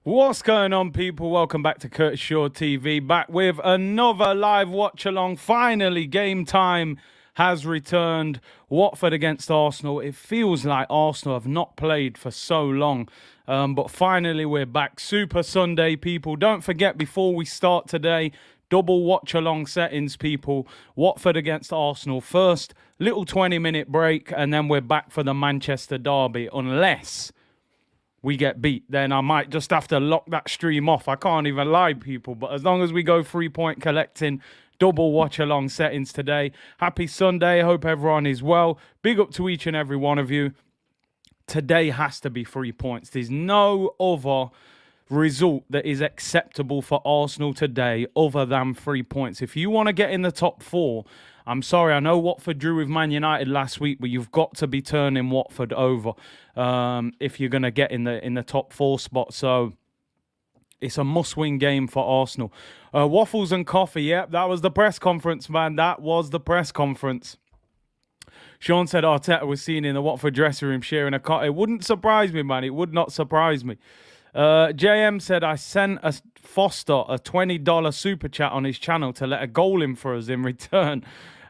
What's going on, people? Welcome back to Curtis Shaw TV. Back with another live watch along. Finally, game time has returned. Watford against Arsenal. It feels like Arsenal have not played for so long. But finally, we're back. Super Sunday, people. Don't forget, before we start today, double watch along settings, people. Watford against Arsenal first. Little 20-minute break. And then we're back for the Manchester derby. Unless we get beat, then I might just have to lock that stream off. I can't even lie, people. But as long as we go 3-point collecting, double watch along settings today. Happy Sunday. Hope everyone is well. Big up to each and every one of you. Today has to be 3 points. There's no other result that is acceptable for Arsenal today other than 3 points. If you want to get in the top four, I'm sorry, I know Watford drew with Man United last week, but you've got to be turning Watford over if you're going to get in the top four spot. So it's a must-win game for Arsenal. Waffles and coffee, yep, that was the press conference, man. That was the press conference. Sean said Arteta was seen in the Watford dressing room sharing a car. It wouldn't surprise me, man. It would not surprise me. JM said, I sent Foster a $20 super chat on his channel to let a goal in for us in return.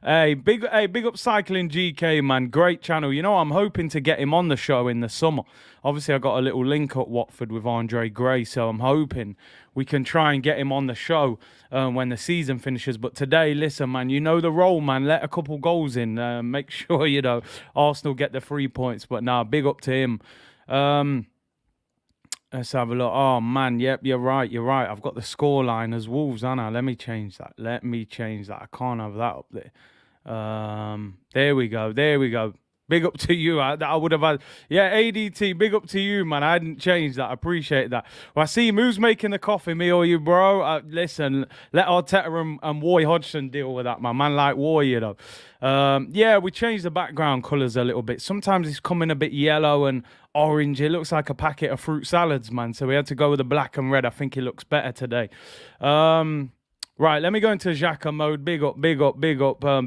Hey, big up Cycling GK, man. Great channel. You know, I'm hoping to get him on the show in the summer. Obviously, I got a little link at Watford with Andre Gray, so I'm hoping we can try and get him on the show when the season finishes. But today, listen, man, you know the role, man. Let a couple goals in. Make sure, you know, Arsenal get the 3 points. But nah, big up to him. Let's have a look. Oh, man. Yep, you're right. I've got the scoreline as Wolves, haven't I? Let me change that. I can't have that up there. There we go. Big up to you. I would have had... Yeah, ADT, big up to you, man. I hadn't changed that. I appreciate that. Well, I see who's making the coffee, me or you, bro. Listen, let Arteta and Roy Hodgson deal with that, man. Man like Roy, you know. Yeah, we changed the background colours a little bit. Sometimes it's coming a bit yellow and orange. It looks like a packet of fruit salads, man. So we had to go with the black and red. I think it looks better today. Right, let me go into Xhaka mode. Big up,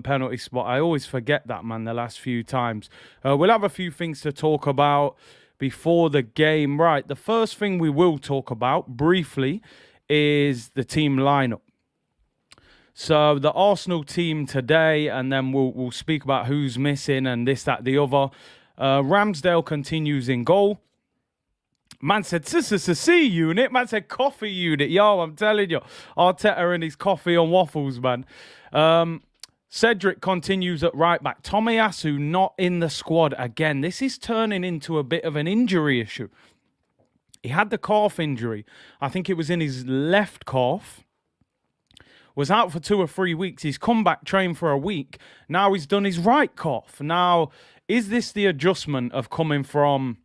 penalty spot. I always forget that, man, the last few times. We'll have a few things to talk about before the game. Right, the first thing we will talk about briefly is the team lineup. So the Arsenal team today, and then we'll speak about who's missing and this, that, the other. Ramsdale continues in goal. Man said, C unit. Man said, coffee unit. Yo, I'm telling you. Arteta and his coffee and waffles, man. Cedric continues at right back. Tomiyasu not in the squad again. This is turning into a bit of an injury issue. He had the calf injury. I think it was in his left calf. Was out for 2 or 3 weeks. He's come back, trained for a week. Now he's done his right calf. Now, is this the adjustment of coming from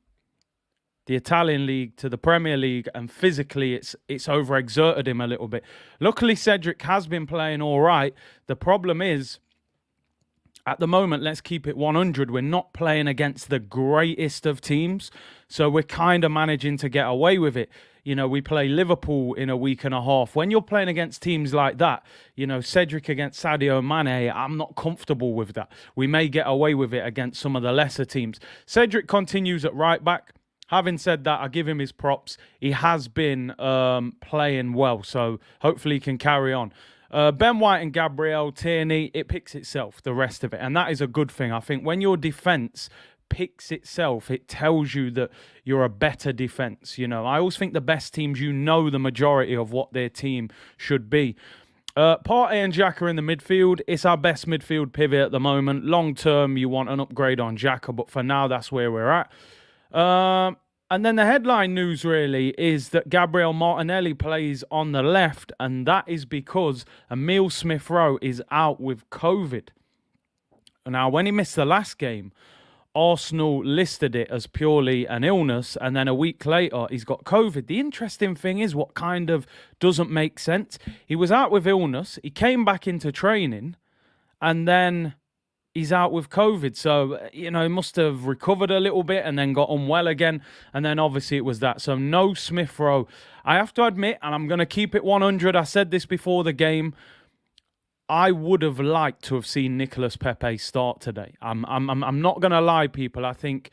the Italian league to the Premier League, and physically it's overexerted him a little bit? Luckily, Cedric has been playing all right. The problem is, at the moment, let's keep it 100. We're not playing against the greatest of teams, so we're kind of managing to get away with it. You know, we play Liverpool in a week and a half. When you're playing against teams like that, you know, Cedric against Sadio Mane, I'm not comfortable with that. We may get away with it against some of the lesser teams. Cedric continues at right back. Having said that, I give him his props. He has been playing well, so hopefully he can carry on. Ben White and Gabriel Tierney, it picks itself, the rest of it. And that is a good thing. I think when your defence picks itself, it tells you that you're a better defence. You know, I always think the best teams, you know the majority of what their team should be. Partey and Xhaka in the midfield. It's our best midfield pivot at the moment. Long term, you want an upgrade on Xhaka, but for now, that's where we're at. And then the headline news really is that Gabriel Martinelli plays on the left, and that is because Emile Smith-Rowe is out with COVID. Now, when he missed the last game, Arsenal listed it as purely an illness, and then a week later, he's got COVID. The interesting thing is what kind of doesn't make sense. He was out with illness, he came back into training, and then he's out with COVID. So, you know, he must have recovered a little bit and then got unwell again. And then obviously it was that. So no Smith-Rowe. I have to admit, and I'm going to keep it 100. I said this before the game. I would have liked to have seen Nicolas Pepe start today. I'm not going to lie, people. I think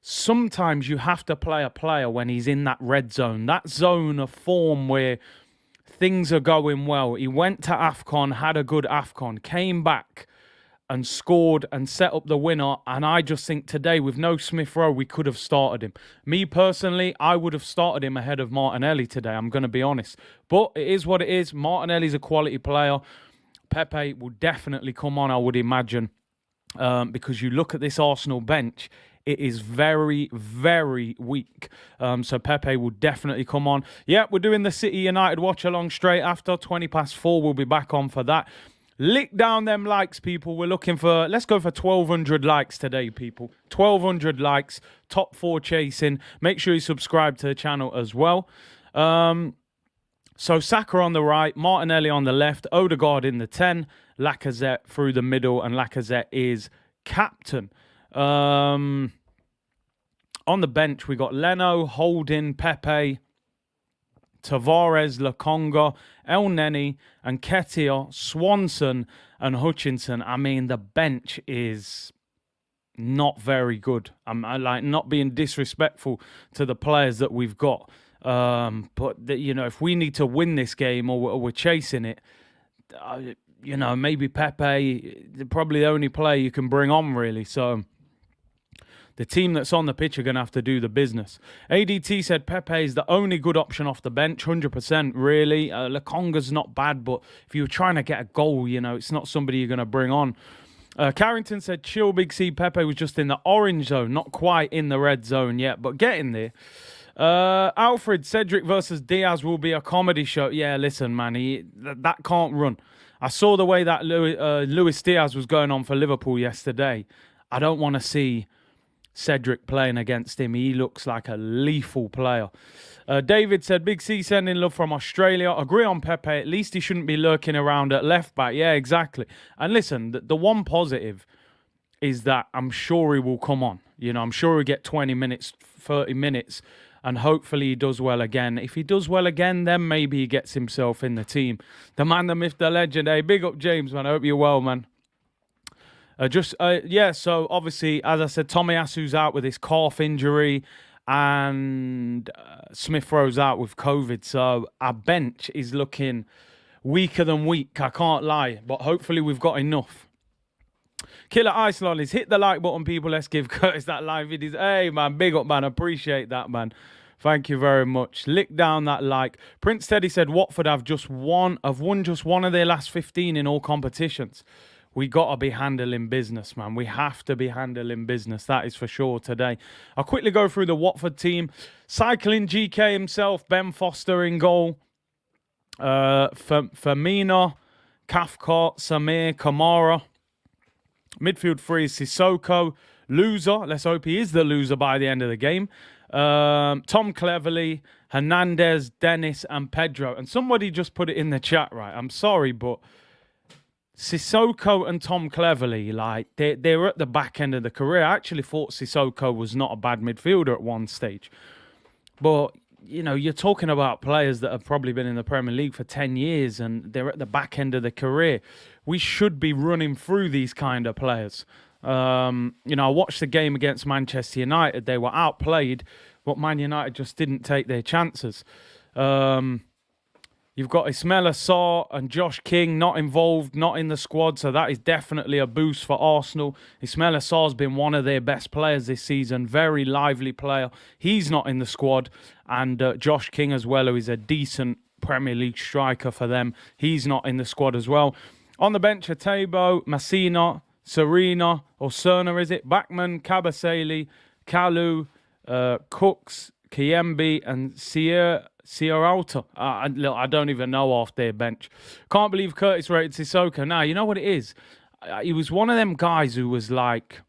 sometimes you have to play a player when he's in that red zone, that zone of form where things are going well. He went to AFCON, had a good AFCON, came back and scored and set up the winner. And I just think today, with no Smith Rowe, we could have started him. Me personally, I would have started him ahead of Martinelli today. I'm going to be honest. But it is what it is. Martinelli's a quality player. Pepe will definitely come on, I would imagine. Because you look at this Arsenal bench, it is very, very weak. So Pepe will definitely come on. Yeah, we're doing the City United watch along straight after. 4:20. We'll be back on for that. Lick down them likes, people. We're looking for, let's go for 1,200 likes today, people. 1,200 likes, top 4 chasing. Make sure you subscribe to the channel as well. So Saka on the right, Martinelli on the left, Odegaard in the 10, Lacazette through the middle, and Lacazette is captain. On the bench, we got Leno, Holding, Pepe, Tavares, Lokonga, El Neni, and Nketiah, Swanson, and Hutchinson. I mean, the bench is not very good. I'm like not being disrespectful to the players that we've got. But, if we need to win this game or we're chasing it, maybe Pepe, probably the only player you can bring on, really. So the team that's on the pitch are going to have to do the business. ADT said Pepe is the only good option off the bench, 100%, really. Lokonga's not bad, but if you were trying to get a goal, it's not somebody you're going to bring on. Carrington said, chill, Big C. Pepe was just in the orange zone, not quite in the red zone yet, but getting there. Alfred, Cedric versus Diaz will be a comedy show. Yeah, listen, man, that can't run. I saw the way that Luis Diaz was going on for Liverpool yesterday. I don't want to see Cedric playing against him. He looks like a lethal player. David said, Big C sending love from Australia. Agree on Pepe. At least he shouldn't be lurking around at left back. Yeah, exactly. And listen, the one positive is that I'm sure he will come on. I'm sure he'll get 20 minutes, 30 minutes. And hopefully he does well again. If he does well again, then maybe he gets himself in the team. The man, the myth, the legend. Hey, big up, James, man. I hope you're well, man. So obviously, as I said, Tomiyasu's out with his calf injury. And Smith Rowe's out with COVID. So our bench is looking weaker than weak. I can't lie. But hopefully we've got enough. Killer Ice Lollies, hit the like button, people. Let's give Curtis that live videos. Hey, man, big up, man. Appreciate that, man. Thank you very much. Lick down that like. Prince Teddy said Watford have won just one of their last 15 in all competitions. We got to be handling business, man. We have to be handling business. That is for sure today. I'll quickly go through the Watford team. Cycling GK himself, Ben Foster in goal. Firmino, Cathcart, Samir, Kamara. Midfield 3 is Sissoko. Loser. Let's hope he is the loser by the end of the game. Tom Cleverley, Hernandez, Dennis, and Pedro. And somebody just put it in the chat, right? I'm sorry, but Sissoko and Tom Cleverley, like, they're at the back end of the career. I actually thought Sissoko was not a bad midfielder at one stage. But, you're talking about players that have probably been in the Premier League for 10 years and they're at the back end of the career. We should be running through these kind of players. I watched the game against Manchester United. They were outplayed, but Man United just didn't take their chances. You've got Ismaila Sarr and Josh King not involved, not in the squad, so that is definitely a boost for Arsenal. Ismaila Sarr's been one of their best players this season, very lively player. He's not in the squad, and Josh King as well, who is a decent Premier League striker for them. He's not in the squad as well. On the bench are Tabo, Messina, Serena, or Cerna, is it? Backman, Kabasele, Kalu, Cooks, Kiembe, and Sierralta. I don't even know off their bench. Can't believe Curtis rated Sissoko. Now, you know what it is? He was one of them guys who was like,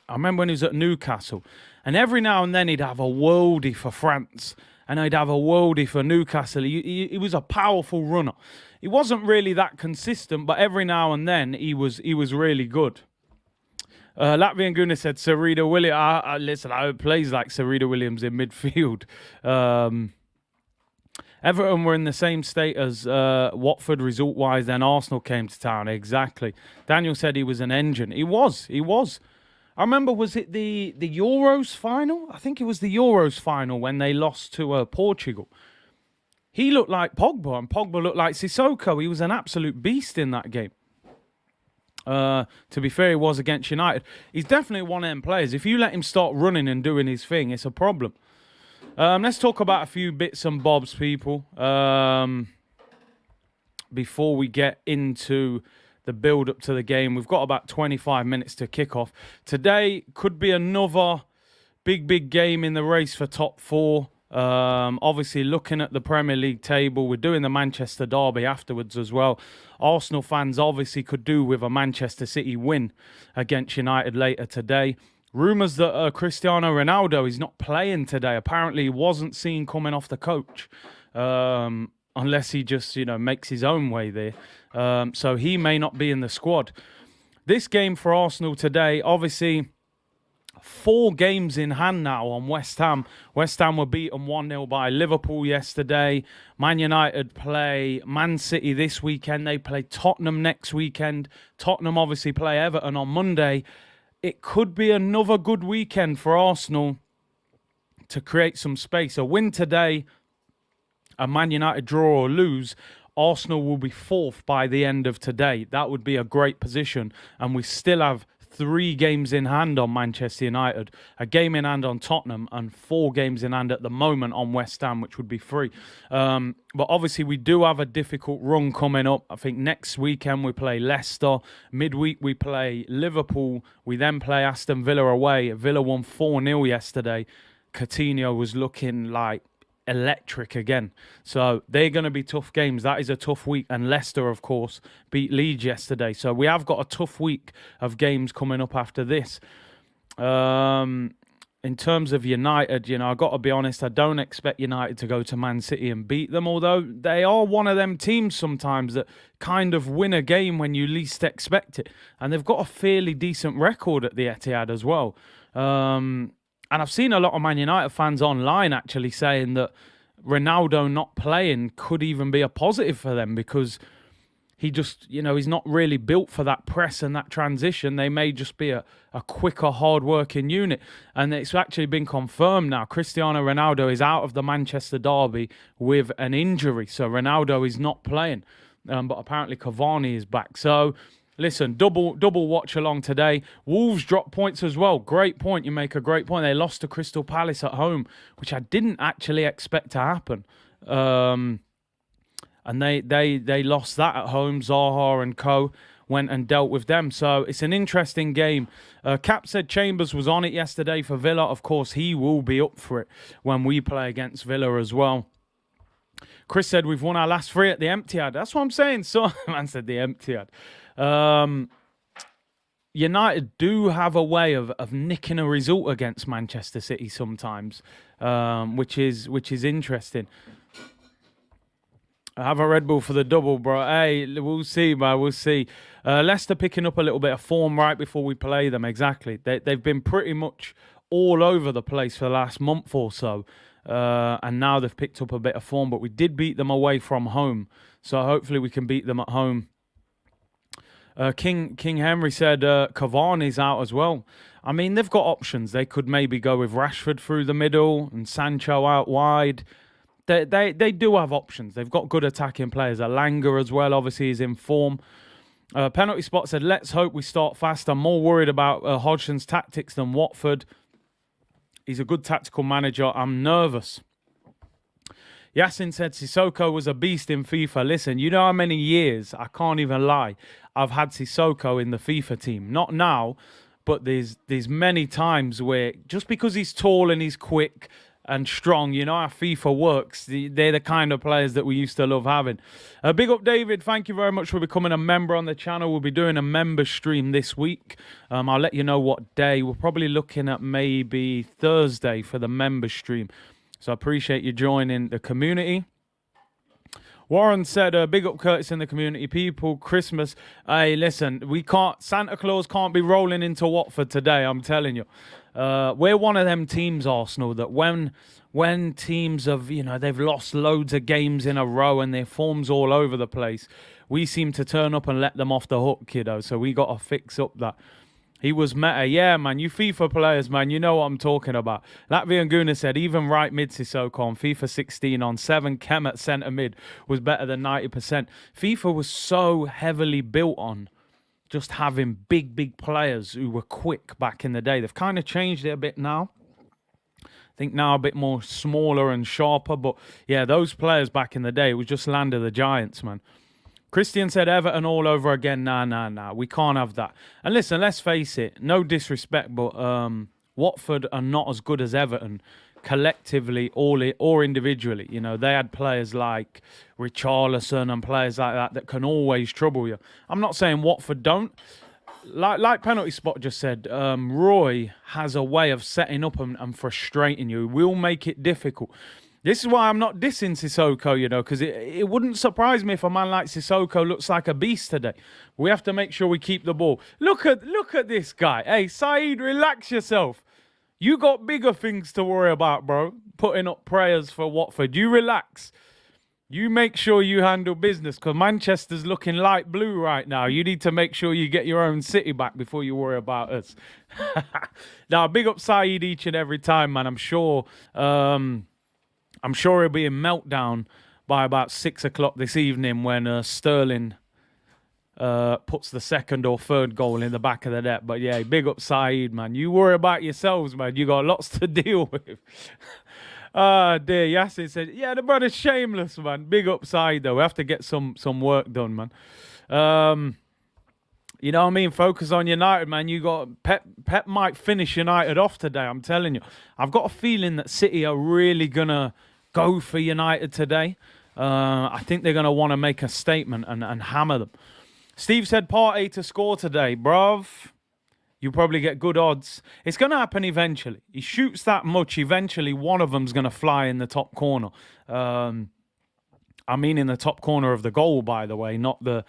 I remember when he was at Newcastle, and every now and then he'd have a worldie for France, and he'd have a worldie for Newcastle. He was a powerful runner. He wasn't really that consistent, but every now and then he was really good. Latvian Gunnar said Sarita Williams. Listen, I hope plays like Sarita Williams in midfield. Everton were in the same state as Watford result-wise. Then Arsenal came to town. Exactly. Daniel said he was an engine. He was. I remember, was it the Euros final? I think it was the Euros final when they lost to Portugal. He looked like Pogba, and Pogba looked like Sissoko. He was an absolute beast in that game. To be fair, he was against United. He's definitely one of them players. If you let him start running and doing his thing, it's a problem. Let's talk about a few bits and bobs, people, before we get into the build-up to the game. We've got about 25 minutes to kick off. Today could be another big game in the race for top four. Obviously, looking at the Premier League table, we're doing the Manchester derby afterwards as well. Arsenal fans obviously could do with a Manchester City win against United later today. Rumours that Cristiano Ronaldo is not playing today. Apparently, he wasn't seen coming off the coach, unless he just, makes his own way there. So he may not be in the squad. This game for Arsenal today, obviously, 4 games in hand now on West Ham. West Ham were beaten 1-0 by Liverpool yesterday. Man United play Man City this weekend. They play Tottenham next weekend. Tottenham obviously play Everton on Monday. It could be another good weekend for Arsenal to create some space. A win today, a Man United draw or lose, Arsenal will be 4th by the end of today. That would be a great position. And we still have 3 games in hand on Manchester United, a game in hand on Tottenham, and 4 games in hand at the moment on West Ham, which would be 3. But obviously, we do have a difficult run coming up. I think next weekend we play Leicester. Midweek we play Liverpool. We then play Aston Villa away. Villa won 4-0 yesterday. Coutinho was looking like electric again. So they're going to be tough games. That is a tough week. And Leicester, of course, beat Leeds yesterday. So we have got a tough week of games coming up after this. In terms of United, I've got to be honest, I don't expect United to go to Man City and beat them, although they are one of them teams sometimes that kind of win a game when you least expect it. And they've got a fairly decent record at the Etihad as well. And I've seen a lot of Man United fans online actually saying that Ronaldo not playing could even be a positive for them because he just, he's not really built for that press and that transition. They may just be a quicker, hard-working unit. And it's actually been confirmed now. Cristiano Ronaldo is out of the Manchester derby with an injury. So Ronaldo is not playing. But apparently Cavani is back. So listen, double watch along today. Wolves drop points as well. Great point. You make a great point. They lost to Crystal Palace at home, which I didn't actually expect to happen. And they lost that at home. Zaha and co went and dealt with them. So it's an interesting game. Cap said Chambers was on it yesterday for Villa. Of course, he will be up for it when we play against Villa as well. Chris said we've won our last 3 at the Etihad. That's what I'm saying. So man said the Etihad. United do have a way of nicking a result against Manchester City sometimes, which is interesting. Have a Red Bull for the double, bro. Hey, we'll see, man. We'll see. Leicester picking up a little bit of form right before we play them. Exactly. They've been pretty much all over the place for the last month or so. And now they've picked up a bit of form. But we did beat them away from home. So hopefully we can beat them at home. King Henry said Cavani's out as well. I mean, they've got options. They could maybe go with Rashford through the middle and Sancho out wide. They do have options. They've got good attacking players. Alanga as well, obviously, is in form. Penalty Spot said, let's hope we start fast. I'm more worried about Hodgson's tactics than Watford. He's a good tactical manager. I'm nervous. Yasin said Sissoko was a beast in FIFA. Listen, you know how many years, I can't even lie, I've had Sissoko in the FIFA team. Not now, but there's many times where just because he's tall and he's quick and strong, you know how FIFA works. They're the kind of players that we used to love having. Big up, David. Thank you very much for becoming a member on the channel. We'll be doing a member stream this week. I'll let you know what day. We're probably looking at maybe Thursday for the member stream. So I appreciate you joining the community. Warren said, big up Curtis in the community. People, Christmas. Hey, listen, Santa Claus can't be rolling into Watford today, I'm telling you. We're one of them teams, Arsenal, that when teams have, they've lost loads of games in a row and their form's all over the place, we seem to turn up and let them off the hook, kiddo. So we got to fix up that. He was meta. Yeah, man. You FIFA players, man. You know what I'm talking about. Latvian Guna said, even right mid Sissoko on FIFA 16 on 7, Kem at centre mid was better than 90%. FIFA was so heavily built on just having big players who were quick back in the day. They've kind of changed it a bit now. I think now a bit more smaller and sharper. But yeah, those players back in the day, it was just land of the giants, man. Christian said Everton all over again. Nah. We can't have that. And listen, let's face it. No disrespect, but Watford are not as good as Everton collectively or individually. You know, they had players like Richarlison and players like that can always trouble you. I'm not saying Watford don't. Like Penalty Spot just said, Roy has a way of setting up and frustrating you. Will make it difficult. This is why I'm not dissing Sissoko, you know, because it wouldn't surprise me if a man like Sissoko looks like a beast today. We have to make sure we keep the ball. Look at this guy. Hey, Saeed, relax yourself. You got bigger things to worry about, bro. Putting up prayers for Watford. You relax. You make sure you handle business because Manchester's looking light blue right now. You need to make sure you get your own city back before you worry about us. Now, big up Saeed each and every time, man. I'm sure he'll be in meltdown by about 6 o'clock this evening when Sterling puts the second or third goal in the back of the net. But yeah, big up Saeed, man. You worry about yourselves, man. You got lots to deal with. Dear Yassin said, yeah, the brother's shameless, man. Big up Saeed, though. We have to get some work done, man. You know what I mean? Focus on United, man. You got Pep might finish United off today, I'm telling you. I've got a feeling that City are really going to go for United today. I think they're going to want to make a statement and hammer them. Steve said Partey to score today. Bruv, you probably get good odds. It's going to happen eventually. He shoots that much. Eventually, one of them's going to fly in the top corner. I mean in the top corner of the goal, by the way, not the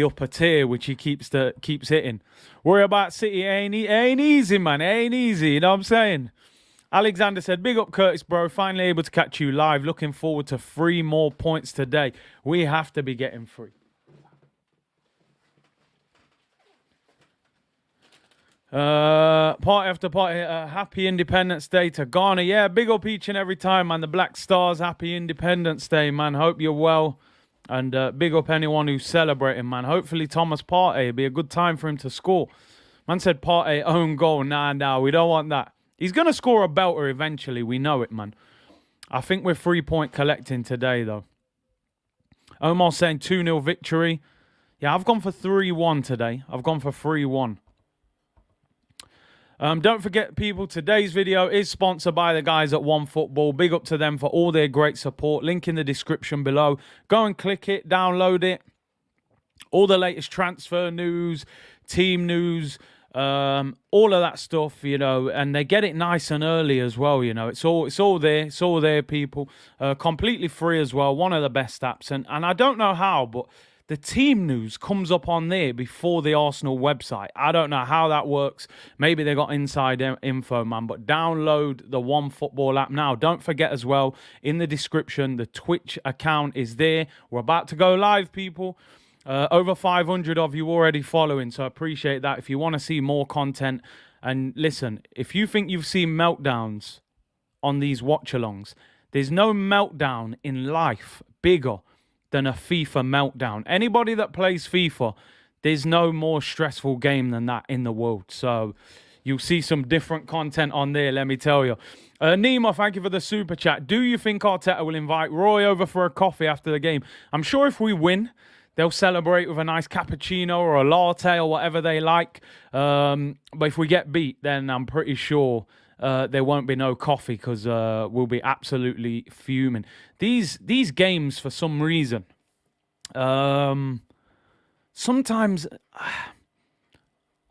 upper tier, which he keeps hitting. Worry about City ain't easy, man. Ain't easy, you know what I'm saying? Alexander said, big up Curtis, bro. Finally able to catch you live. Looking forward to 3 more points today. We have to be getting 3. Party after party. Happy Independence Day to Ghana. Yeah, big up each and every time, man. The Black Stars, happy Independence Day, man. Hope you're well. And big up anyone who's celebrating, man. Hopefully Thomas Partey. It'll be a good time for him to score. Man said Partey own goal. Nah, we don't want that. He's going to score a belter eventually. We know it, man. I think we're 3-point collecting today, though. Omar saying 2-0 victory. Yeah, I've gone for 3-1 today. I've gone for 3-1. Don't forget, people, today's video is sponsored by the guys at OneFootball. Big up to them for all their great support. Link in the description below. Go and click it, download it. All the latest transfer news, team news, all of that stuff, you know, and they get it nice and early as well, you know. It's all there, people. Completely free as well. One of the best apps. And I don't know how, but the team news comes up on there before the Arsenal website. I don't know how that works. Maybe they got inside info, man. But download the OneFootball app now. Don't forget as well, in the description, the Twitch account is there. We're about to go live, people. Over 500 of you already following, so I appreciate that. If you want to see more content, and listen, if you think you've seen meltdowns on these watch-alongs, there's no meltdown in life bigger than a FIFA meltdown. Anybody that plays FIFA, there's no more stressful game than that in the world. So you'll see some different content on there, let me tell you. Nemo, thank you for the super chat. Do you think Arteta will invite Roy over for a coffee after the game? I'm sure if we win, they'll celebrate with a nice cappuccino or a latte or whatever they like. But if we get beat, then I'm pretty sure there won't be no coffee because we'll be absolutely fuming. These games, for some reason, sometimes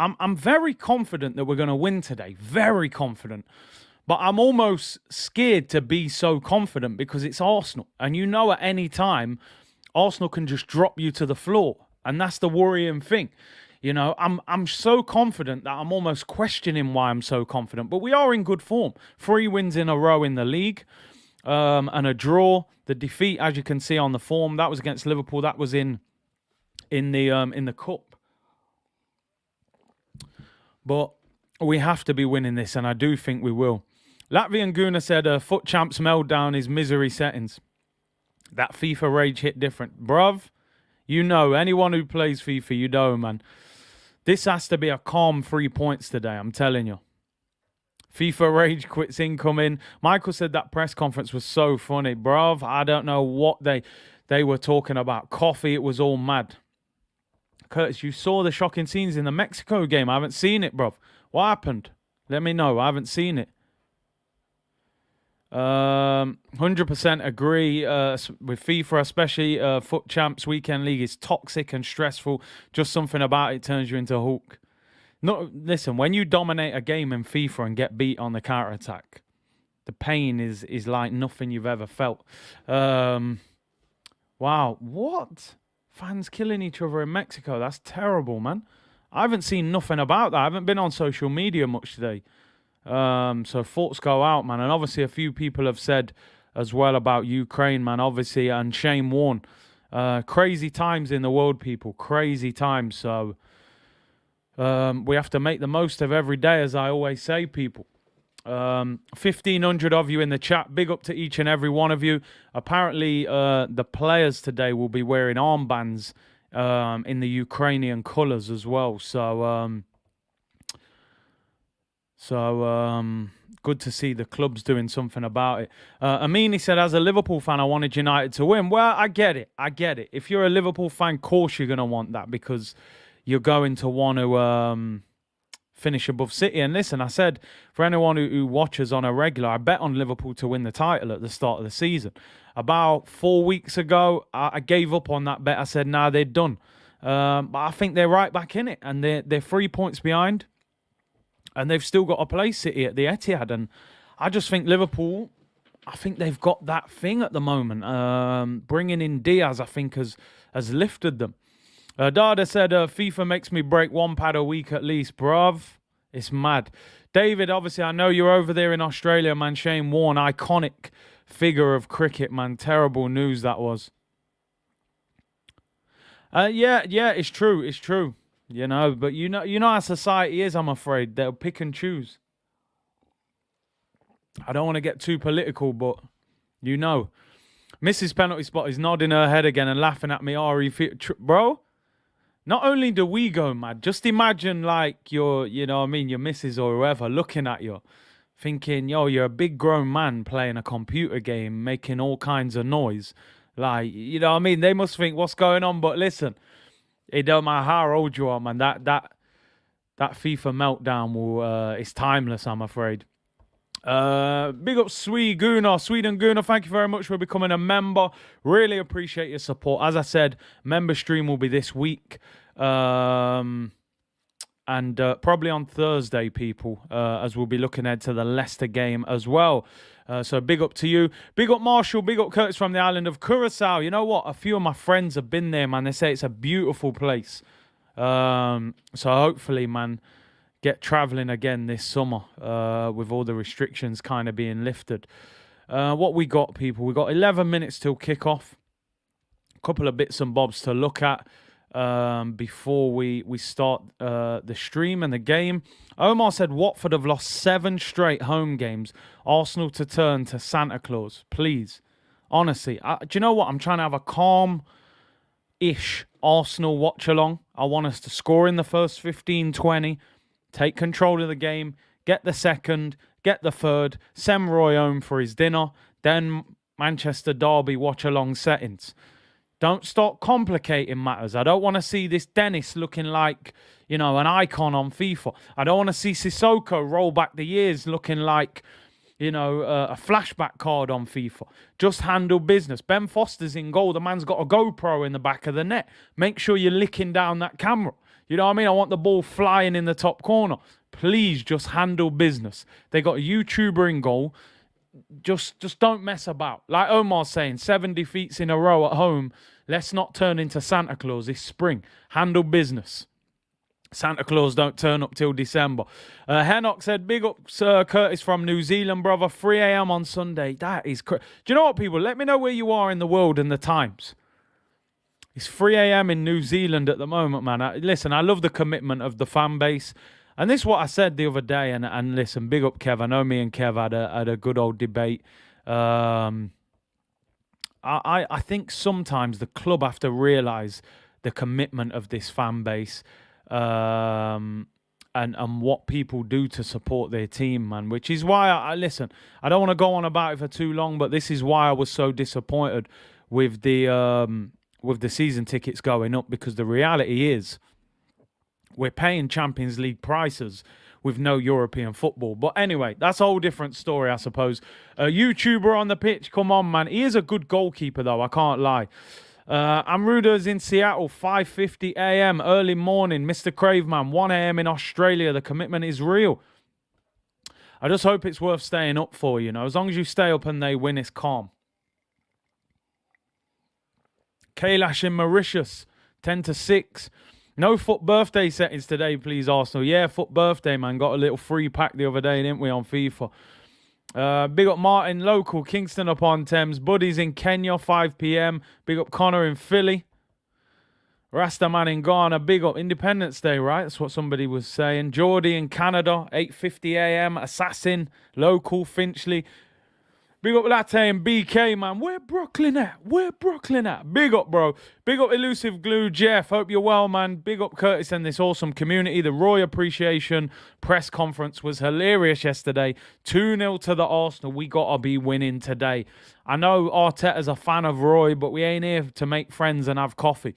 I'm very confident that we're going to win today. Very confident. But I'm almost scared to be so confident because it's Arsenal. And you know at any time, Arsenal can just drop you to the floor. And that's the worrying thing. You know, I'm so confident that I'm almost questioning why I'm so confident. But we are in good form. 3 wins in a row in the league and a draw. The defeat, as you can see on the form, that was against Liverpool. That was in the cup. But we have to be winning this, and I do think we will. Latvian Guna said, foot champs meltdown is misery settings. That FIFA rage hit different. Bruv, you know, anyone who plays FIFA, you know, man. This has to be a calm 3 points today, I'm telling you. FIFA rage quits incoming. Michael said that press conference was so funny. Bruv, I don't know what they were talking about. Coffee, it was all mad. Curtis, you saw the shocking scenes in the Mexico game. I haven't seen it, bruv. What happened? Let me know. I haven't seen it. 100% agree with FIFA, especially Foot Champs Weekend League is toxic and stressful. Just something about it turns you into a Hulk. No, listen, when you dominate a game in FIFA and get beat on the counter-attack, the pain is like nothing you've ever felt. Wow, what? Fans killing each other in Mexico. That's terrible, man. I haven't seen nothing about that. I haven't been on social media much today. So thoughts go out, man. And obviously a few people have said as well about Ukraine, man, obviously, and shame worn. Crazy times in the world, people. Crazy times. So we have to make the most of every day, as I always say, people. 1,500 of you in the chat. Big up to each and every one of you. Apparently, the players today will be wearing armbands in the Ukrainian colours as well. So good to see the clubs doing something about it. Amini said, as a Liverpool fan, I wanted United to win. Well, I get it. If you're a Liverpool fan, of course you're going to want that because you're going to want to finish above City. And listen, I said, for anyone who watches on a regular, I bet on Liverpool to win the title at the start of the season. About 4 weeks ago, I gave up on that bet. I said, nah, they're done. But I think they're right back in it. And they're 3 points behind. And they've still got to play City at the Etihad. And I just think Liverpool, I think they've got that thing at the moment. Bringing in Diaz, I think, has lifted them. Dada said, FIFA makes me break one pad a week at least. Bruv, it's mad. David, obviously, I know you're over there in Australia, man. Shane Warne, iconic figure of cricket, man. Terrible news that was. Yeah, it's true. You know, but you know how society is, I'm afraid. They'll pick and choose. I don't want to get too political, but you know. Mrs. Penalty Spot is nodding her head again and laughing at me. Bro, not only do we go mad, just imagine like your missus or whoever looking at you, thinking, yo, you're a big grown man playing a computer game, making all kinds of noise. Like, you know what I mean? They must think, what's going on? But listen, it don't matter how old you are, man. That FIFA meltdown is timeless, I'm afraid. Big up Sweden Guna, thank you very much for becoming a member. Really appreciate your support. As I said, member stream will be this week. And probably on Thursday, people, as we'll be looking ahead to the Leicester game as well. So big up to you. Big up Marshall. Big up Curtis from the island of Curacao. You know what? A few of my friends have been there, man. They say it's a beautiful place. So hopefully, man, get traveling again this summer with all the restrictions kind of being lifted. What we got, people? We got 11 minutes till kickoff. A couple of bits and bobs to look at before we start the stream and the game. Omar said Watford have lost 7 straight home games. Arsenal to turn to Santa Claus. Please. Honestly. Do you know what? I'm trying to have a calm-ish Arsenal watch-along. I want us to score in the first 15, 20. Take control of the game. Get the second. Get the third. Send Roy home for his dinner. Then Manchester Derby watch-along settings. Don't start complicating matters. I don't want to see this Dennis looking like, an icon on FIFA. I don't want to see Sissoko roll back the years looking like, a flashback card on FIFA. Just handle business. Ben Foster's in goal. The man's got a GoPro in the back of the net. Make sure you're licking down that camera. You know what I mean? I want the ball flying in the top corner. Please just handle business. They got a YouTuber in goal. Just don't mess about. Like Omar's saying, 7 defeats in a row at home. Let's not turn into Santa Claus this spring. Handle business. Santa Claus don't turn up till December. Hennock said, big up Sir Curtis from New Zealand, brother. 3 a.m. on Sunday. That is crazy. Do you know what, people? Let me know where you are in the world and the times. It's 3 a.m. in New Zealand at the moment, man. Listen, I love the commitment of the fan base. And this is what I said the other day. And listen, big up Kev. I know me and Kev had a good old debate. I think sometimes the club have to realise the commitment of this fan base, and what people do to support their team, man. Which is why I listen. I don't want to go on about it for too long, but this is why I was so disappointed with the season tickets going up, because the reality is we're paying Champions League prices with no European football. But anyway, that's a whole different story, I suppose. YouTuber on the pitch, come on, man. He is a good goalkeeper, though, I can't lie. Amruda's in Seattle, 5:50 a.m., early morning. Mr. Craveman, 1 a.m. in Australia. The commitment is real. I just hope it's worth staying up for, you know. As long as you stay up and they win, it's calm. Kailash in Mauritius, 10-6. No foot birthday settings today, please, Arsenal. Yeah, foot birthday, man. Got a little free pack the other day, didn't we, on FIFA? Big up Martin, local, Kingston upon Thames. Buddies in Kenya, 5 p.m. Big up Connor in Philly. Rastaman in Ghana. Big up Independence Day, right? That's what somebody was saying. Geordie in Canada, 8:50 a.m. Assassin, local, Finchley. Big up Latte and BK, man. Where Brooklyn at? Where Brooklyn at? Big up, bro. Big up Elusive Glue, Jeff. Hope you're well, man. Big up Curtis and this awesome community. The Roy Appreciation press conference was hilarious yesterday. 2-0 to the Arsenal. We got to be winning today. I know Arteta's a fan of Roy, but we ain't here to make friends and have coffee.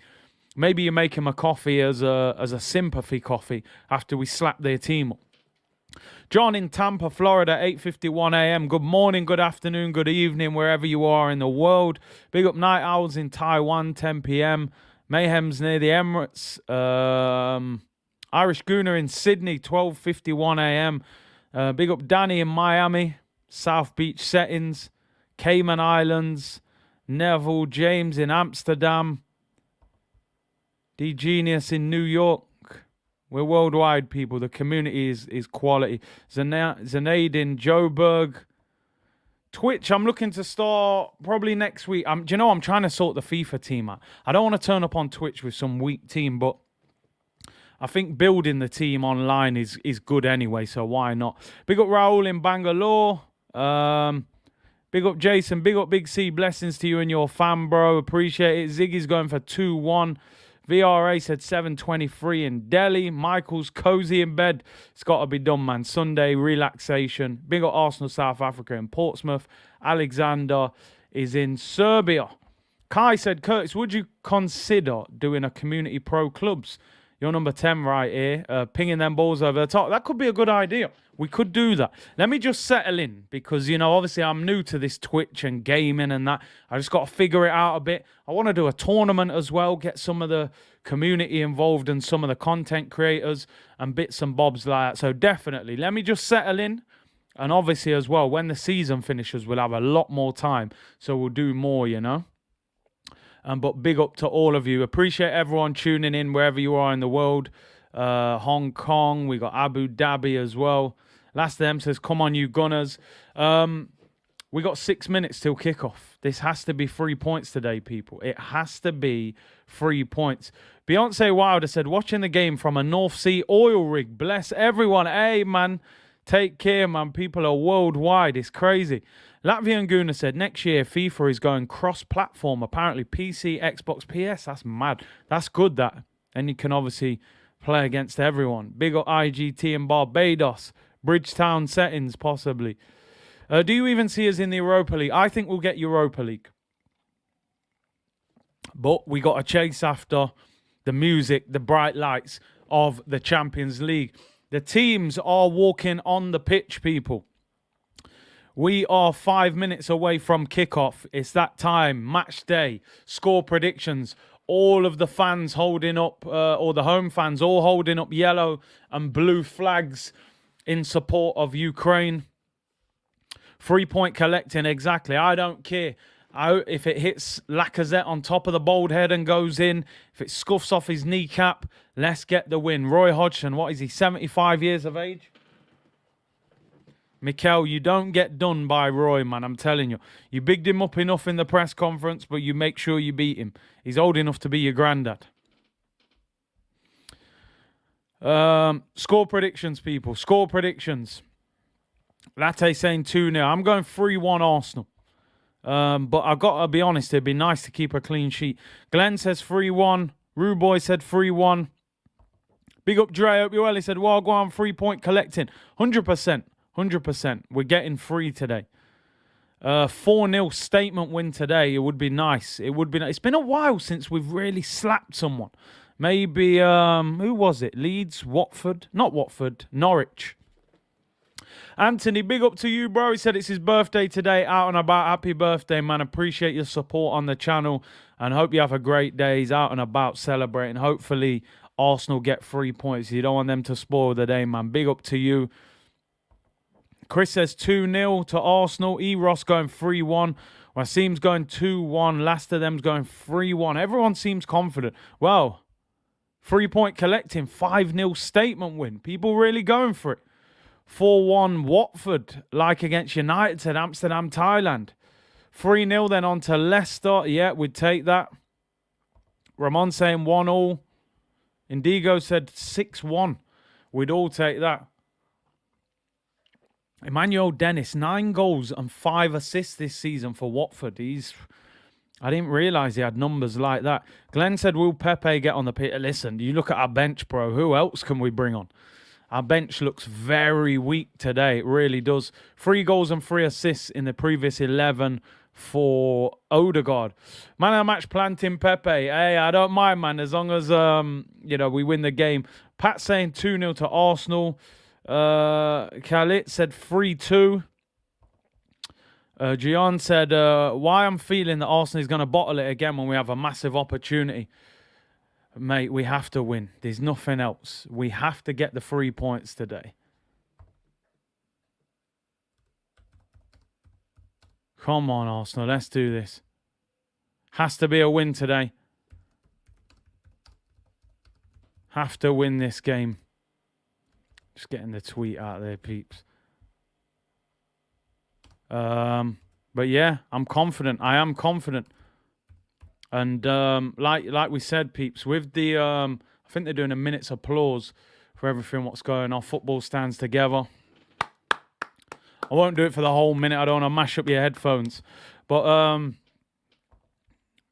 Maybe you make him a coffee as a sympathy coffee after we slap their team up. John in Tampa, Florida, 8:51 a.m. Good morning, good afternoon, good evening, wherever you are in the world. Big up Night Owls in Taiwan, 10 p.m. Mayhem's near the Emirates. Irish Gooner in Sydney, 12:51 a.m. Big up Danny in Miami, South Beach settings. Cayman Islands. Neville James in Amsterdam. D Genius in New York. We're worldwide, people. The community is quality. Zaid in Joburg. Twitch, I'm looking to start probably next week. Do you know, I'm trying to sort the FIFA team out. I don't want to turn up on Twitch with some weak team, but I think building the team online is good anyway, so why not? Big up Raul in Bangalore. Big up Jason. Big up Big C. Blessings to you and your fam, bro. Appreciate it. Ziggy's going for 2-1. VRA said 7:23 in Delhi. Michael's cozy in bed. It's got to be done, man. Sunday relaxation. Big up Arsenal, South Africa in Portsmouth. Alexander is in Serbia. Kai said, Curtis, would you consider doing a community pro clubs? You're number 10 right here. Pinging them balls over the top. That could be a good idea. We could do that. Let me just settle in because, you know, obviously I'm new to this Twitch and gaming and that. I just got to figure it out a bit. I want to do a tournament as well, get some of the community involved and some of the content creators and bits and bobs like that. So definitely, let me just settle in. And obviously as well, when the season finishes, we'll have a lot more time. So we'll do more, you know. But big up to all of you. Appreciate everyone tuning in wherever you are in the world. Hong Kong, we got Abu Dhabi as well. Last of them says, come on, you Gunners. We got 6 minutes till kickoff. This has to be 3 points today, people. It has to be 3 points. Beyonce Wilder said, watching the game from a North Sea oil rig. Bless everyone. Hey, man, take care, man. People are worldwide. It's crazy. Latvian Guna said, next year, FIFA is going cross-platform. Apparently, PC, Xbox, PS. That's mad. That's good, that. And you can obviously play against everyone. Big up IGT in Barbados. Bridgetown settings, possibly. Do you even see us in the Europa League? I think we'll get Europa League. But we got to chase after the music, the bright lights of the Champions League. The teams are walking on the pitch, people. We are 5 minutes away from kickoff. It's that time. Match day. Score predictions. All of the fans holding up, or the home fans all holding up yellow and blue flags in support of Ukraine. 3 point collecting, exactly. I don't care. If it hits Lacazette on top of the bald head and goes in, if it scuffs off his kneecap, let's get the win. Roy Hodgson, what is he, 75 years of age? Mikel, you don't get done by Roy, man, I'm telling you. You bigged him up enough in the press conference, but you make sure you beat him. He's old enough to be your granddad. Score predictions, people. Score predictions. Latte saying 2-0. I'm going 3-1 Arsenal. But I got to be honest, it'd be nice to keep a clean sheet. Glenn says 3-1. Ruboy said 3-1. Big up Dre. Hope you well. He said, well, go on 3-point collecting. 100%. 100%. We're getting 3 today. 4-0 statement win today. It would be nice. It would be nice. It's been a while since we've really slapped someone. Maybe, who was it? Leeds, Watford? Not Watford, Norwich. Anthony, big up to you, bro. He said it's his birthday today, out and about. Happy birthday, man. Appreciate your support on the channel and hope you have a great day. He's out and about celebrating. Hopefully, Arsenal get 3 points. You don't want them to spoil the day, man. Big up to you. Chris says 2-0 to Arsenal. E-Ross going 3-1. Wasim's going 2-1. Last of them's going 3-1. Everyone seems confident. Well, 3-point collecting, 5-0 statement win. People really going for it. 4-1 Watford, like against United, said Amsterdam, Thailand. 3-0 then on to Leicester. Yeah, we'd take that. Ramon saying 1-1. Indigo said 6-1. We'd all take that. Emmanuel Dennis, 9 goals and 5 assists this season for Watford. I didn't realise he had numbers like that. Glenn said, will Pepe get on the pitch? Listen, you look at our bench, bro. Who else can we bring on? Our bench looks very weak today. It really does. 3 goals and 3 assists in the previous 11 for Odegaard. Man of the match planting Pepe. Hey, I don't mind, man, as long as we win the game. Pat saying 2-0 to Arsenal. Khalid said 3-2. Gian said, why I'm feeling that Arsenal is going to bottle it again when we have a massive opportunity. Mate, we have to win. There's nothing else. We have to get the 3 points today. Come on, Arsenal. Let's do this. Has to be a win today. Have to win this game. Just getting the tweet out there, peeps. But yeah, I'm confident. I am confident. And like we said, peeps, with the I think they're doing a minute's applause for everything what's going on. Football stands together. I won't do it for the whole minute. I don't want to mash up your headphones. But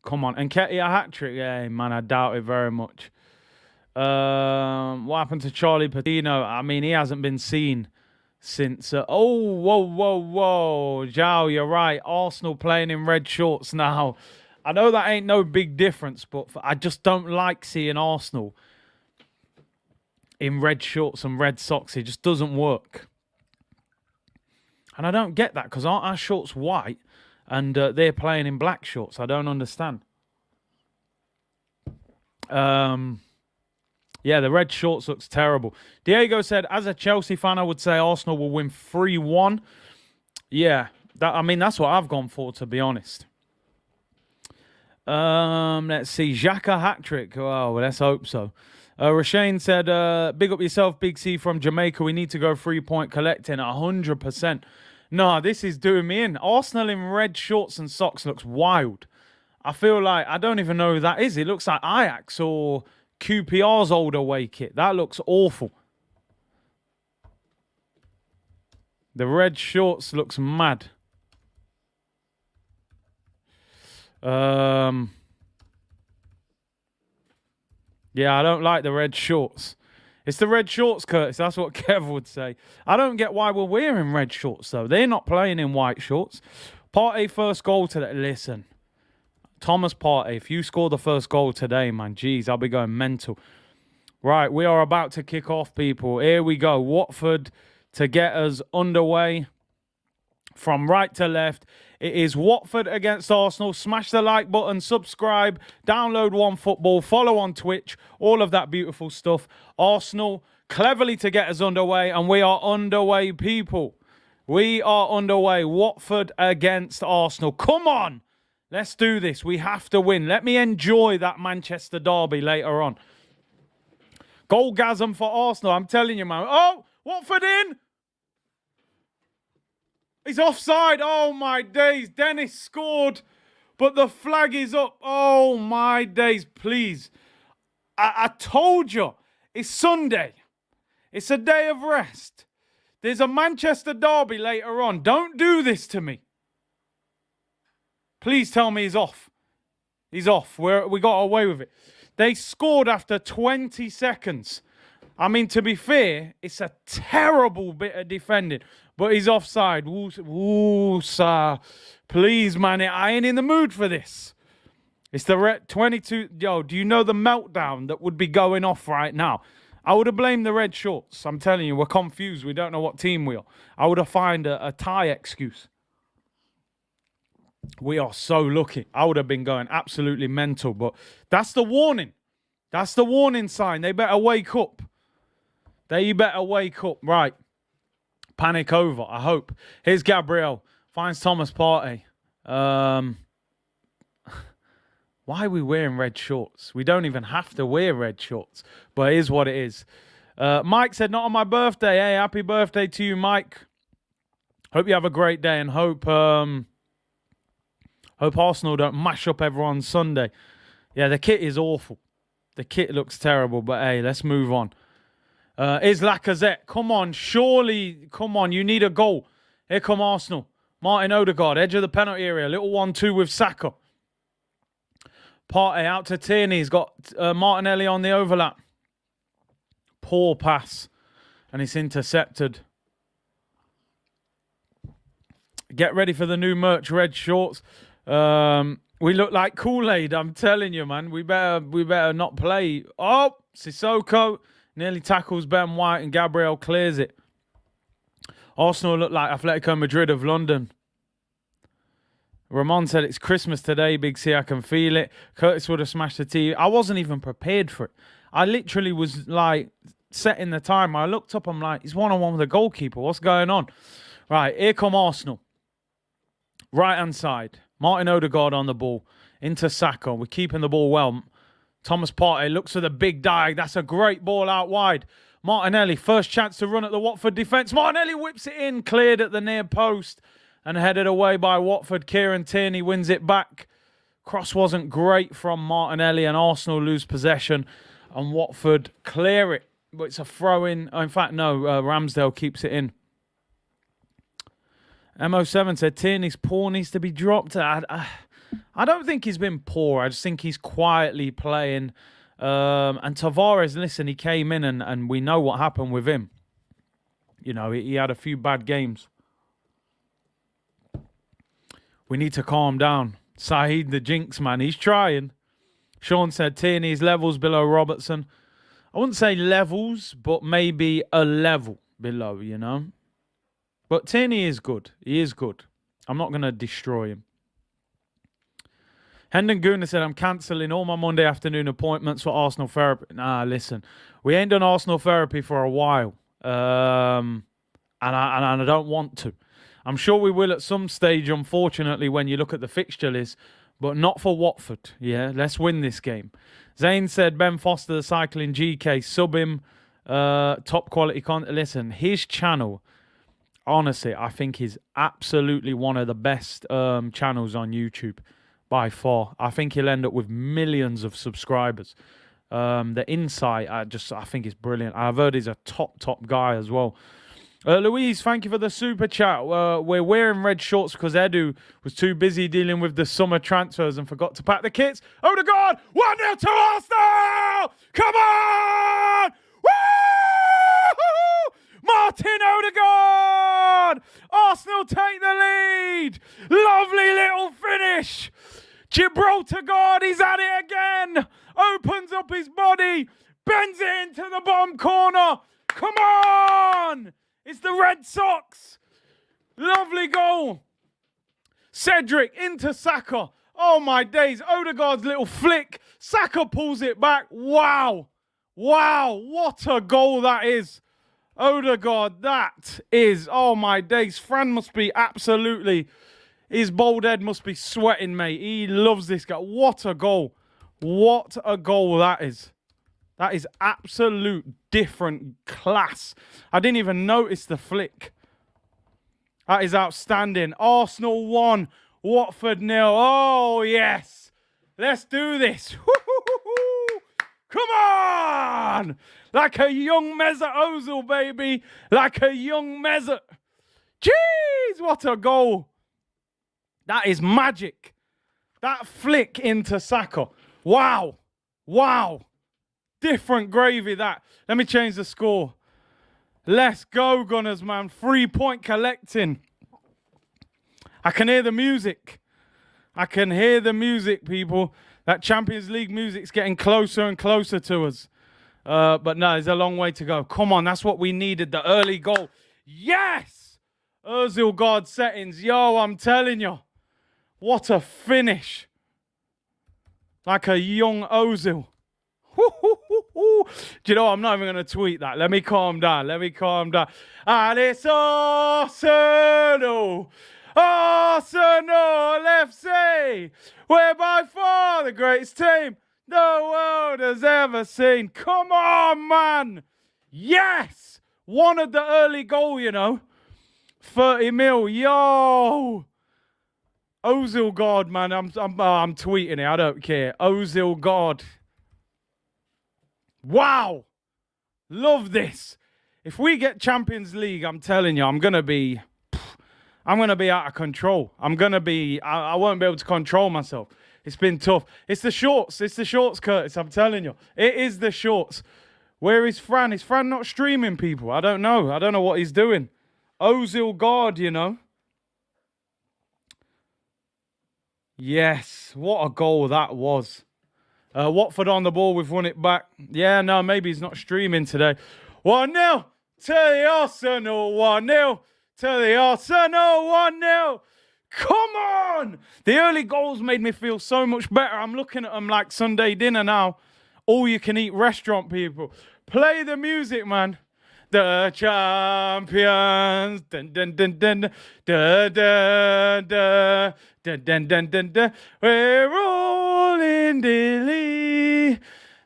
come on. And Ketty a hat-trick? Yeah, man, I doubt it very much. What happened to Charlie Patino? I mean, he hasn't been seen since... whoa. Zhao, you're right. Arsenal playing in red shorts now. I know that ain't no big difference, but I just don't like seeing Arsenal in red shorts and red socks. It just doesn't work. And I don't get that, because aren't our shorts white and they're playing in black shorts? I don't understand. Yeah, the red shorts looks terrible. Diego said, as a Chelsea fan, I would say Arsenal will win 3-1. Yeah, that's what I've gone for, to be honest. Let's see. Xhaka hat-trick. Oh, well, let's hope so. Rashane said, big up yourself, Big C from Jamaica. We need to go 3-point collecting 100%. No, this is doing me in. Arsenal in red shorts and socks looks wild. I feel like, I don't even know who that is. It looks like Ajax or QPR's old away kit. That looks awful. The red shorts looks mad. Yeah, I don't like the red shorts. It's the red shorts, Curtis. That's what Kev would say. I don't get why we're wearing red shorts, though. They're not playing in white shorts. Partey first goal today. Listen, Thomas Partey, if you score the first goal today, man, geez, I'll be going mental. Right, we are about to kick off, people. Here we go. Watford to get us underway from right to left. It is Watford against Arsenal. Smash the like button, subscribe, download OneFootball, follow on Twitch, all of that beautiful stuff. Arsenal cleverly to get us underway, and we are underway, people. We are underway. Watford against Arsenal. Come on. Let's do this. We have to win. Let me enjoy that Manchester derby later on. Goalgasm for Arsenal. I'm telling you, man. Oh, Watford in. He's offside. Oh, my days. Dennis scored, but the flag is up. Oh, my days. Please. I told you. It's Sunday. It's a day of rest. There's a Manchester derby later on. Don't do this to me. Please tell me he's off. He's off. We got away with it. They scored after 20 seconds. I mean, to be fair, it's a terrible bit of defending. But he's offside. Ooh, sir. Please, man. I ain't in the mood for this. It's the 22. Yo, do you know the meltdown that would be going off right now? I would have blamed the red shorts. I'm telling you, we're confused. We don't know what team we are. I would have found a tie excuse. We are so lucky. I would have been going absolutely mental. But that's the warning. That's the warning sign. They better wake up. They better wake up. Right. Panic over, I hope. Here's Gabriel. Finds Thomas Partey. Why are we wearing red shorts? We don't even have to wear red shorts. But it is what it is. Mike said, not on my birthday. Hey, happy birthday to you, Mike. Hope you have a great day and hope Arsenal don't mash up everyone Sunday. Yeah, the kit is awful. The kit looks terrible, but hey, let's move on. Is Lacazette. Come on, surely. Come on, you need a goal. Here come Arsenal. Martin Odegaard, edge of the penalty area. Little 1-2 with Saka. Partey out to Tierney. He's got Martinelli on the overlap. Poor pass. And it's intercepted. Get ready for the new merch, red shorts. We look like Kool-Aid, I'm telling you, man. We better not play. Oh, Sissoko nearly tackles Ben White and Gabriel clears it. Arsenal look like Atletico Madrid of London. Ramon said, it's Christmas today, Big C, I can feel it. Curtis would have smashed the TV. I wasn't even prepared for it. I literally was like setting the time. I looked up, I'm like, he's one-on-one with the goalkeeper. What's going on? Right, here come Arsenal. Right-hand side. Martin Odegaard on the ball. Into Saka. We're keeping the ball well. Thomas Partey looks for the big dive. That's a great ball out wide. Martinelli, first chance to run at the Watford defence. Martinelli whips it in. Cleared at the near post. And headed away by Watford. Kieran Tierney wins it back. Cross wasn't great from Martinelli. And Arsenal lose possession. And Watford clear it. But it's a throw-in. In fact, no. Ramsdale keeps it in. MO7 said Tierney's poor needs to be dropped. I don't think he's been poor. I just think he's quietly playing. And Tavares, listen, he came in and we know what happened with him. You know, he had a few bad games. We need to calm down. Saeed the Jinx, man, he's trying. Sean said Tierney's levels below Robertson. I wouldn't say levels, but maybe a level below, you know. But Tierney is good. He is good. I'm not going to destroy him. Hendon Guna said, I'm cancelling all my Monday afternoon appointments for Arsenal therapy. Nah, listen. We ain't done Arsenal therapy for a while. And I don't want to. I'm sure we will at some stage, unfortunately, when you look at the fixture list. But not for Watford. Yeah, let's win this game. Zane said, Ben Foster, the cycling GK, sub him. Top quality content. Listen, his channel... Honestly, I think he's absolutely one of the best channels on YouTube by far. I think he'll end up with millions of subscribers. The insight, I think is brilliant. I've heard he's a top guy as well. Louise, thank you for the super chat. We're wearing red shorts because Edu was too busy dealing with the summer transfers and forgot to pack the kits. Odegaard, 1-0 to Arsenal! Come on! Woo! Martin Odegaard! Arsenal take the lead! Lovely little finish! Gibraltar guard, he's at it again! Opens up his body, bends it into the bottom corner! Come on! It's the Red Sox! Lovely goal! Cedric into Saka. Oh my days, Odegaard's little flick. Saka pulls it back. Wow! Wow, what a goal that is! Odegaard, that is, oh my days. Fran must be absolutely, his bald head must be sweating, mate. He loves this guy. What a goal. What a goal that is. That is absolute different class. I didn't even notice the flick. That is outstanding. Arsenal 1, Watford 0. Oh, yes. Let's do this. Woo-hoo-hoo-hoo. Come on! Like a young Mesut Ozil, baby. Like a young Mesut. Jeez, what a goal. That is magic. That flick into Saka. Wow. Wow. Different gravy, that. Let me change the score. Let's go, Gunners, man. 3-point collecting. I can hear the music. I can hear the music, people. That Champions League music's getting closer and closer to us. But no, there's a long way to go. Come on, that's what we needed. The early goal. Yes! Ozil guard settings. Yo, I'm telling you. What a finish. Like a young Ozil. Do you know what? I'm not even going to tweet that. Let me calm down. And it's Arsenal. Arsenal FC. We're by far the greatest team the world has ever seen. Come on, man. Yes. Wanted the early goal, you know. 30 mil. Yo. Ozil God, man. I'm tweeting it. I don't care. Ozil God. Wow. Love this. If we get Champions League, I'm telling you, I'm going to be out of control. I won't be able to control myself. It's been tough. It's the shorts. It's the shorts, Curtis. I'm telling you. It is the shorts. Where is Fran? Is Fran not streaming, people? I don't know. I don't know what he's doing. Ozil God, you know. Yes. What a goal that was. Watford on the ball. We've won it back. Yeah, no, maybe he's not streaming today. 1-0 to the Arsenal. 1-0 to the Arsenal. 1-0. Come on. The early goals made me feel so much better. I'm looking at them like Sunday dinner now. All you can eat restaurant, people. Play the music, man. The champions. Dun, dun, dun, dun, dun, dun, dun, dun, dun, dun, dun, dun. We're all in Delhi.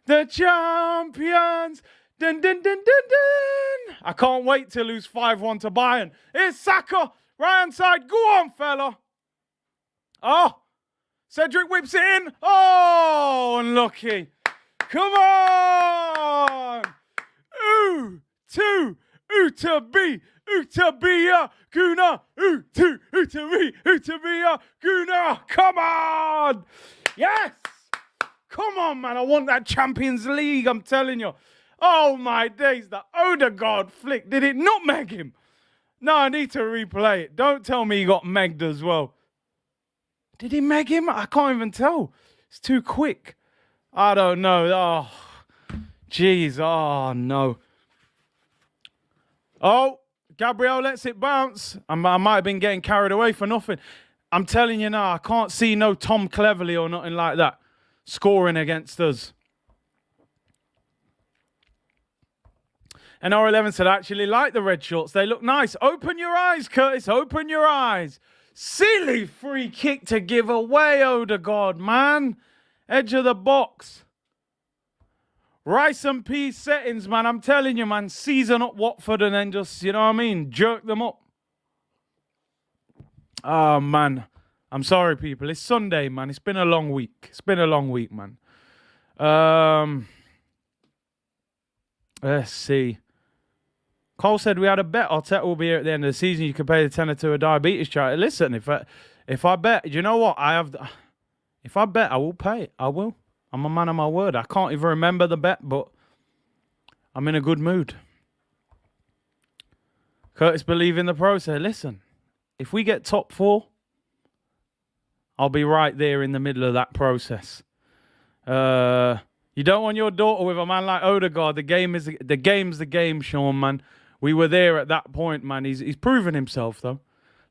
The champions. Dun, dun, dun, dun, dun. I can't wait to lose 5-1 to Bayern. It's Saka. Right hand side. Go on, fella. Oh. Cedric whips it in. Oh, unlucky. Come on. Ooh. Two, to be, Guna, to be, Guna. Come on. Yes. Come on, man. I want that Champions League, I'm telling you. Oh, my days. The Odegaard flick. Did it nutmeg him? No, I need to replay it. Don't tell me he got megged as well. Did he meg him? I can't even tell. It's too quick. I don't know. Oh, jeez. Oh, no. Oh, Gabriel lets it bounce. I might have been getting carried away for nothing. I'm telling you now, I can't see no Tom Cleverley or nothing like that scoring against us. And R11 said, I actually like the red shorts. They look nice. Open your eyes, Curtis. Open your eyes. Silly free kick to give away, Odegaard, man. Edge of the box. Rice and peas settings, man. I'm telling you, man. Season up Watford and then just, you know what I mean? Jerk them up. Oh, man. I'm sorry, people. It's Sunday, man. It's been a long week. Man. Let's see. Cole said we had a bet. Arteta will be here at the end of the season. You can pay the tenner to a diabetes charity. Listen, if I bet, you know what? If I bet, I will pay it. I will. I'm a man of my word. I can't even remember the bet, but I'm in a good mood. Curtis, believe in the process. Listen, if we get top 4, I'll be right there in the middle of that process. You don't want your daughter with a man like Odegaard. The game's the game, Sean, man. We were there at that point, man. He's proven himself, though.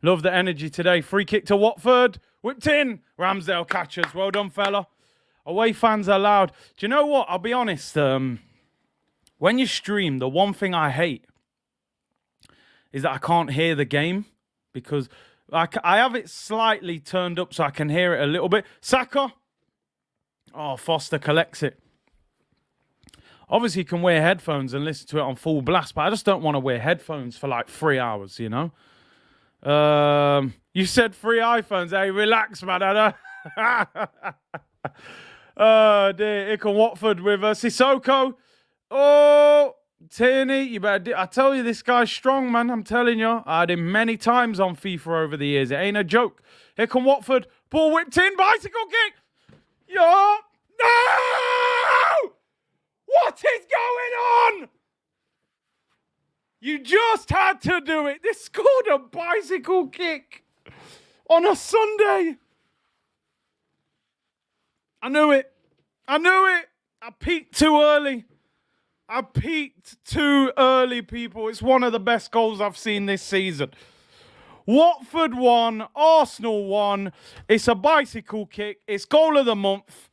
Love the energy today. Free kick to Watford. Whipped in. Ramsdale catches. Well done, fella. Away fans are loud. Do you know what? I'll be honest. When you stream, the one thing I hate is that I can't hear the game because I have it slightly turned up so I can hear it a little bit. Saka. Oh, Foster collects it. Obviously, you can wear headphones and listen to it on full blast, but I just don't want to wear headphones for like 3 hours, you know? You said free iPhones. Hey, relax, man. I don't... Dear. Here come Watford with Sissoko. Oh, Tierney, you better. I tell you, this guy's strong, man. I'm telling you. I had him many times on FIFA over the years. It ain't a joke. Here come Watford. Ball whipped in. Bicycle kick. Yo. No! What is going on? You just had to do it. They scored a bicycle kick on a Sunday. I knew it. I peaked too early. People. It's one of the best goals I've seen this season. Watford won. Arsenal won. It's a bicycle kick. It's goal of the month.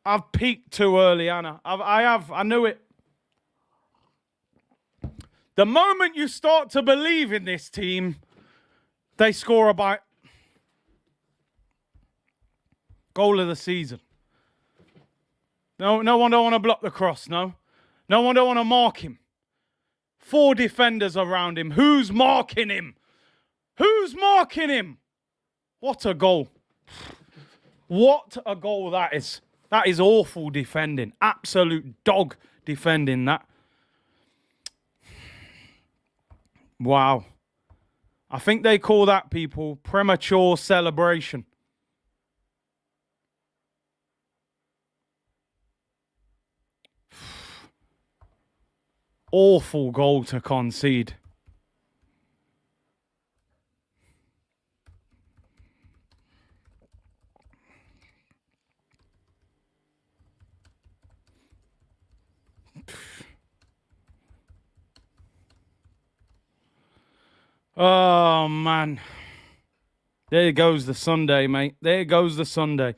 I've peaked too early, Anna. I knew it. The moment you start to believe in this team, they score a goal of the season. No one don't want to block the cross, no. No one don't want to mark him. 4 defenders around him. Who's marking him? What a goal. What a goal that is. That is awful defending. Absolute dog defending that. Wow. I think they call that, people, premature celebration. Awful goal to concede. Oh, man. There goes the Sunday, mate. There goes the Sunday.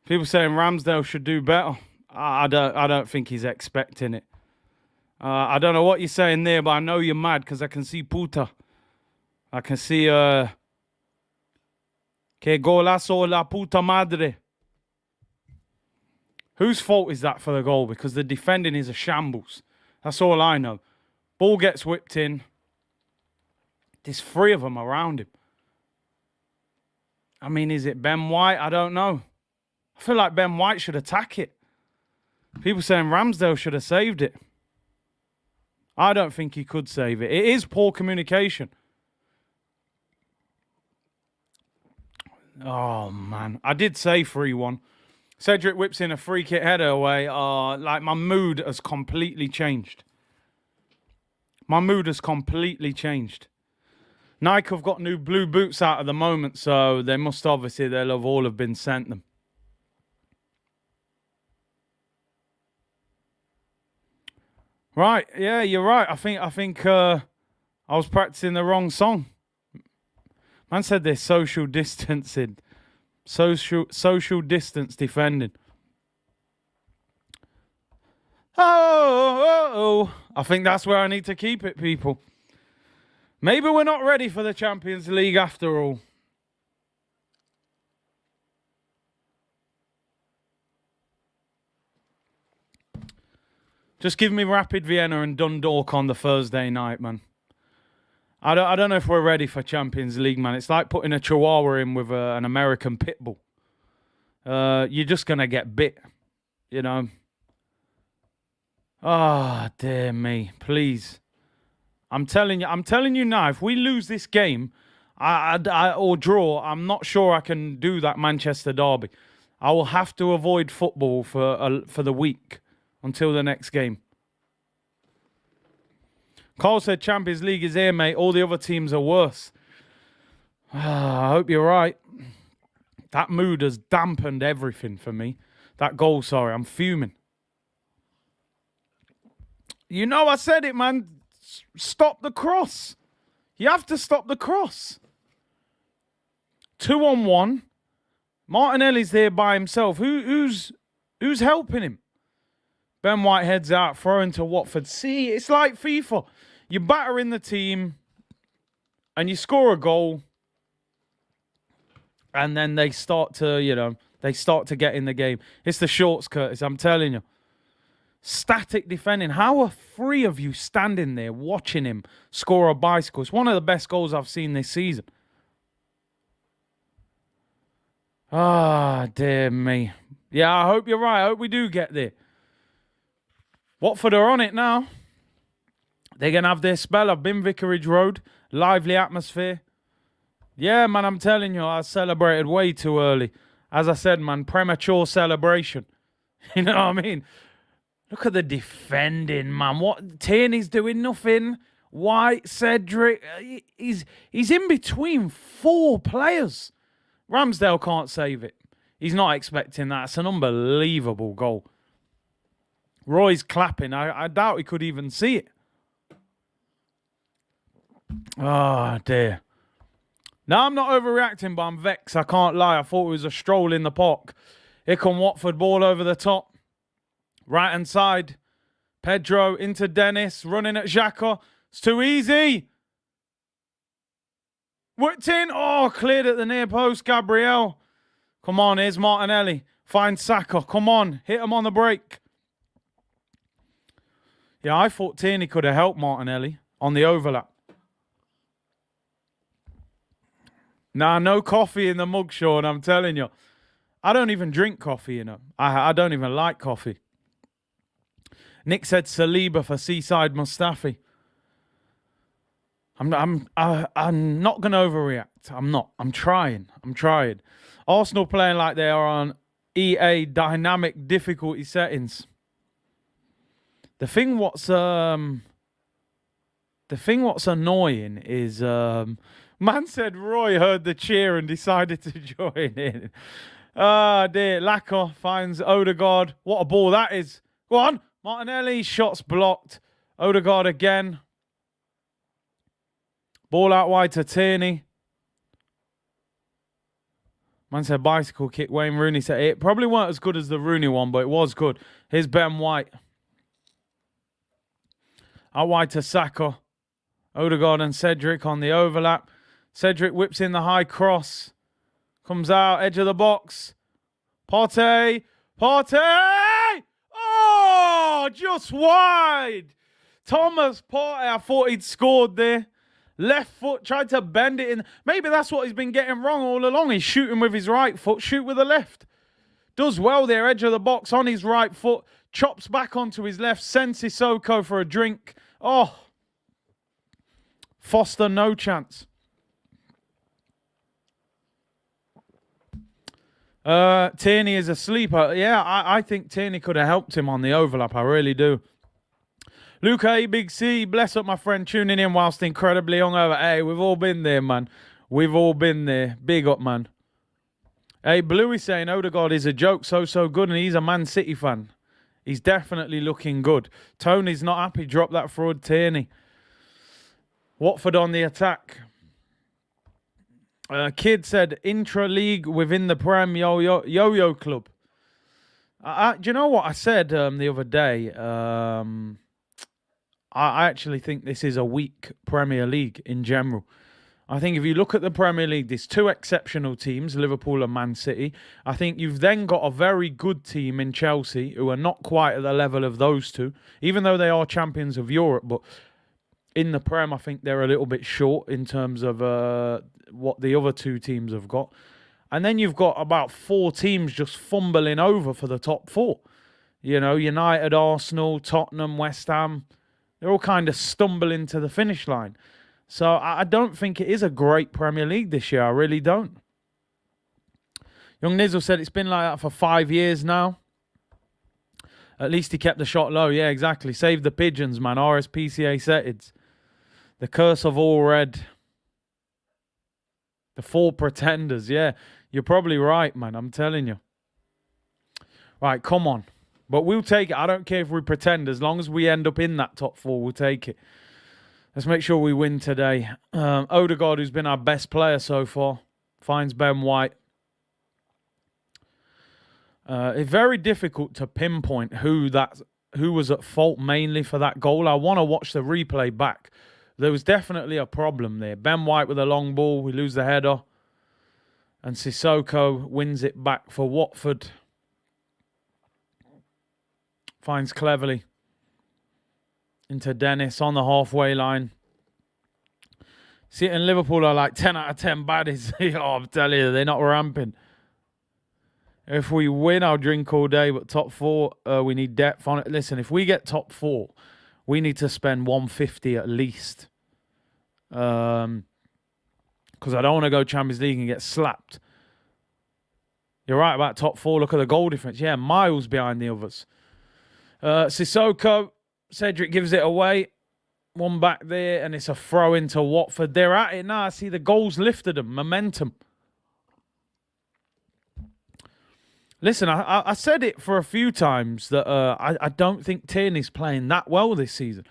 People saying Ramsdale should do better. I don't think he's expecting it. I don't know what you're saying there, but I know you're mad because I can see puta. I can see que golazo la puta madre. Whose fault is that for the goal? Because the defending is a shambles. That's all I know. Ball gets whipped in. There's 3 of them around him. I mean, is it Ben White? I don't know. I feel like Ben White should attack it. People saying Ramsdale should have saved it. I don't think he could save it. It is poor communication. Oh, man. I did say 3-1. Cedric whips in a free kick header away. Like, my mood has completely changed. Nike have got new blue boots out at the moment, so they must obviously, they'll all have been sent them. Right, yeah, you're right. I think I was practicing the wrong song. Man said they're social distancing. Social distance defending. Oh, I think that's where I need to keep it, people. Maybe we're not ready for the Champions League after all. Just give me Rapid Vienna and Dundalk on the Thursday night, man. I don't know if we're ready for Champions League, man. It's like putting a Chihuahua in with an American pit bull. You're just going to get bit, you know. Ah, dear me. Please. I'm telling you now, if we lose this game or draw, I'm not sure I can do that Manchester derby. I will have to avoid football for the week until the next game. Carl said Champions League is here, mate. All the other teams are worse. I hope you're right. That mood has dampened everything for me. That goal, sorry. I'm fuming. You know I said it, man. Stop the cross. You have to stop the cross. 2-on-1. Martinelli's there by himself. Who's helping him? Ben White heads out, throwing to Watford. See, it's like FIFA. You batter in the team and you score a goal. And then they start to, get in the game. It's the shorts, Curtis, I'm telling you. Static defending. How are 3 of you standing there watching him score a bicycle? It's one of the best goals I've seen this season. Ah, dear me. Yeah, I hope you're right. I hope we do get there. Watford are on it now. They're going to have their spell. I've been Vicarage Road. Lively atmosphere. Yeah, man, I'm telling you, I celebrated way too early. As I said, man, premature celebration. You know what I mean? Look at the defending, man. What? Tierney's doing nothing. White, Cedric, he's in between 4 players. Ramsdale can't save it. He's not expecting that. It's an unbelievable goal. Roy's clapping. I doubt he could even see it. Oh, dear. Now, I'm not overreacting, but I'm vexed. I can't lie. I thought it was a stroll in the park. Here come Watford, ball over the top. Right-hand side. Pedro into Dennis. Running at Xhaka. It's too easy. Whipped in. Oh, cleared at the near post. Gabriel. Come on, here's Martinelli. Find Saka. Come on. Hit him on the break. Yeah, I thought Tierney could have helped Martinelli on the overlap. Nah, no coffee in the mug, Sean, I'm telling you. I don't even drink coffee, you know. I don't even like coffee. Nick said Saliba for Seaside Mustafi. I'm not going to overreact. I'm not. I'm trying. Arsenal playing like they are on EA dynamic difficulty settings. The thing what's annoying is man said Roy heard the cheer and decided to join in. Ah, dear. Lacquer finds Odegaard. What a ball that is. Go on. Martinelli. Shots blocked. Odegaard again. Ball out wide to Tierney. Man said bicycle kick. Wayne Rooney said it probably weren't as good as the Rooney one, but it was good. Here's Ben White. Out wide to Saka. Odegaard and Cedric on the overlap. Cedric whips in the high cross. Comes out, edge of the box. Partey. Oh, just wide. Thomas Partey, I thought he'd scored there. Left foot, tried to bend it in. Maybe that's what he's been getting wrong all along. He's shooting with his right foot, shoot with the left. Does well there, edge of the box on his right foot. Chops back onto his left. Sends Sissoko for a drink. Oh. Foster, no chance. Tierney is a sleeper. Yeah, I think Tierney could have helped him on the overlap. I really do. Luke A, Big C, bless up my friend tuning in whilst incredibly hungover. Hey, we've all been there, man. We've all been there. Big up, man. Hey, Bluey saying Odegaard is a joke, so good, and he's a Man City fan. He's definitely looking good. Tony's not happy. Drop that fraud, Tierney. Watford on the attack. Kid said intra-league within the Prem yo-yo club. Do you know what I said the other day? I actually think this is a weak Premier League in general. I think if you look at the Premier League, there's 2 exceptional teams, Liverpool and Man City. I think you've then got a very good team in Chelsea who are not quite at the level of those 2, even though they are champions of Europe. But in the Prem, I think they're a little bit short in terms of what the other 2 teams have got. And then you've got about 4 teams just fumbling over for the top 4. You know, United, Arsenal, Tottenham, West Ham. They're all kind of stumbling to the finish line. So I don't think it is a great Premier League this year. I really don't. Young Nizzle said it's been like that for 5 years now. At least he kept the shot low. Yeah, exactly. Save the pigeons, man. RSPCA settings. The curse of all red. The 4 pretenders. Yeah, you're probably right, man. I'm telling you. Right, come on. But we'll take it. I don't care if we pretend. As long as we end up in that top 4, we'll take it. Let's make sure we win today. Odegaard, who's been our best player so far, finds Ben White. It's very difficult to pinpoint who was at fault mainly for that goal. I want to watch the replay back. There was definitely a problem there. Ben White with a long ball. We lose the header. And Sissoko wins it back for Watford. Finds cleverly into Dennis on the halfway line. City and Liverpool are like 10 out of 10 baddies. Oh, I'm telling you, they're not ramping. If we win, I'll drink all day. But top four, we need depth on it. Listen, if we get top four, we need to spend 150 at least. Because I don't want to go Champions League and get slapped. You're right about top four. Look at the goal difference. Yeah, miles behind the others. Sissoko, Cedric gives it away. One back there, and it's a throw into Watford. They're at it now. I see the goals lifted them. Momentum. Listen, I said it for a few times that I don't think Tierney's playing that well this season.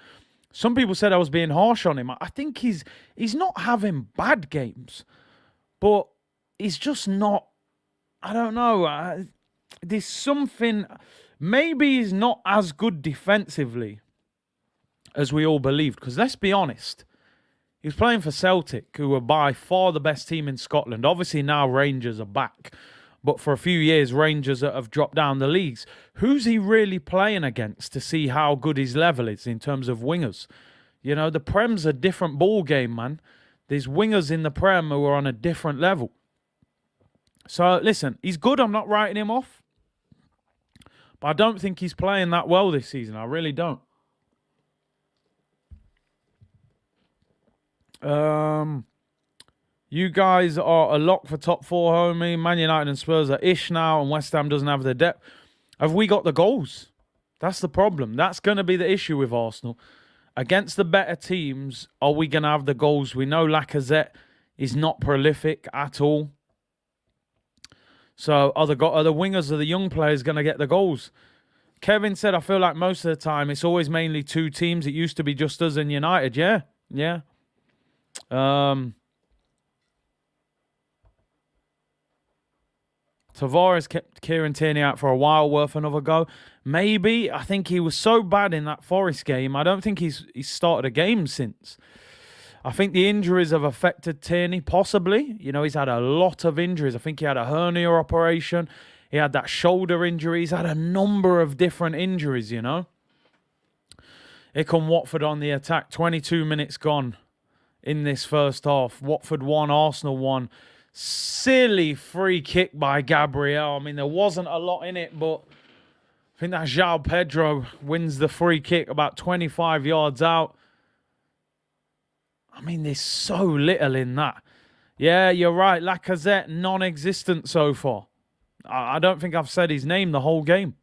Some people said I was being harsh on him. I think he's not having bad games, but he's just not. I don't know. There's something. Maybe he's not as good defensively as we all believed. Because let's be honest, he was playing for Celtic, who were by far the best team in Scotland. Obviously now Rangers are back. But for a few years, Rangers have dropped down the leagues. Who's he really playing against to see how good his level is in terms of wingers? You know, the Prem's a different ball game, man. There's wingers in the Prem who are on a different level. So, listen, he's good. I'm not writing him off. But I don't think he's playing that well this season. I really don't. You guys are a lock for top four, homie. Man United and Spurs are ish now, and West Ham doesn't have the depth. Have we got the goals? That's the problem. That's going to be the issue with Arsenal. Against the better teams, are we going to have the goals? We know Lacazette is not prolific at all. So are the wingers, are the young players going to get the goals? Kevin said, I feel like most of the time it's always mainly two teams. It used to be just us and United. Yeah. Tavares kept Kieran Tierney out for a while, worth another go. Maybe. I think he was so bad in that Forest game. I don't think he's started a game since. I think the injuries have affected Tierney, possibly. You know, he's had a lot of injuries. I think he had a hernia operation. He had that shoulder injury. He's had a number of different injuries, you know. Here come Watford on the attack. 22 minutes gone in this first half. Watford 1, Arsenal 1. Silly free kick by Gabriel. I mean, there wasn't a lot in it, but I think that João Pedro wins the free kick about 25 yards out. I mean, there's so little in that. Yeah, you're right. Lacazette, non-existent so far. I don't think I've said his name the whole game.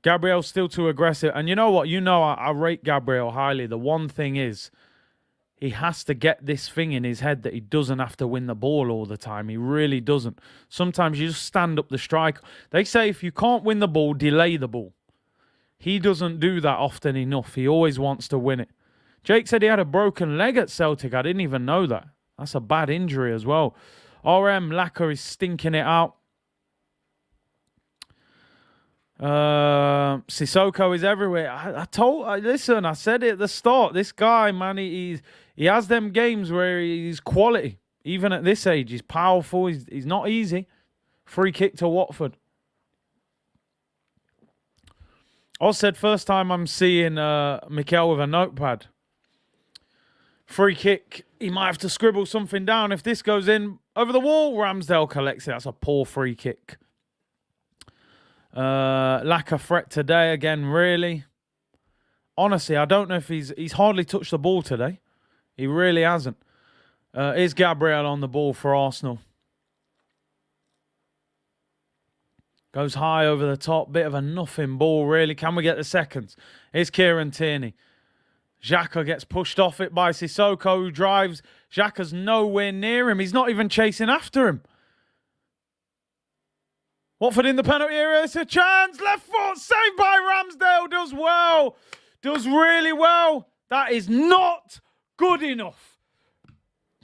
Gabriel's still too aggressive. And you know what? You know I rate Gabriel highly. The one thing is, he has to get this thing in his head that he doesn't have to win the ball all the time. He really doesn't. Sometimes you just stand up the strike. They say if you can't win the ball, delay the ball. He doesn't do that often enough. He always wants to win it. Jake said he had a broken leg at Celtic. I didn't even know that. That's a bad injury as well. RM Lacquer is stinking it out. Sissoko is everywhere. Listen, I said it at the start. This guy, man, he has them games where he's quality. Even at this age, he's powerful. He's not easy. Free kick to Watford. I said first time I'm seeing Mikel with a notepad. Free kick. He might have to scribble something down. If this goes in over the wall, Ramsdale collects it. That's a poor free kick. Lack of threat today again, really. Honestly, I don't know if he's hardly touched the ball today. He really hasn't. Is Gabriel on the ball for Arsenal? Goes high over the top. Bit of a nothing ball, really. Can we get the seconds? Here's Kieran Tierney. Xhaka gets pushed off it by Sissoko, who drives. Xhaka's nowhere near him. He's not even chasing after him. Watford in the penalty area. It's a chance. Left foot. Saved by Ramsdale. Does well. Does really well. That is not good enough.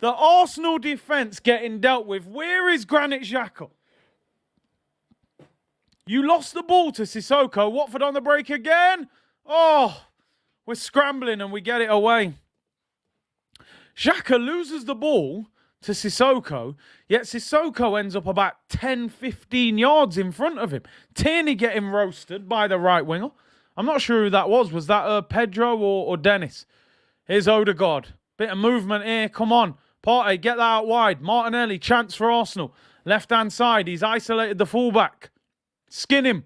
The Arsenal defence getting dealt with. Where is Granit Xhaka? You lost the ball to Sissoko. Watford on the break again. Oh, we're scrambling and we get it away. Xhaka loses the ball to Sissoko, yet Sissoko ends up about 10, 15 yards in front of him. Tierney getting roasted by the right winger. I'm not sure who that was. Was that Pedro or Dennis? Here's Odegaard. Bit of movement here. Come on. Partey, get that out wide. Martinelli, chance for Arsenal. Left-hand side, he's isolated the fullback. Skin him.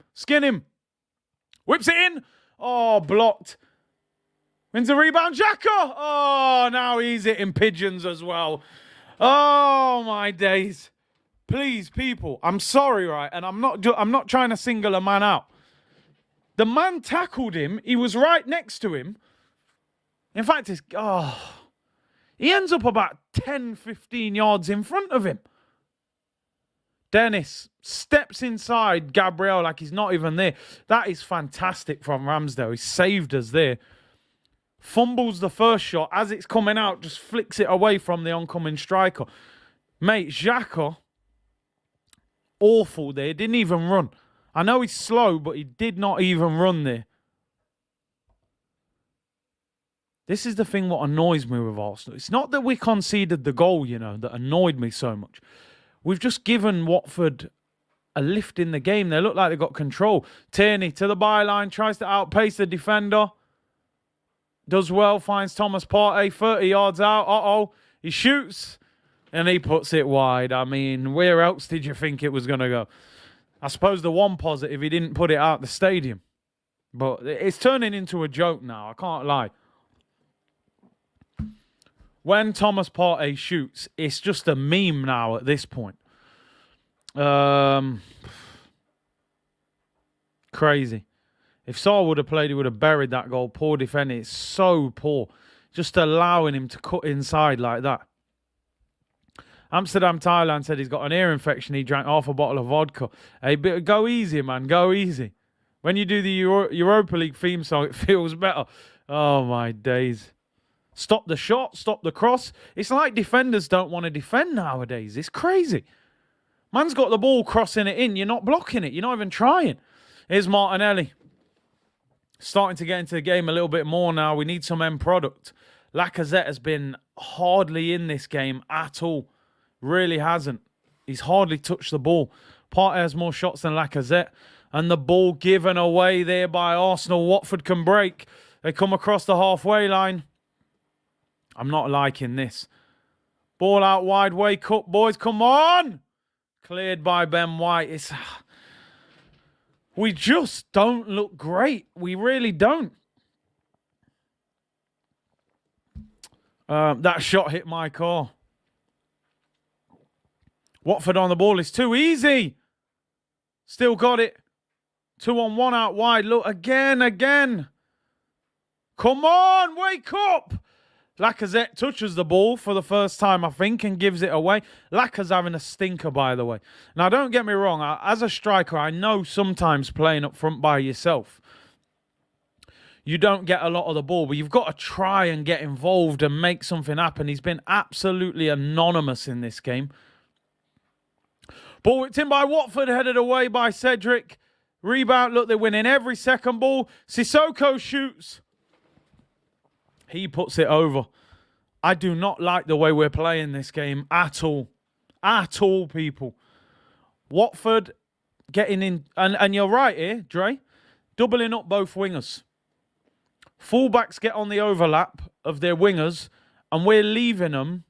Whips it in. Oh, blocked. Wins the rebound, Xhaka. Oh, now he's hitting pigeons as well. Oh, my days. Please, people, I'm sorry, right? And I'm not trying to single a man out. The man tackled him. He was right next to him. In fact, he ends up about 10, 15 yards in front of him. Dennis steps inside Gabriel like he's not even there. That is fantastic from Ramsdale. He saved us there. Fumbles the first shot. As it's coming out, just flicks it away from the oncoming striker. Mate, Xhaka, awful there. Didn't even run. I know he's slow, but he did not even run there. This is the thing what annoys me with Arsenal. It's not that we conceded the goal, that annoyed me so much. We've just given Watford a lift in the game. They look like they've got control. Tierney to the byline, tries to outpace the defender. Does well, finds Thomas Partey, 30 yards out. He shoots, and he puts it wide. I mean, where else did you think it was going to go? I suppose the one positive, he didn't put it out the stadium. But it's turning into a joke now, I can't lie. When Thomas Partey shoots, it's just a meme now at this point. Crazy. If Saul would have played, he would have buried that goal. Poor defending. It's so poor. Just allowing him to cut inside like that. Amsterdam, Thailand said he's got an ear infection. He drank half a bottle of vodka. Hey, go easy, man. Go easy. When you do the Europa League theme song, it feels better. Oh, my days. Stop the shot. Stop the cross. It's like defenders don't want to defend nowadays. It's crazy. Man's got the ball crossing it in. You're not blocking it. You're not even trying. Here's Martinelli. Starting to get into the game a little bit more now. We need some end product. Lacazette has been hardly in this game at all. Really hasn't. He's hardly touched the ball. Partey has more shots than Lacazette. And the ball given away there by Arsenal. Watford can break. They come across the halfway line. I'm not liking this. Ball out wide. Wake up, boys. Come on. Cleared by Ben White. We just don't look great. We really don't. That shot hit my car. Watford on the ball. It's too easy. Still got it. 2-on-1 out wide. Look, again. Come on, wake up. Lacazette touches the ball for the first time, I think, and gives it away. Lacazette's having a stinker, by the way. Now, don't get me wrong. As a striker, I know sometimes playing up front by yourself, you don't get a lot of the ball, but you've got to try and get involved and make something happen. He's been absolutely anonymous in this game. Ball whipped in by Watford, headed away by Cedric. Rebound, look, they're winning every second ball. Sissoko shoots. He puts it over. I do not like the way we're playing this game at all. At all, people. Watford getting in. And you're right here, Dre. Doubling up both wingers. Fullbacks get on the overlap of their wingers. And we're leaving them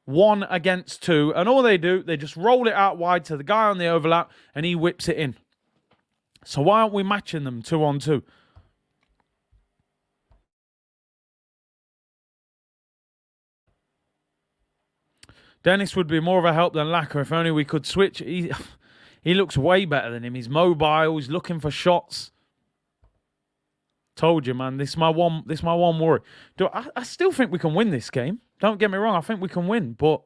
1 against 2. And all they do, they just roll it out wide to the guy on the overlap. And he whips it in. So why aren't we matching them 2-on-2? Dennis would be more of a help than Lacazette if only we could switch. He looks way better than him. He's mobile. He's looking for shots. Told you, man. This is my one worry. I still think we can win this game. Don't get me wrong. I think we can win, but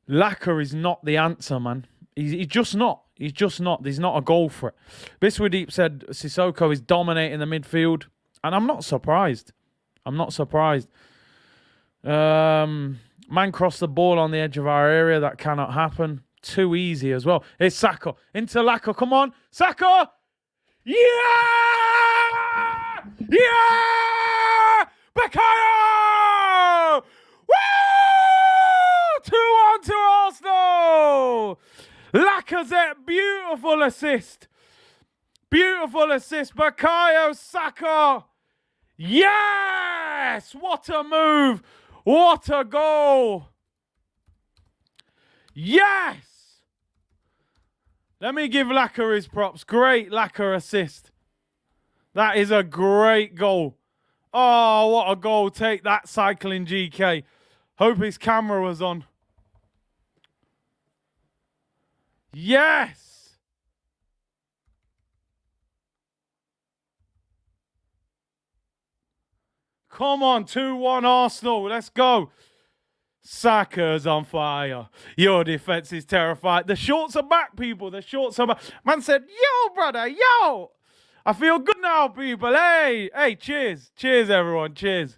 Lacazette is not the answer, man. He's just not. He's just not. There's not a goal for it. Biswadeep said Sissoko is dominating the midfield, and I'm not surprised. I'm not surprised. Man crossed the ball on the edge of our area. That cannot happen. Too easy as well. It's Saka. Into Lacazette. Come on. Saka! Yeah! Yeah! Bukayo! Woo! 2-1 to Arsenal! Lacazette, beautiful assist. Beautiful assist. Bukayo Saka. Yes! What a move. What a goal. Yes! Let me give Laka his props. Great Laka assist. That is a great goal. Oh, what a goal. Take that, Cycling GK. Hope his camera was on. Yes! Come on, 2-1 Arsenal. Let's go. Saka's on fire. Your defense is terrified. The shorts are back, people. The shorts are back. Man said, yo, brother, yo. I feel good now, people. Hey, cheers. Cheers, everyone. Cheers.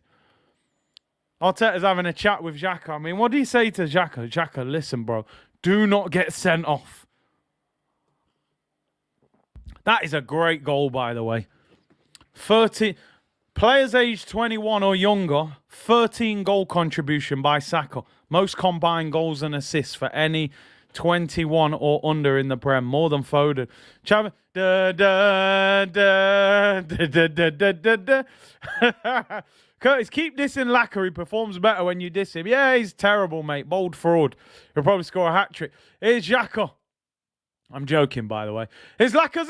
Arteta's having a chat with Xhaka. I mean, what do you say to Xhaka? Xhaka, listen, bro. Do not get sent off. That is a great goal, by the way. 30... Players aged 21 or younger, 13 goal contribution by Saka. Most combined goals and assists for any 21 or under in the Prem. More than Foden. Curtis, keep dissing Laka. He performs better when you diss him. Yeah, he's terrible, mate. Bold fraud. He'll probably score a hat-trick. Here's Xhaka. I'm joking, by the way. Here's Lacazette.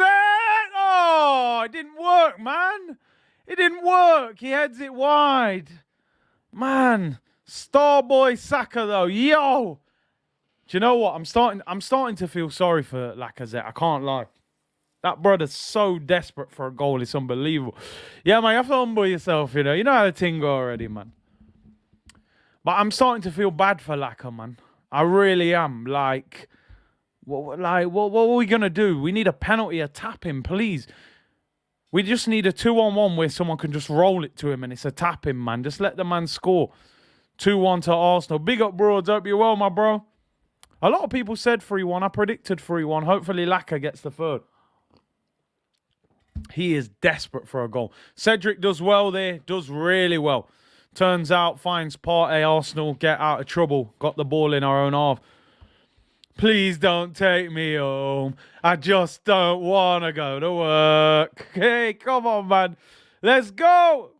Oh, it didn't work, man. It didn't work. He heads it wide. Man. Star boy Saka, though. Yo. Do you know what? I'm starting to feel sorry for Lacazette. I can't lie. That brother's so desperate for a goal. It's unbelievable. Yeah, man, you have to humble yourself, you know. You know how the thing go already, man. But I'm starting to feel bad for Laka, man. I really am. Like, what are we going to do? We need a penalty, a tap-in, please. We just need a 2-on-1 where someone can just roll it to him and it's a tap-in, man. Just let the man score. 2-1 to Arsenal. Big up, Broads. Hope you're well, my bro. A lot of people said 3-1. I predicted 3-1. Hopefully, Laka gets the third. He is desperate for a goal. Cedric does well there. Does really well. Turns out, finds Partey. Arsenal get out of trouble. Got the ball in our own half. Please don't take me home. I just don't want to go to work. Hey, come on, man. Let's go.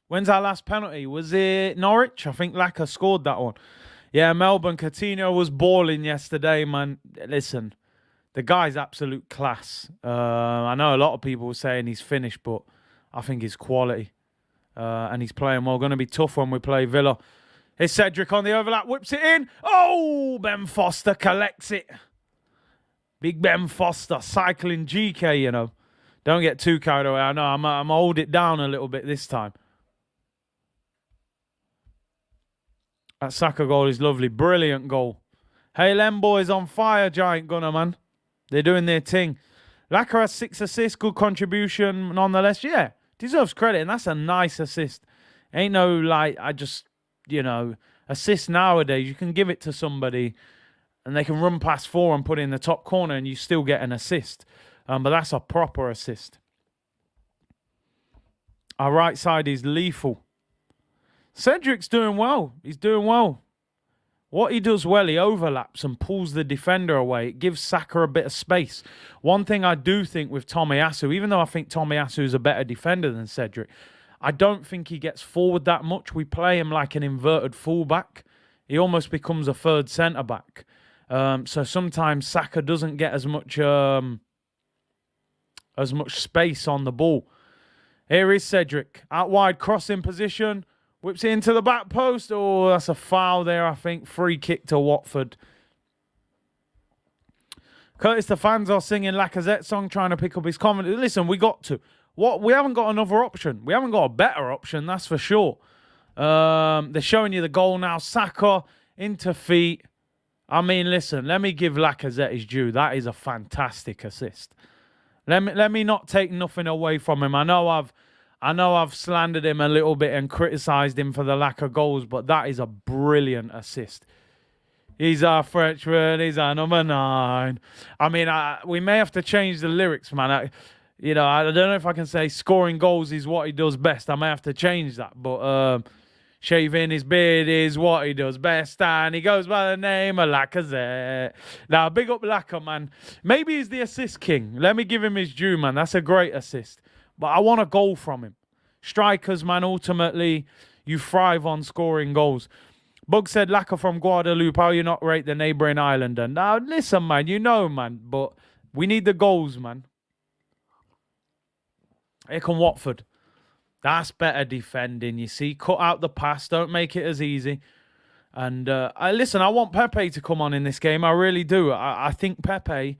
When's our last penalty? Was it Norwich? I think Laka scored that one. Yeah, Melbourne. Coutinho was balling yesterday, man. Listen, the guy's absolute class. I know a lot of people were saying he's finished, but I think he's quality. And he's playing well. Going to be tough when we play Villa. Here's Cedric on the overlap, whips it in. Oh, Ben Foster collects it. Big Ben Foster, cycling GK, you know. Don't get too carried away. I know, I'm hold it down a little bit this time. That Saka goal is lovely. Brilliant goal. Hey, Lem boys on fire, Giant Gunner, man. They're doing their thing. Laka has 6 assists, good contribution nonetheless. Yeah, deserves credit, and that's a nice assist. Ain't no, like, I just... You know, assists nowadays, you can give it to somebody and they can run past 4 and put it in the top corner and you still get an assist. But that's a proper assist. Our right side is lethal. Cedric's doing well. He's doing well. What he does well, he overlaps and pulls the defender away. It gives Saka a bit of space. One thing I do think with Tomiyasu, even though I think Tomiyasu is a better defender than Cedric, I don't think he gets forward that much. We play him like an inverted fullback. He almost becomes a third centre-back. So sometimes Saka doesn't get as much space on the ball. Here is Cedric. Out wide, crossing position. Whips it into the back post. Oh, that's a foul there, I think. Free kick to Watford. Curtis, the fans are singing Lacazette's song, trying to pick up his comment. Listen, we got to. We haven't got another option. We haven't got a better option, that's for sure. They're showing you the goal now. Saka into feet. I mean, listen, let me give Lacazette his due. That is a fantastic assist. Let me not take nothing away from him. I know I've slandered him a little bit and criticised him for the lack of goals, but that is a brilliant assist. He's our Frenchman. He's our number 9. I mean, we may have to change the lyrics, man. I don't know if I can say scoring goals is what he does best. I may have to change that. But shaving his beard is what he does best. And he goes by the name of Lacazette. Now, big up Laka, man. Maybe he's the assist king. Let me give him his due, man. That's a great assist. But I want a goal from him. Strikers, man, ultimately, you thrive on scoring goals. Bug said, Lacquer from Guadeloupe, how you not rate the neighbouring islander? Now, listen, man, man, but we need the goals, man. Here come Watford. That's better defending, you see. Cut out the pass. Don't make it as easy. And listen, I want Pepe to come on in this game. I really do. I think Pepe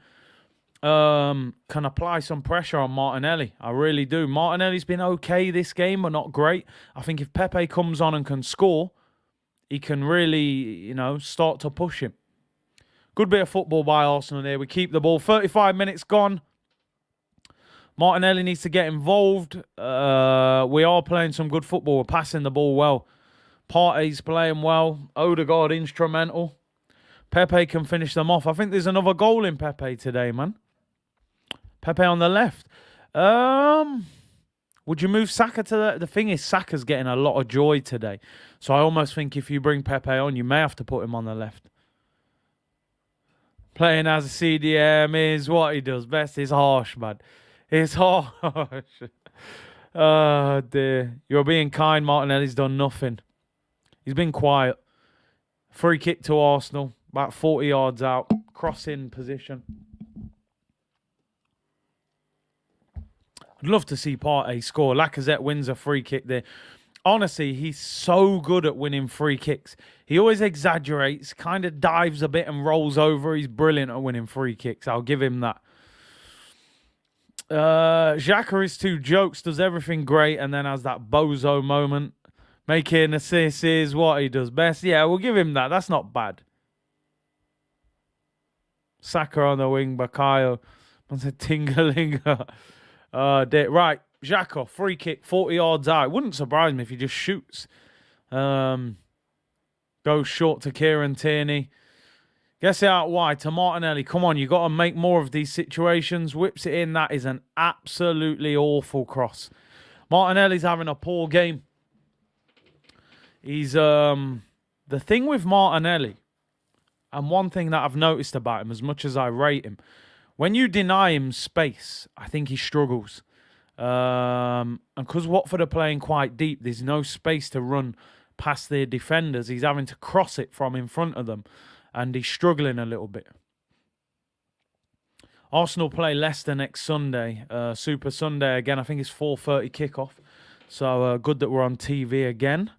can apply some pressure on Martinelli. I really do. Martinelli's been okay this game, but not great. I think if Pepe comes on and can score, he can really, start to push him. Good bit of football by Arsenal there. We keep the ball. 35 minutes gone. Martinelli needs to get involved. We are playing some good football. We're passing the ball well. Partey's playing well. Odegaard instrumental. Pepe can finish them off. I think there's another goal in Pepe today, man. Pepe on the left. Would you move Saka to the thing is, Saka's getting a lot of joy today. So I almost think if you bring Pepe on, you may have to put him on the left. Playing as a CDM is what he does best. It's harsh, man. It's harsh. Oh, dear. You're being kind, Martinelli's done nothing. He's been quiet. Free kick to Arsenal. About 40 yards out. Crossing position. I'd love to see Partey score. Lacazette wins a free kick there. Honestly, he's so good at winning free kicks. He always exaggerates, kind of dives a bit and rolls over. He's brilliant at winning free kicks. I'll give him that. Xhaka is 2 jokes, does everything great, and then has that bozo moment. Making assists is what he does best. Yeah, we'll give him that. That's not bad. Saka on the wing, Bakayo. What's a Tingalinga? Right, Xhaka, free kick, 40 yards out. It wouldn't surprise me if he just shoots. Goes short to Kieran Tierney. Gets it out wide to Martinelli. Come on, you got to make more of these situations. Whips it in. That is an absolutely awful cross. Martinelli's having a poor game. He's the thing with Martinelli, and one thing that I've noticed about him, as much as I rate him, when you deny him space, I think he struggles. And because Watford are playing quite deep, there's no space to run past their defenders. He's having to cross it from in front of them. And he's struggling a little bit. Arsenal play Leicester next Sunday. Super Sunday again. I think it's 4:30 kickoff. So good that we're on TV again.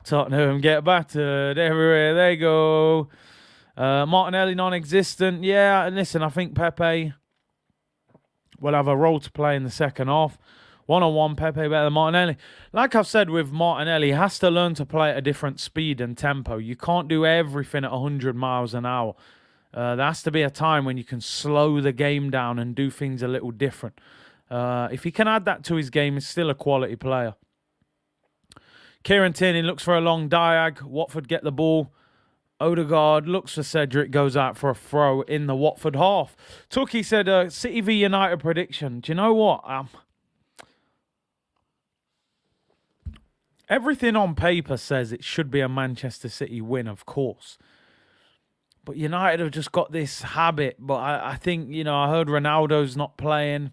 Tottenham get battered everywhere they go. Martinelli non-existent. Yeah, and listen, I think Pepe will have a role to play in the second half. One-on-one, Pepe better than Martinelli. Like I've said with Martinelli, he has to learn to play at a different speed and tempo. You can't do everything at 100 miles an hour. There has to be a time when you can slow the game down and do things a little different. If he can add that to his game, he's still a quality player. Kieran Tierney looks for a long diag. Watford get the ball. Odegaard looks for Cedric, goes out for a throw in the Watford half. Tookie said, City v United prediction. Do you know what? Everything on paper says it should be a Manchester City win, of course. But United have just got this habit. But I think, I heard Ronaldo's not playing.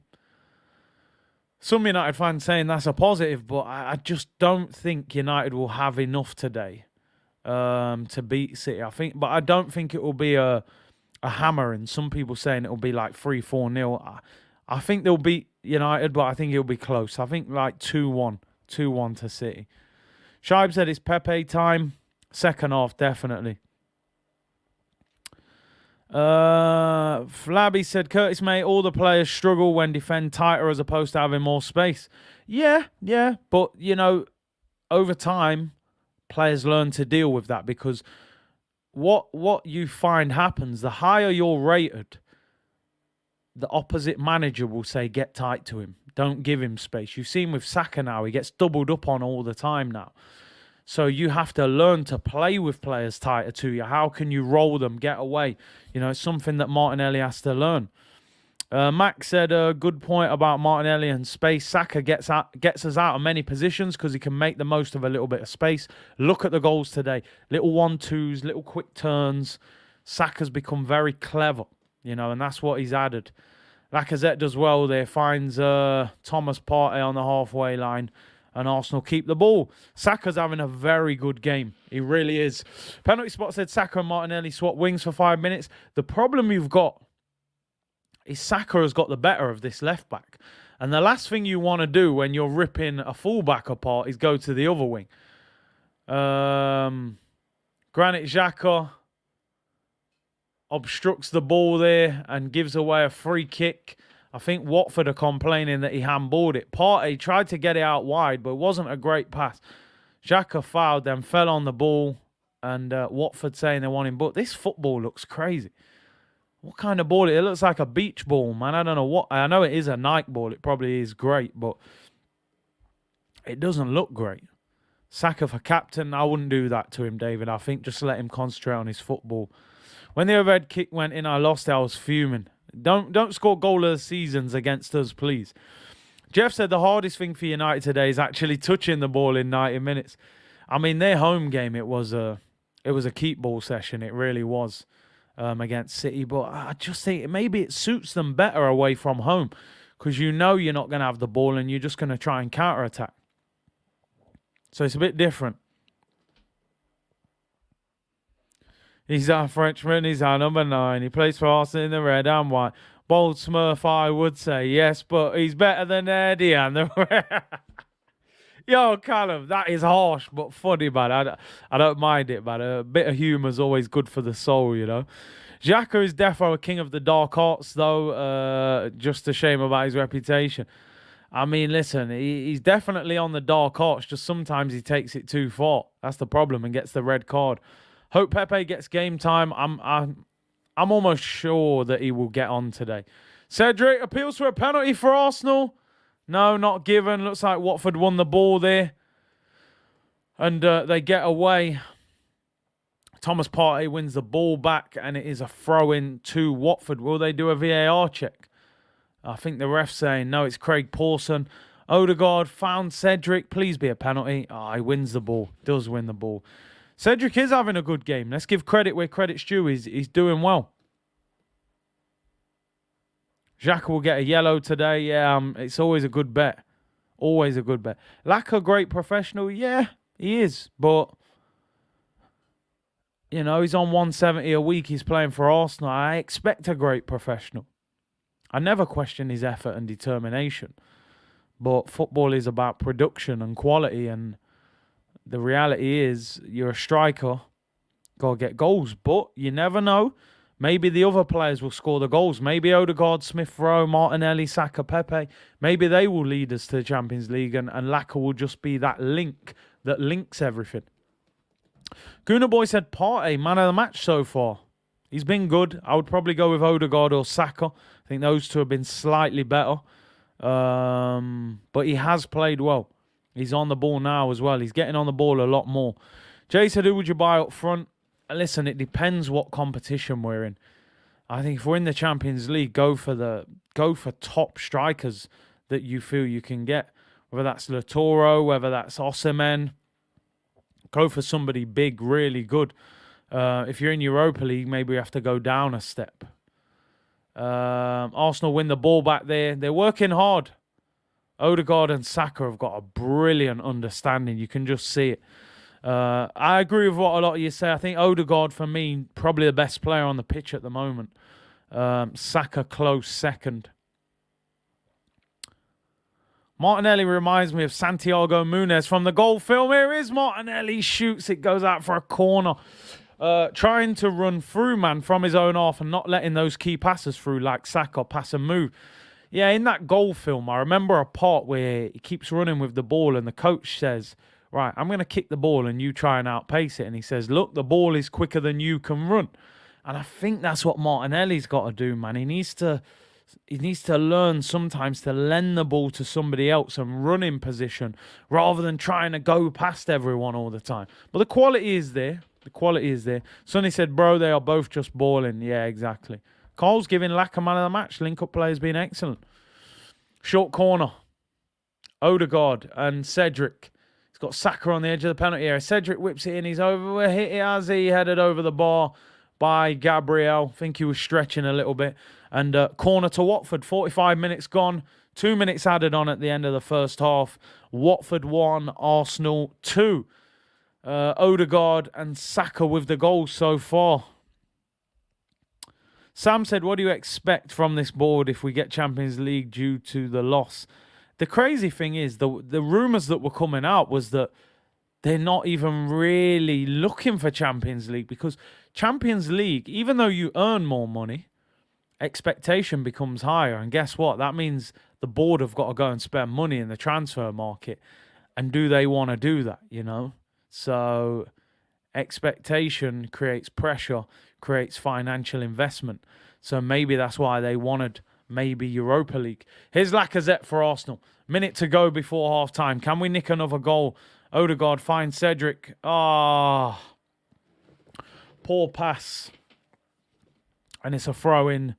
Some United fans saying that's a positive, but I just don't think United will have enough today to beat City. But I don't think it will be a hammering. Some people saying it will be like 3-4-0. I think they'll beat United, but I think it'll be close. I think like 2-1. 2-1 to City. Shibe said it's Pepe time. Second half, definitely. Flabby said, Curtis, mate, all the players struggle when defend tighter as opposed to having more space. Yeah. But, over time, players learn to deal with that because what you find happens, the higher you're rated, the opposite manager will say, get tight to him. Don't give him space. You've seen with Saka now, he gets doubled up on all the time now. So you have to learn to play with players tighter to you. How can you roll them, get away? It's something that Martinelli has to learn. Max said a good point about Martinelli and space. Saka gets us out of many positions because he can make the most of a little bit of space. Look at the goals today. Little 1-2s, little quick turns. Saka's become very clever, and that's what he's added. Lacazette does well there. Finds Thomas Partey on the halfway line. and Arsenal keep the ball. Saka's having a very good game. He really is. Penalty Spot said Saka and Martinelli swap wings for 5 minutes. The problem you've got is Saka has got the better of this left back. And the last thing you want to do when you're ripping a fullback apart is go to the other wing. Granit Xhaka obstructs the ball there and gives away a free kick. I think Watford are complaining that he handballed it. Partey tried to get it out wide, but it wasn't a great pass. Xhaka fouled, then fell on the ball, and Watford saying they want him. But this football looks crazy. What kind of ball? It looks like a beach ball, man. I don't know what. I know it is a Nike ball. It probably is great, but it doesn't look great. Saka for captain, I wouldn't do that to him, David. I think just let him concentrate on his football. When the overhead kick went in, I lost it. I was fuming. Don't score goal of the seasons against us, please. Jeff said the hardest thing for United today is actually touching the ball in 90 minutes. I mean, their home game, it was a keep ball session. It really was against City. But I just think maybe it suits them better away from home because you know you're not going to have the ball and you're just going to try and counter-attack. So it's a bit different. He's our Frenchman. He's our number 9. He plays for Arsenal in the red and white. Bold Smurf, I would say. Yes, but he's better than Eddie and the red. Yo, Callum, that is harsh but funny, man. I don't mind it, man. A bit of humour is always good for the soul, you know. Xhaka is defo a king of the dark arts, though. Just a shame about his reputation. I mean, listen, he's definitely on the dark arts. Just sometimes he takes it too far. That's the problem and gets the red card. Hope Pepe gets game time. I'm almost sure that he will get on today. Cedric appeals for a penalty for Arsenal. No, not given. Looks like Watford won the ball there. And they get away. Thomas Partey wins the ball back and it is a throw-in to Watford. Will they do a VAR check? I think the ref's saying no, it's Craig Pawson. Odegaard found Cedric. Please be a penalty. He wins the ball. Does win the ball. Cedric is having a good game. Let's give credit where credit's due. He's doing well. Xhaka will get a yellow today. Yeah, it's always a good bet. Always a good bet. Lack a great professional. Yeah, he is. But, you know, he's on 170 a week. He's playing for Arsenal. I expect a great professional. I never question his effort and determination. But football is about production and quality, and the reality is you're a striker, got to get goals. But you never know. Maybe the other players will score the goals. Maybe Odegaard, Smith Rowe, Martinelli, Saka, Pepe. Maybe they will lead us to the Champions League and Laka will just be that link that links everything. Gooner Boy said Partey, man of the match so far. He's been good. I would probably go with Odegaard or Saka. I think those two have been slightly better. But he has played well. He's on the ball now as well. He's getting on the ball a lot more. Jay said, who would you buy up front? Listen, it depends what competition we're in. I think if we're in the Champions League, go for top strikers that you feel you can get. Whether that's Latoro, whether that's Osimhen. Go for somebody big, really good. If you're in Europa League, maybe we have to go down a step. Arsenal win the ball back there. They're working hard. Odegaard and Saka have got a brilliant understanding. You can just see it. I agree with what a lot of you say. I think Odegaard, for me, probably the best player on the pitch at the moment. Saka close second. Martinelli reminds me of Santiago Munez from the goal film. Here is Martinelli. Shoots. It goes out for a corner. Trying to run through, man, from his own half and not letting those key passes through like Saka, pass and move. Yeah, in that goal film, I remember a part where he keeps running with the ball and the coach says, right, I'm going to kick the ball and you try and outpace it. And he says, look, the ball is quicker than you can run. And I think that's what Martinelli's got to do, man. He needs to learn sometimes to lend the ball to somebody else and run in position rather than trying to go past everyone all the time. But the quality is there. The quality is there. Sonny said, bro, they are both just balling. Yeah, exactly. Cole's giving Laka man of the match. Link-up play has been excellent. Short corner. Odegaard and Cedric. He's got Saka on the edge of the penalty area. Cedric whips it in. He's over. Hit it as he headed over the bar by Gabriel. I think he was stretching a little bit. And corner to Watford. 45 minutes gone. 2 minutes added on at the end of the first half. Watford 1, Arsenal 2. Odegaard and Saka with the goals so far. Sam said, what do you expect from this board if we get Champions League due to the loss? The crazy thing is, the rumours that were coming out was that they're not even really looking for Champions League, because Champions League, even though you earn more money, expectation becomes higher. And guess what? That means the board have got to go and spend money in the transfer market. And do they want to do that, you know? So expectation creates pressure, creates financial investment. So maybe that's why they wanted maybe Europa League. Here's Lacazette for Arsenal. Minute to go before half-time. Can we nick another goal? Odegaard finds Cedric. Poor pass. And it's a throw-in.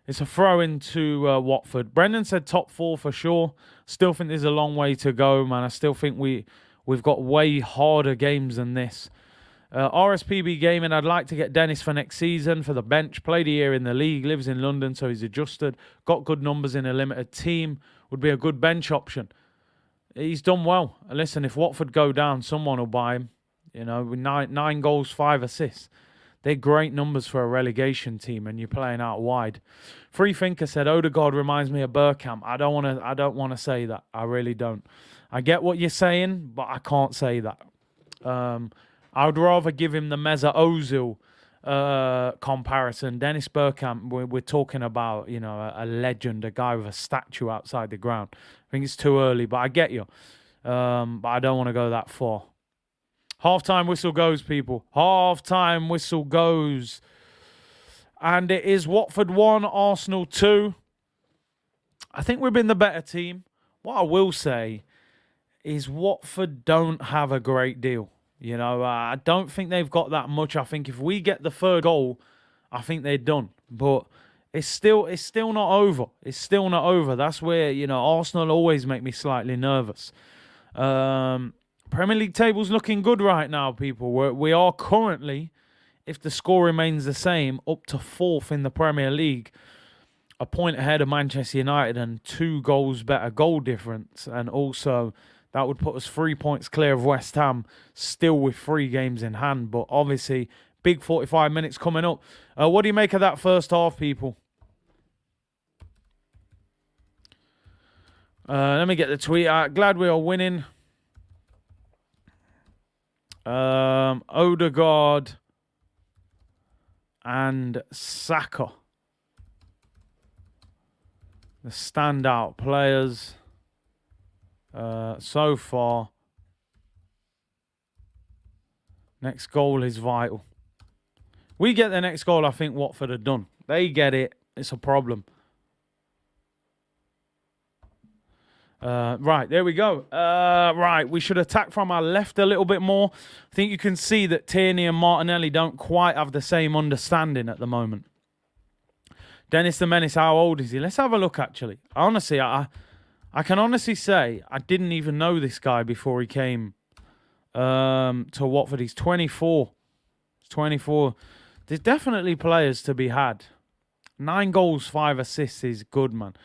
It's a throw-in to Watford. Brendan said top 4 for sure. Still think there's a long way to go, man. I still think we've got way harder games than this. RSPB Gaming, I'd like to get Dennis for next season for the bench. Played a year in the league, lives in London, so he's adjusted. Got good numbers in a limited team. Would be a good bench option. He's done well. Listen, if Watford go down, someone will buy him. You know, with nine goals, 5 assists. They're great numbers for a relegation team, and you're playing out wide. Free Thinker said Odegaard reminds me of Bergkamp. I don't want to say that. I really don't. I get what you're saying, but I can't say that. I would rather give him the Mesut Ozil comparison. Dennis Bergkamp, we're talking about, you know, a legend, a guy with a statue outside the ground. I think it's too early, but I get you. But I don't want to go that far. Half-time whistle goes, people. Half-time whistle goes. And it is Watford 1, Arsenal 2. I think we've been the better team. What I will say is Watford don't have a great deal. You know, I don't think they've got that much. I think if we get the third goal, I think they're done. But it's still not over. It's still not over. That's where, you know, Arsenal always make me slightly nervous. Premier League table's looking good right now, people. We are currently, if the score remains the same, up to 4th in the Premier League. A point ahead of Manchester United and 2 goals better goal difference. And also, that would put us 3 points clear of West Ham, still with 3 games in hand. But obviously, big 45 minutes coming up. What do you make of that first half, people? Let me get the tweet out. Glad we are winning. Odegaard and Saka, the standout players so far. Next goal is vital. We get the next goal, I think Watford are done. They get it. It's a problem. Right, there we go. Right, we should attack from our left a little bit more. I think you can see that Tierney and Martinelli don't quite have the same understanding at the moment. Dennis the Menace, how old is he? Let's have a look, actually. Honestly, I can honestly say I didn't even know this guy before he came to Watford. He's 24. He's 24. There's definitely players to be had. 9 goals, 5 assists is good, man.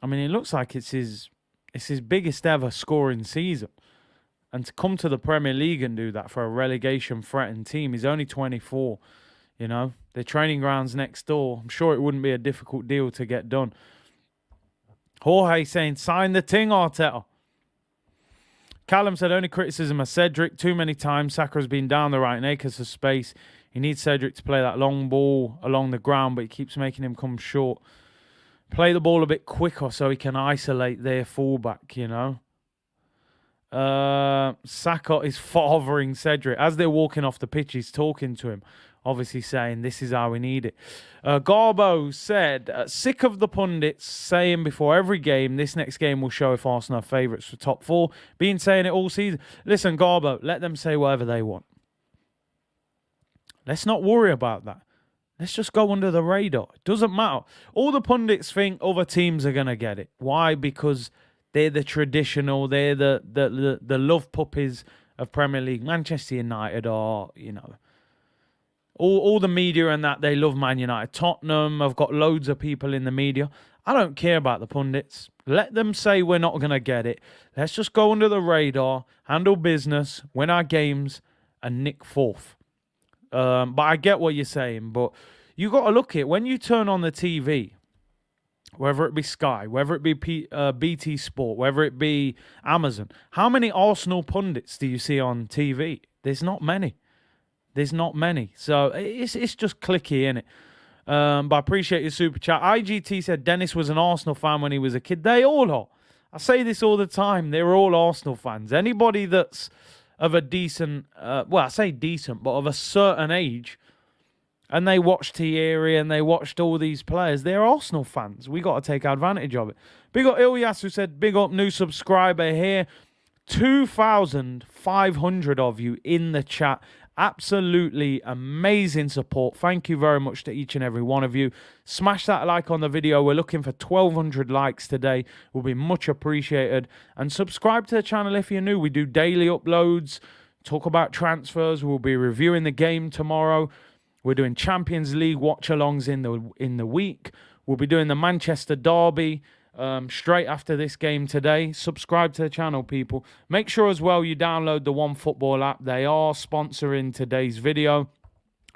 I mean, it looks like it's his biggest ever scoring season. And to come to the Premier League and do that for a relegation-threatened team, he's only 24, you know. Their training ground's next door. I'm sure it wouldn't be a difficult deal to get done. Jorge saying, sign the ting, Arteta. Callum said, only criticism of Cedric. Too many times Saka's been down the right in acres of space. He needs Cedric to play that long ball along the ground, but he keeps making him come short. Play the ball a bit quicker so he can isolate their fullback, you know. Saka is fathering Cedric. As they're walking off the pitch, he's talking to him, obviously saying, this is how we need it. Garbo said, sick of the pundits saying before every game, this next game will show if Arsenal are favourites for top 4. Been saying it all season. Listen, Garbo, let them say whatever they want. Let's not worry about that. Let's just go under the radar. It doesn't matter. All the pundits think other teams are going to get it. Why? Because they're the traditional, they're the love puppies of Premier League. Manchester United are, you know, All the media and that, they love Man United. Tottenham, I've got loads of people in the media. I don't care about the pundits. Let them say we're not going to get it. Let's just go under the radar, handle business, win our games, and nick fourth. But I get what you're saying. But you got to look at it. When you turn on the TV, whether it be Sky, whether it be BT Sport, whether it be Amazon, how many Arsenal pundits do you see on TV? There's not many. There's not many. So it's just clicky, innit? But I appreciate your super chat. IGT said Dennis was an Arsenal fan when he was a kid. They all are. I say this all the time. They're all Arsenal fans. Anybody that's of a decent, well, I say decent, but of a certain age, and they watched Thierry and they watched all these players, they're Arsenal fans. We got to take advantage of it. Big up Ilyas, who said, big up new subscriber here. 2,500 of you in the chat. Absolutely amazing support. Thank you very much to each and every one of you. Smash that like on the video. We're looking for 1,200 likes today. Will be much appreciated. And subscribe to the channel if you're new. We do daily uploads, talk about transfers. We'll be reviewing the game tomorrow. We're doing Champions League watch-alongs in the week. We'll be doing the Manchester Derby straight after this game today. Subscribe to the channel, people. Make sure as well you download the OneFootball app. They are sponsoring today's video.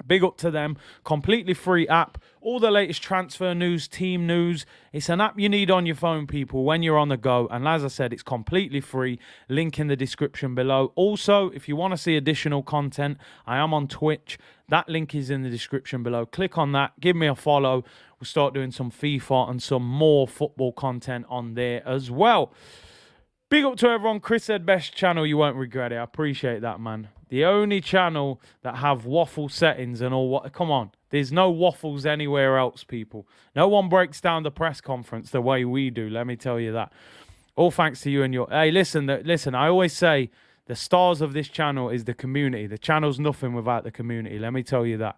Big up to them. Completely free app. All the latest transfer news, team news. It's an app you need on your phone, people, when you're on the go. And as I said, it's completely free. Link in the description below. Also, if you want to see additional content, I am on Twitch. That link is in the description below. Click on that. Give me a follow. We'll start doing some FIFA and some more football content on there as well. Big up to everyone. Chris said, best channel, you won't regret it. I appreciate that, man. The only channel that have waffle settings and all. Come on. There's no waffles anywhere else, people. No one breaks down the press conference the way we do. Let me tell you that. All thanks to you and your... Hey, listen, I always say the stars of this channel is the community. The channel's nothing without the community. Let me tell you that.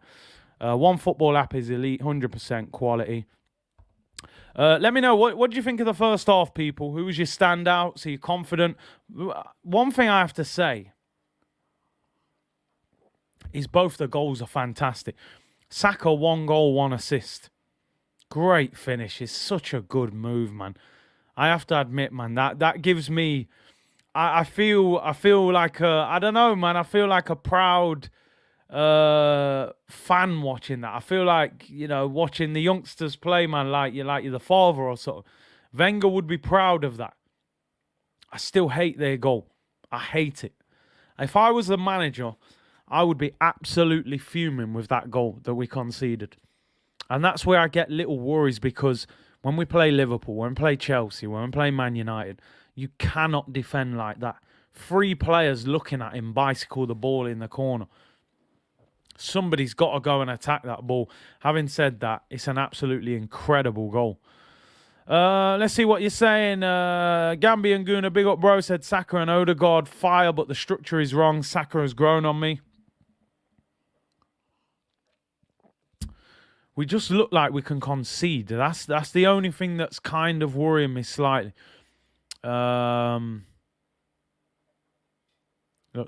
OneFootball app is elite, 100% quality. Let me know, what do you think of the first half, people? Who was your standouts? Are you confident? One thing I have to say is both the goals are fantastic. Saka, 1 goal, 1 assist. Great finish. It's such a good move, man. I have to admit, man, that gives me... I feel like I don't know, man. I feel like a proud fan watching that. I feel like, you know, watching the youngsters play, man, like you're the father or something. Wenger would be proud of that. I still hate their goal. I hate it. If I was the manager, I would be absolutely fuming with that goal that we conceded. And that's where I get little worries, because when we play Liverpool, when we play Chelsea, when we play Man United, you cannot defend like that. 3 players looking at him bicycle the ball in the corner. Somebody's got to go and attack that ball. Having said that, it's an absolutely incredible goal. Let's see what you're saying. Gambian Guna, big up bro, said Saka and Odegaard fire, but the structure is wrong. Saka has grown on me. We just look like we can concede. That's the only thing that's kind of worrying me slightly. Look,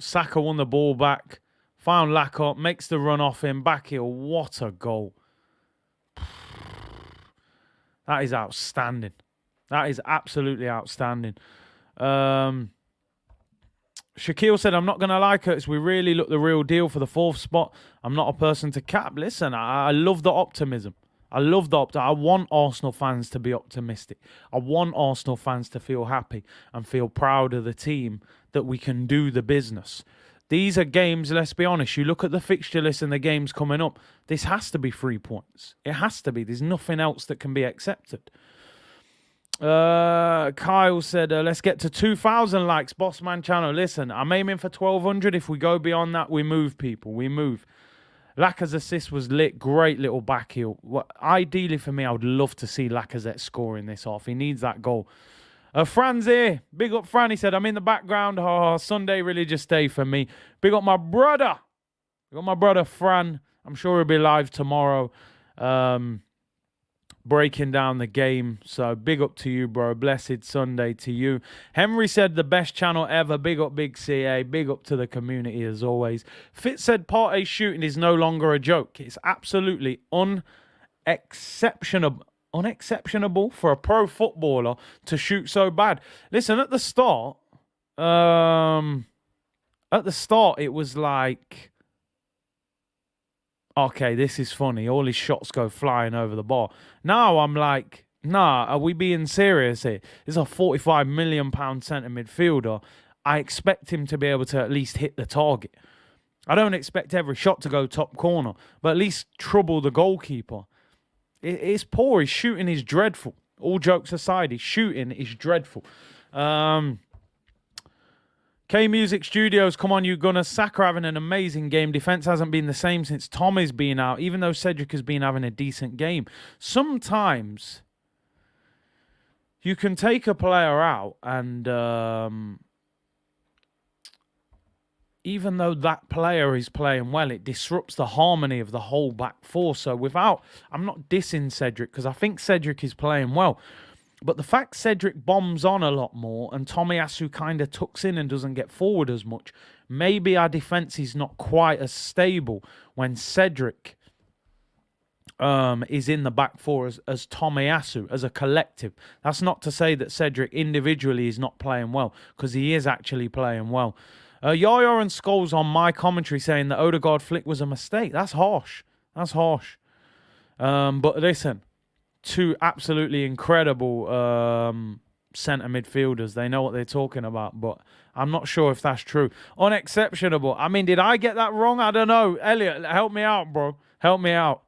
Saka won the ball back. Found Lacazette, makes the run off him. Back heel. What a goal. That is outstanding. That is absolutely outstanding. Shaquille said, I'm not going to lie, Curtis. We really look the real deal for the 4th spot. I'm not a person to cap. Listen, I love the optimism. I love the optimism. I want Arsenal fans to be optimistic. I want Arsenal fans to feel happy and feel proud of the team that we can do the business. These are games, let's be honest, you look at the fixture list and the games coming up, this has to be 3 points. It has to be. There's nothing else that can be accepted. Kyle said, let's get to 2,000 likes, Bossman channel. Listen, I'm aiming for 1,200. If we go beyond that, we move, people. We move. Lacazette's assist was lit. Great little back heel. Ideally for me, I would love to see Lacazette scoring this off. He needs that goal. Fran's here. Big up Fran. He said, I'm in the background. Oh, Sunday religious day for me. Big up my brother. Big up my brother Fran. I'm sure he'll be live tomorrow. But breaking down the game. So big up to you, bro. Blessed Sunday to you. Henry said the best channel ever. Big up, Big CA. Big up to the community as always. Fitz said Partey shooting is no longer a joke. It's absolutely unexceptionable for a pro footballer to shoot so bad. Listen, at the start, it was like, okay, this is funny. All his shots go flying over the bar. Now I'm like, nah, are we being serious here? This is a £45 million centre midfielder. I expect him to be able to at least hit the target. I don't expect every shot to go top corner, but at least trouble the goalkeeper. It's poor. His shooting is dreadful. All jokes aside, his shooting is dreadful. K-Music Studios, come on, you Gunners. Saka having an amazing game. Defence hasn't been the same since Tommy's been out, even though Cedric has been having a decent game. Sometimes you can take a player out and even though that player is playing well, it disrupts the harmony of the whole back four. So I'm not dissing Cedric because I think Cedric is playing well. But the fact Cedric bombs on a lot more and Tomiyasu kind of tucks in and doesn't get forward as much, maybe our defence is not quite as stable when Cedric is in the back four as Tomiyasu, as a collective. That's not to say that Cedric individually is not playing well, because he is actually playing well. Yaya and Scholes on my commentary saying that Odegaard flick was a mistake. That's harsh. That's harsh. But listen, two absolutely incredible centre midfielders. They know what they're talking about, but I'm not sure if that's true. Unexceptionable. I mean, did I get that wrong? I don't know. Elliot, help me out, bro. Help me out.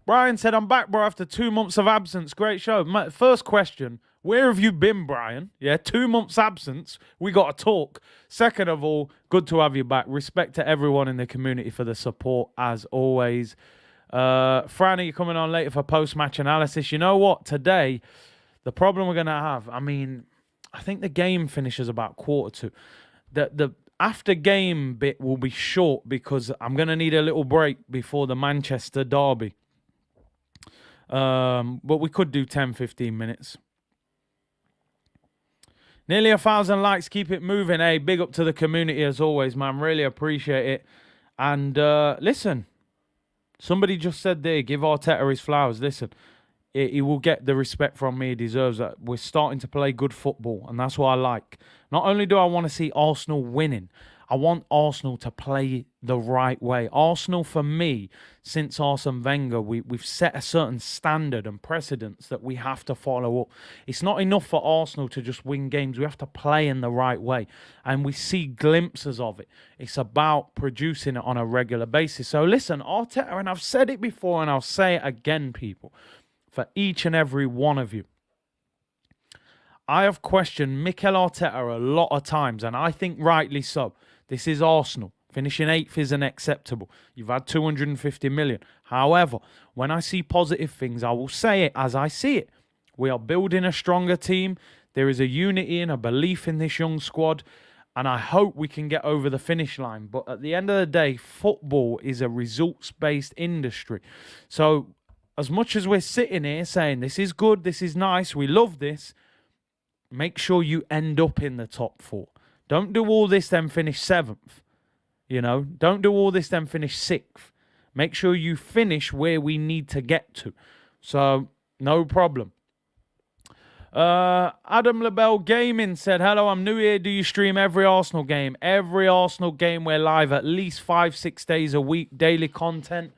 Brian said, I'm back, bro, after 2 months of absence. Great show. First question, where have you been, Brian? Yeah, 2 months absence. We got to talk. Second of all, good to have you back. Respect to everyone in the community for the support, as always. Franny, you're coming on later for post-match analysis. You know what? Today, the problem we're going to have, I mean, I think the game finishes about 1:45. The after-game bit will be short because I'm going to need a little break before the Manchester derby. But we could do 10, 15 minutes. Nearly 1,000 likes. Keep it moving. Hey, big up to the community as always, man. Really appreciate it. And listen, somebody just said there, give Arteta his flowers. Listen, he will get the respect from me he deserves. We're starting to play good football, and that's what I like. Not only do I want to see Arsenal winning, I want Arsenal to play the right way. Arsenal, for me, since Arsene Wenger, we've set a certain standard and precedence that we have to follow up. It's not enough for Arsenal to just win games. We have to play in the right way. And we see glimpses of it. It's about producing it on a regular basis. So listen, Arteta, and I've said it before and I'll say it again, people, for each and every one of you. I have questioned Mikel Arteta a lot of times, and I think rightly so. This is Arsenal. Finishing 8th isn't acceptable. You've had 250 million. However, when I see positive things, I will say it as I see it. We are building a stronger team. There is a unity and a belief in this young squad, and I hope we can get over the finish line. But at the end of the day, football is a results-based industry. So as much as we're sitting here saying this is good, this is nice, we love this, make sure you end up in the top 4. Don't do all this, then finish 7th. You know, don't do all this, then finish 6th. Make sure you finish where we need to get to. So, no problem. Adam LaBelle Gaming said, hello, I'm new here. Do you stream every Arsenal game? Every Arsenal game, we're live at least 5-6 days a week, daily content.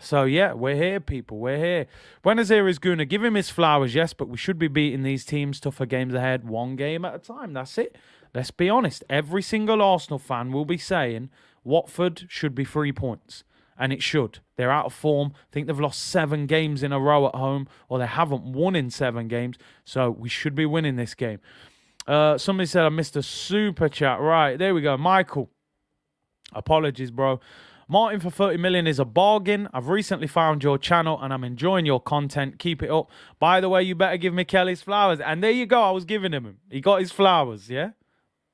So, yeah, we're here, people. We're here. Buenos Aires Guna, give him his flowers, yes, but we should be beating these teams. Tougher games ahead, one game at a time. That's it. Let's be honest. Every single Arsenal fan will be saying Watford should be 3 points. And it should. They're out of form. I think they've lost 7 games in a row at home, or they haven't won in 7 games. So, we should be winning this game. Somebody said I missed a super chat. Right, there we go. Michael. Apologies, bro. Martin for 30 million is a bargain. I've recently found your channel and I'm enjoying your content. Keep it up. By the way, you better give Mikel his flowers. And there you go. I was giving him. He got his flowers, yeah?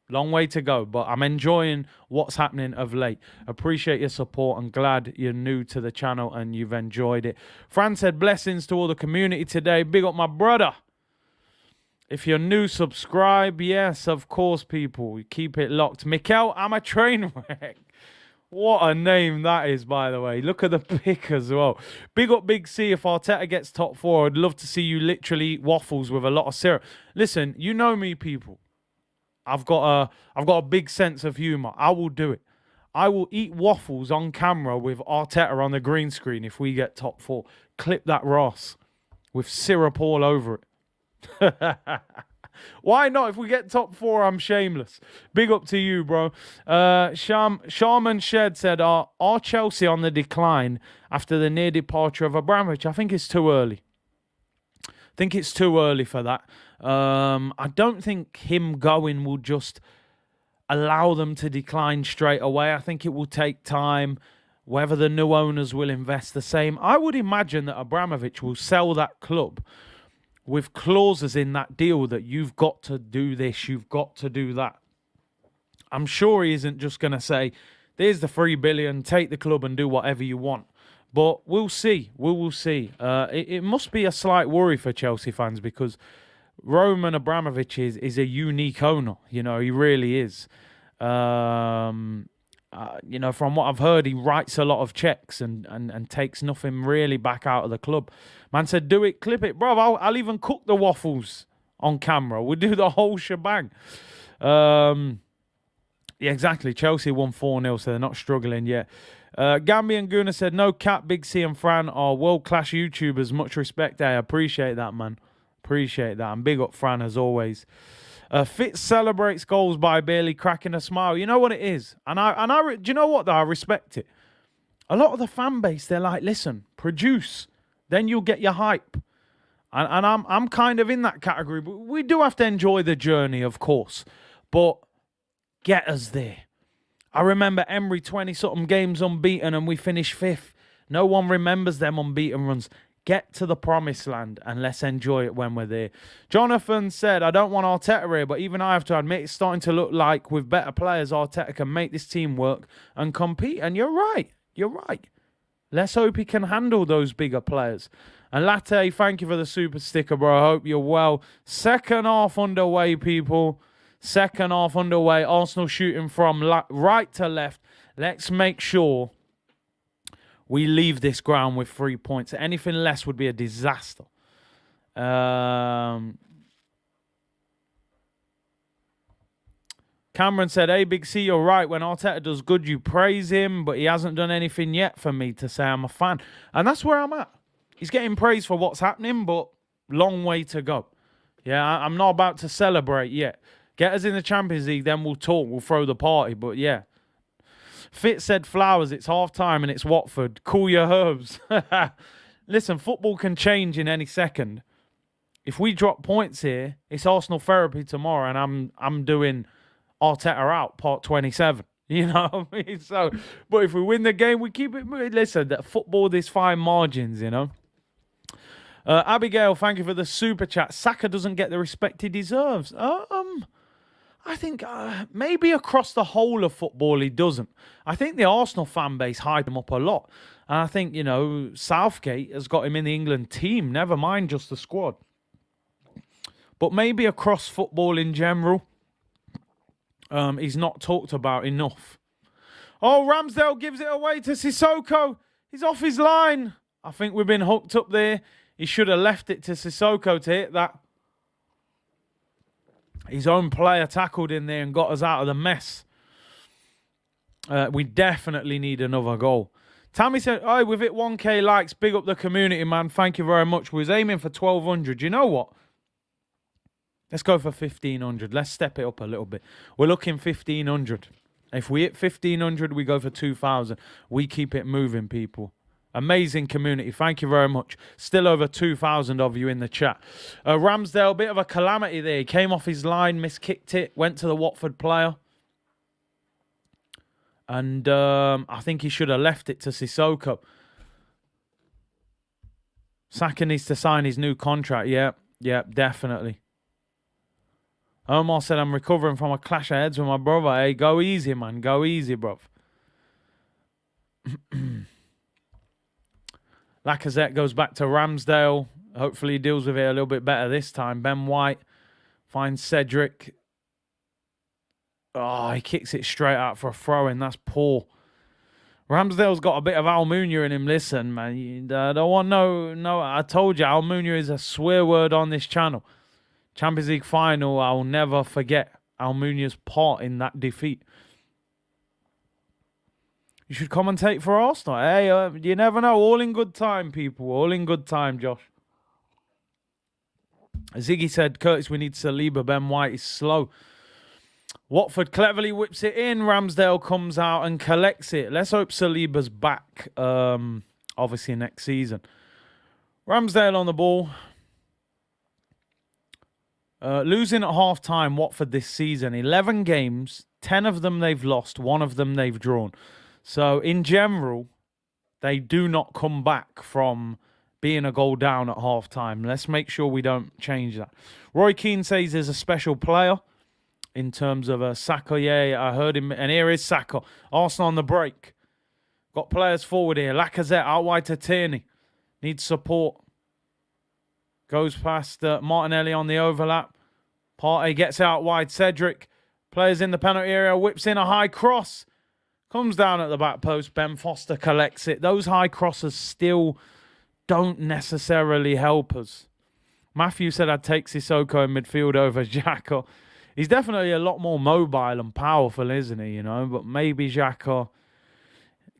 Long way to go, but I'm enjoying what's happening of late. Appreciate your support and glad you're new to the channel and you've enjoyed it. Fran said, blessings to all the community today. Big up my brother. If you're new, subscribe. Yes, of course, people. Keep it locked. Mikel, I'm a train wreck. What a name that is, by the way. Look at the pick as well. Big up Big C. If Arteta gets top 4, I'd love to see you literally eat waffles with a lot of syrup. Listen, you know me, people. I've got a big sense of humor. I will do it. I will eat waffles on camera with Arteta on the green screen if we get top 4. Clip that Ross with syrup all over it. Why not? If we get top 4, I'm shameless. Big up to you, bro. Sharman Shed said, are Chelsea on the decline after the near departure of Abramovich? I think it's too early. I think it's too early for that. I don't think him going will just allow them to decline straight away. I think it will take time, whether the new owners will invest the same. I would imagine that Abramovich will sell that club with clauses in that deal that you've got to do this, you've got to do that. I'm sure he isn't just going to say, there's the 3 billion, take the club and do whatever you want. But we'll see. We will see. It must be a slight worry for Chelsea fans because Roman Abramovich is a unique owner. You know, he really is. You know, from what I've heard, he writes a lot of checks and takes nothing really back out of the club. Man said, do it, clip it. Bro, I'll even cook the waffles on camera. We'll do the whole shebang. Yeah, exactly. Chelsea won 4-0, so they're not struggling yet. Gambian Guna said, no cap, Big C and Fran are world-class YouTubers. Much respect. I appreciate that, man. Appreciate that. And big up Fran, as always. Fitz celebrates goals by barely cracking a smile. You know what it is? And do you know what, though? I respect it. A lot of the fan base, they're like, listen, produce. Then you'll get your hype. And I'm kind of in that category. But we do have to enjoy the journey, of course. But get us there. I remember Emery 20-something games unbeaten and we finished 5th. No one remembers them unbeaten runs. Get to the promised land and let's enjoy it when we're there. Jonathan said, I don't want Arteta here, but even I have to admit it's starting to look like with better players, Arteta can make this team work and compete. And you're right. You're right. Let's hope he can handle those bigger players. And Latte, thank you for the super sticker, bro. I hope you're well. Second half underway, people. Second half underway. Arsenal shooting from right to left. Let's make sure we leave this ground with 3 points. Anything less would be a disaster. Cameron said, hey, Big C, you're right. When Arteta does good, you praise him, but he hasn't done anything yet for me to say I'm a fan. And that's where I'm at. He's getting praise for what's happening, but long way to go. Yeah, I'm not about to celebrate yet. Get us in the Champions League, then we'll talk. We'll throw the party, but yeah. Fitz said, Flowers, it's half-time and it's Watford. Cool your herbs. Listen, football can change in any second. If we drop points here, it's Arsenal therapy tomorrow and I'm doing Arteta out, part 27. You know what I mean? So, but if we win the game, we keep it moving. Listen, that football, there's fine margins, you know. Abigail, thank you for the super chat. Saka doesn't get the respect he deserves. I think maybe across the whole of football he doesn't. I think the Arsenal fan base hype him up a lot. And I think, you know, Southgate has got him in the England team, never mind just the squad. But maybe across football in general, he's not talked about enough. Oh, Ramsdale gives it away to Sissoko. He's off his line. I think we've been hooked up there. He should have left it to Sissoko to hit that. His own player tackled in there and got us out of the mess. We definitely need another goal. Tammy said, oh, we've hit 1K likes. Big up the community, man. Thank you very much. We was aiming for 1,200. You know what? Let's go for 1,500. Let's step it up a little bit. We're looking 1,500. If we hit 1,500, we go for 2,000. We keep it moving, people. Amazing community. Thank you very much. Still over 2,000 of you in the chat. Ramsdale, bit of a calamity there. He came off his line, miskicked it, went to the Watford player. And I think he should have left it to Sissoko. Saka needs to sign his new contract. Yeah, definitely. Omar said, I'm recovering from a clash of heads with my brother. Hey, go easy, man. Go easy, bruv. Lacazette goes back to Ramsdale. Hopefully he deals with it a little bit better this time. Ben White finds Cedric. Oh, he kicks it straight out for a throw-in. That's poor. Ramsdale's got a bit of Almunia in him. Listen, man, I don't want no. I told you, Almunia is a swear word on this channel. Champions League final, I'll never forget Almunia's part in that defeat. You should commentate for Arsenal. Hey, you never know. All in good time, people. All in good time, Josh. Ziggy said, Curtis, we need Saliba. Ben White is slow. Watford cleverly whips it in. Ramsdale comes out and collects it. Let's hope Saliba's back, obviously, next season. Ramsdale on the ball. Losing at half-time, Watford this season. 11 games, 10 of them they've lost, 1 of them they've drawn. So, in general, they do not come back from being a goal down at half-time. Let's make sure we don't change that. Roy Keane says there's a special player in terms of Saka. Yeah, I heard him. And here is Saka. Arsenal on the break. Got players forward here. Lacazette out wide to Tierney. Needs support. Goes past Martinelli on the overlap. Partey gets out wide. Cedric. Players in the penalty area. Whips in a high cross. Comes down at the back post. Ben Foster collects it. Those high crosses still don't necessarily help us. Matthew said I'd take Sissoko in midfield over Xhaka. He's definitely a lot more mobile and powerful, isn't he? You know, but maybe Xhaka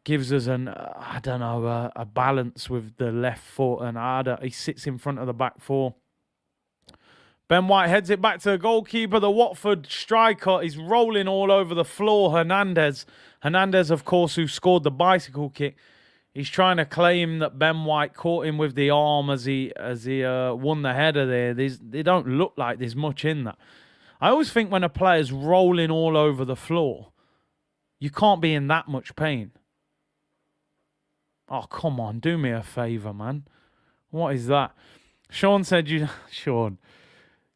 gives us a balance with the left foot, and he sits in front of the back four. Ben White heads it back to the goalkeeper. The Watford striker is rolling all over the floor. Hernandez, of course, who scored the bicycle kick. He's trying to claim that Ben White caught him with the arm as he won the header there. They don't look like there's much in that. I always think when a player's rolling all over the floor, you can't be in that much pain. Oh, come on. Do me a favour, man. What is that? Sean said Sean,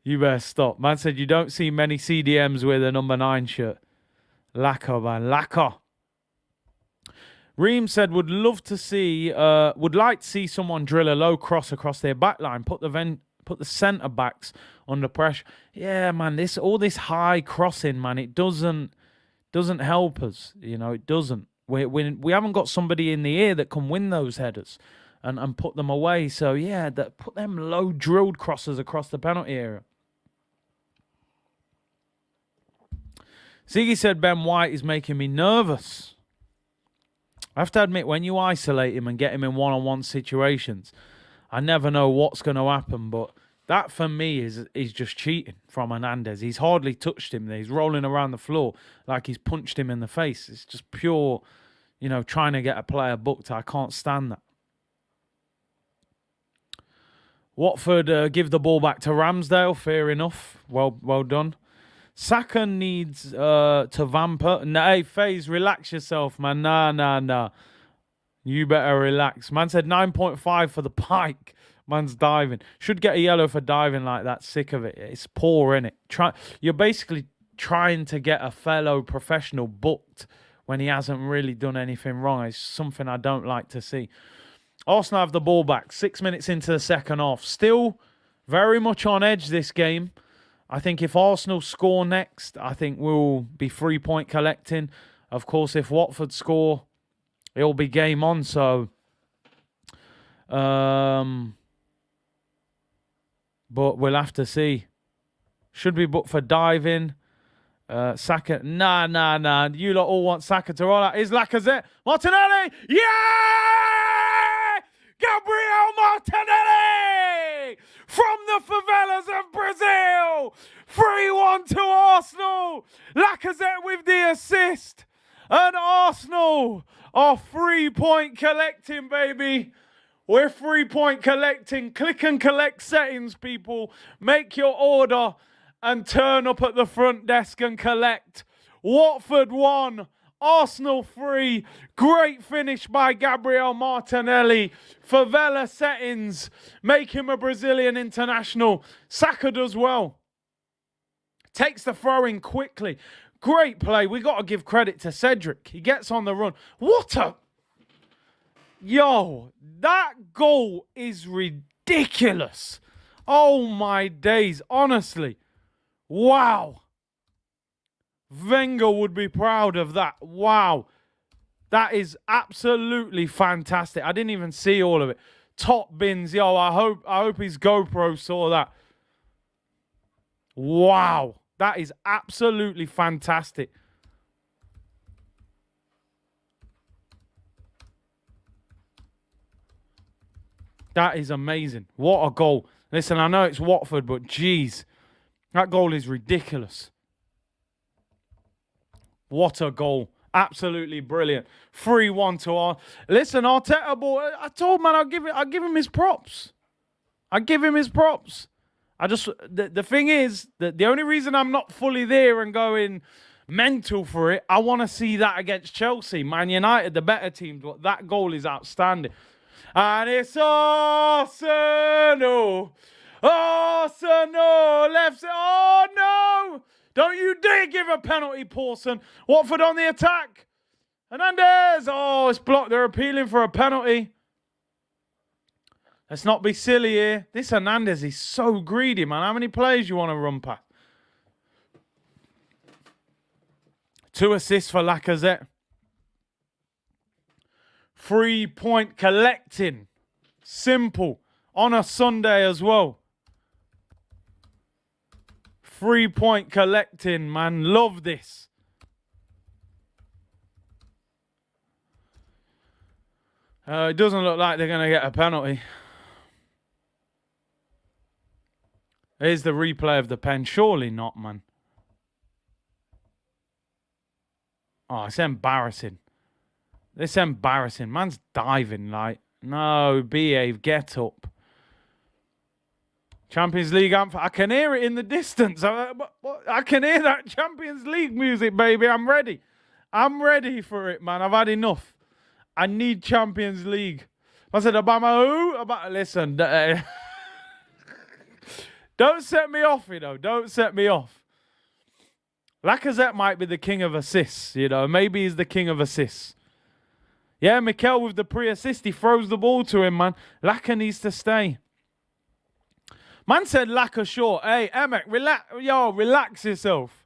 you better stop. Man said you don't see many CDMs with a number 9 shirt. Lacquer, man. Lacquer. Reem said would like to see someone drill a low cross across their back line. Put the centre backs under pressure. Yeah, man, all this high crossing, man, it doesn't help us. You know, it doesn't. We haven't got somebody in the air that can win those headers and put them away. So yeah, put them low drilled crosses across the penalty area. Ziggy said Ben White is making me nervous. I have to admit, when you isolate him and get him in one-on-one situations, I never know what's going to happen, but that for me is just cheating from Hernandez. He's hardly touched him there. He's rolling around the floor like he's punched him in the face. It's just pure, trying to get a player booked. I can't stand that. Watford give the ball back to Ramsdale. Fair enough. Well done. Saka needs to vamp up. No, hey, FaZe, relax yourself, man. Nah. You better relax. Man said 9.5 for the pike. Man's diving. Should get a yellow for diving like that. Sick of it. It's poor, innit? You're basically trying to get a fellow professional booked when he hasn't really done anything wrong. It's something I don't like to see. Arsenal have the ball back. 6 minutes into the second half. Still very much on edge this game. I think if Arsenal score next, I think we'll be 3-point collecting. Of course, if Watford score, it'll be game on. So, but we'll have to see. Should be booked for diving. Saka, nah. You lot all want Saka to roll out. Is Lacazette. Martinelli! Yeah! Gabriel Martinelli! From the favelas of Brazil! 3-1 to Arsenal! Lacazette with the assist! And Arsenal are 3-point collecting, baby! We're 3-point collecting. Click and collect settings, people. Make your order and turn up at the front desk and collect. Watford 1, Arsenal 3. Great finish by Gabriel Martinelli. Favela settings. Make him a Brazilian international. Saka does well. Takes the throw in quickly. Great play. We got to give credit to Cedric. He gets on the run. What a... Yo, that goal is ridiculous. Oh, my days. Honestly. Wow. Wenger would be proud of that. Wow. That is absolutely fantastic. I didn't even see all of it. Top bins. Yo, I hope his GoPro saw that. Wow. That is absolutely fantastic. That is amazing. What a goal. Listen, I know it's Watford, but geez, that goal is ridiculous. What a goal. Absolutely brilliant. 3-1 to our... Listen, Arteta, boy, I told man I'll give him his props. I give him his props. The thing is, that the only reason I'm not fully there and going mental for it, I want to see that against Chelsea. Man United, the better teams, but that goal is outstanding. And it's Arsenal. Arsenal. Left. Oh, no. Don't you dare give a penalty, Paulson. Watford on the attack. Hernandez. Oh, it's blocked. They're appealing for a penalty. Let's not be silly here. This Hernandez is so greedy, man. How many players you want to run past? 2 assists for Lacazette. 3-point collecting. Simple. On a Sunday as well. 3-point collecting, man. Love this. It doesn't look like they're going to get a penalty. Here's the replay of the pen. Surely not, man. Oh, it's embarrassing. It's embarrassing. Man's diving like, no, behave, get up. Champions League anthem. I can hear it in the distance. I can hear that Champions League music, baby. I'm ready. I'm ready for it, man. I've had enough. I need Champions League. I said, Obama, who? Listen. Don't set me off, you know. Don't set me off. Lacazette might be the king of assists, you know. Maybe he's the king of assists. Yeah, Mikel with the pre-assist. He throws the ball to him, man. Laka needs to stay. Man said Laka short. Hey, Emek, relax. Yo, relax yourself.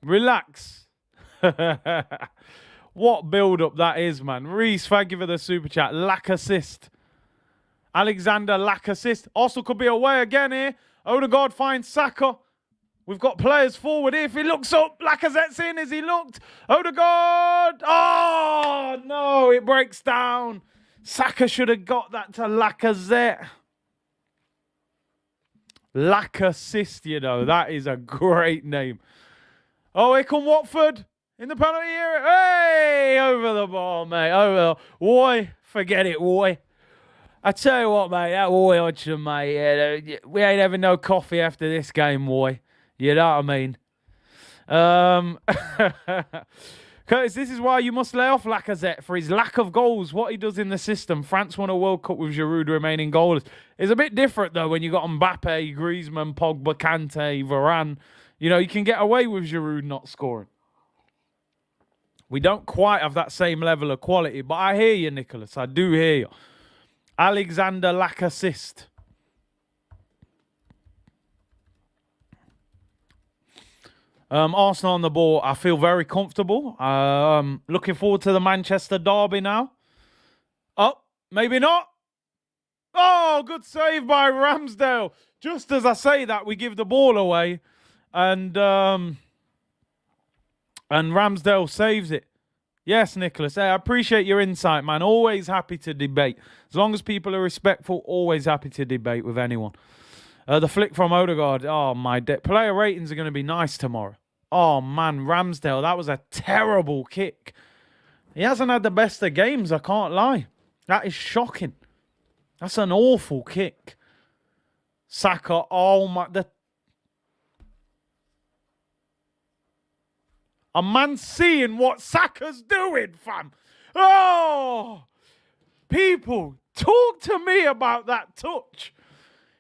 Relax. What build-up that is, man. Reese, thank you for the super chat. Lack assist. Alexander Lack assist. Arsenal could be away again here. Odegaard finds Saka. We've got players forward here. If he looks up, Lacazette's in. Is he looked? Odegaard. Oh, no. It breaks down. Saka should have got that to Lacazette. Lack assist, you know. That is a great name. Oh, here come Watford. In the penalty area. Hey, over the ball, mate. Over the... Boy, forget it, boy. I tell you what, mate. That boy Hodgson, mate. Yeah, we ain't having no coffee after this game, boy. You know what I mean? Curtis, this is why you must lay off Lacazette for his lack of goals. What he does in the system. France won a World Cup with Giroud remaining goalless. It's a bit different, though, when you got Mbappe, Griezmann, Pogba, Kante, Varane. You know, you can get away with Giroud not scoring. We don't quite have that same level of quality, but I hear you, Nicholas. I do hear you. Alexander Lack assist. Arsenal on the ball. I feel very comfortable. Looking forward to the Manchester derby now. Oh, maybe not. Oh, good save by Ramsdale. Just as I say that, we give the ball away. And Ramsdale saves it. Yes, Nicholas. Hey, I appreciate your insight, man. Always happy to debate. As long as people are respectful, always happy to debate with anyone. The flick from Odegaard. Oh, my... Player ratings are going to be nice tomorrow. Oh, man. Ramsdale, that was a terrible kick. He hasn't had the best of games, I can't lie. That is shocking. That's an awful kick. Saka, oh, my... A man seeing what Saka's doing, fam. Oh! People, talk to me about that touch.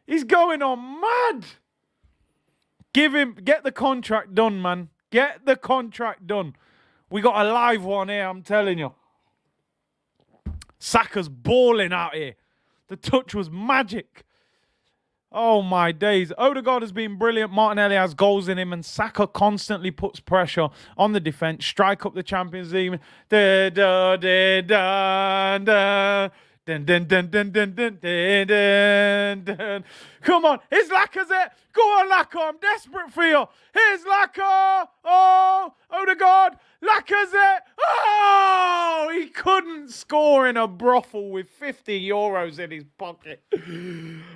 He's going on mad. Get the contract done, man. Get the contract done. We got a live one here, I'm telling you. Saka's balling out here. The touch was magic. Oh, my days. Odegaard has been brilliant. Martinelli has goals in him, and Saka constantly puts pressure on the defence. Strike up the Champions League. Da, da, da, da, da. Dun, dun, dun, dun, dun, dun, dun, dun, dun. Come on, here's Lacazette. Go on, Lacazette. I'm desperate for you. Here's Lacazette. Oh, Odegaard. Lacazette. Oh, he couldn't score in a brothel with 50 euros in his pocket.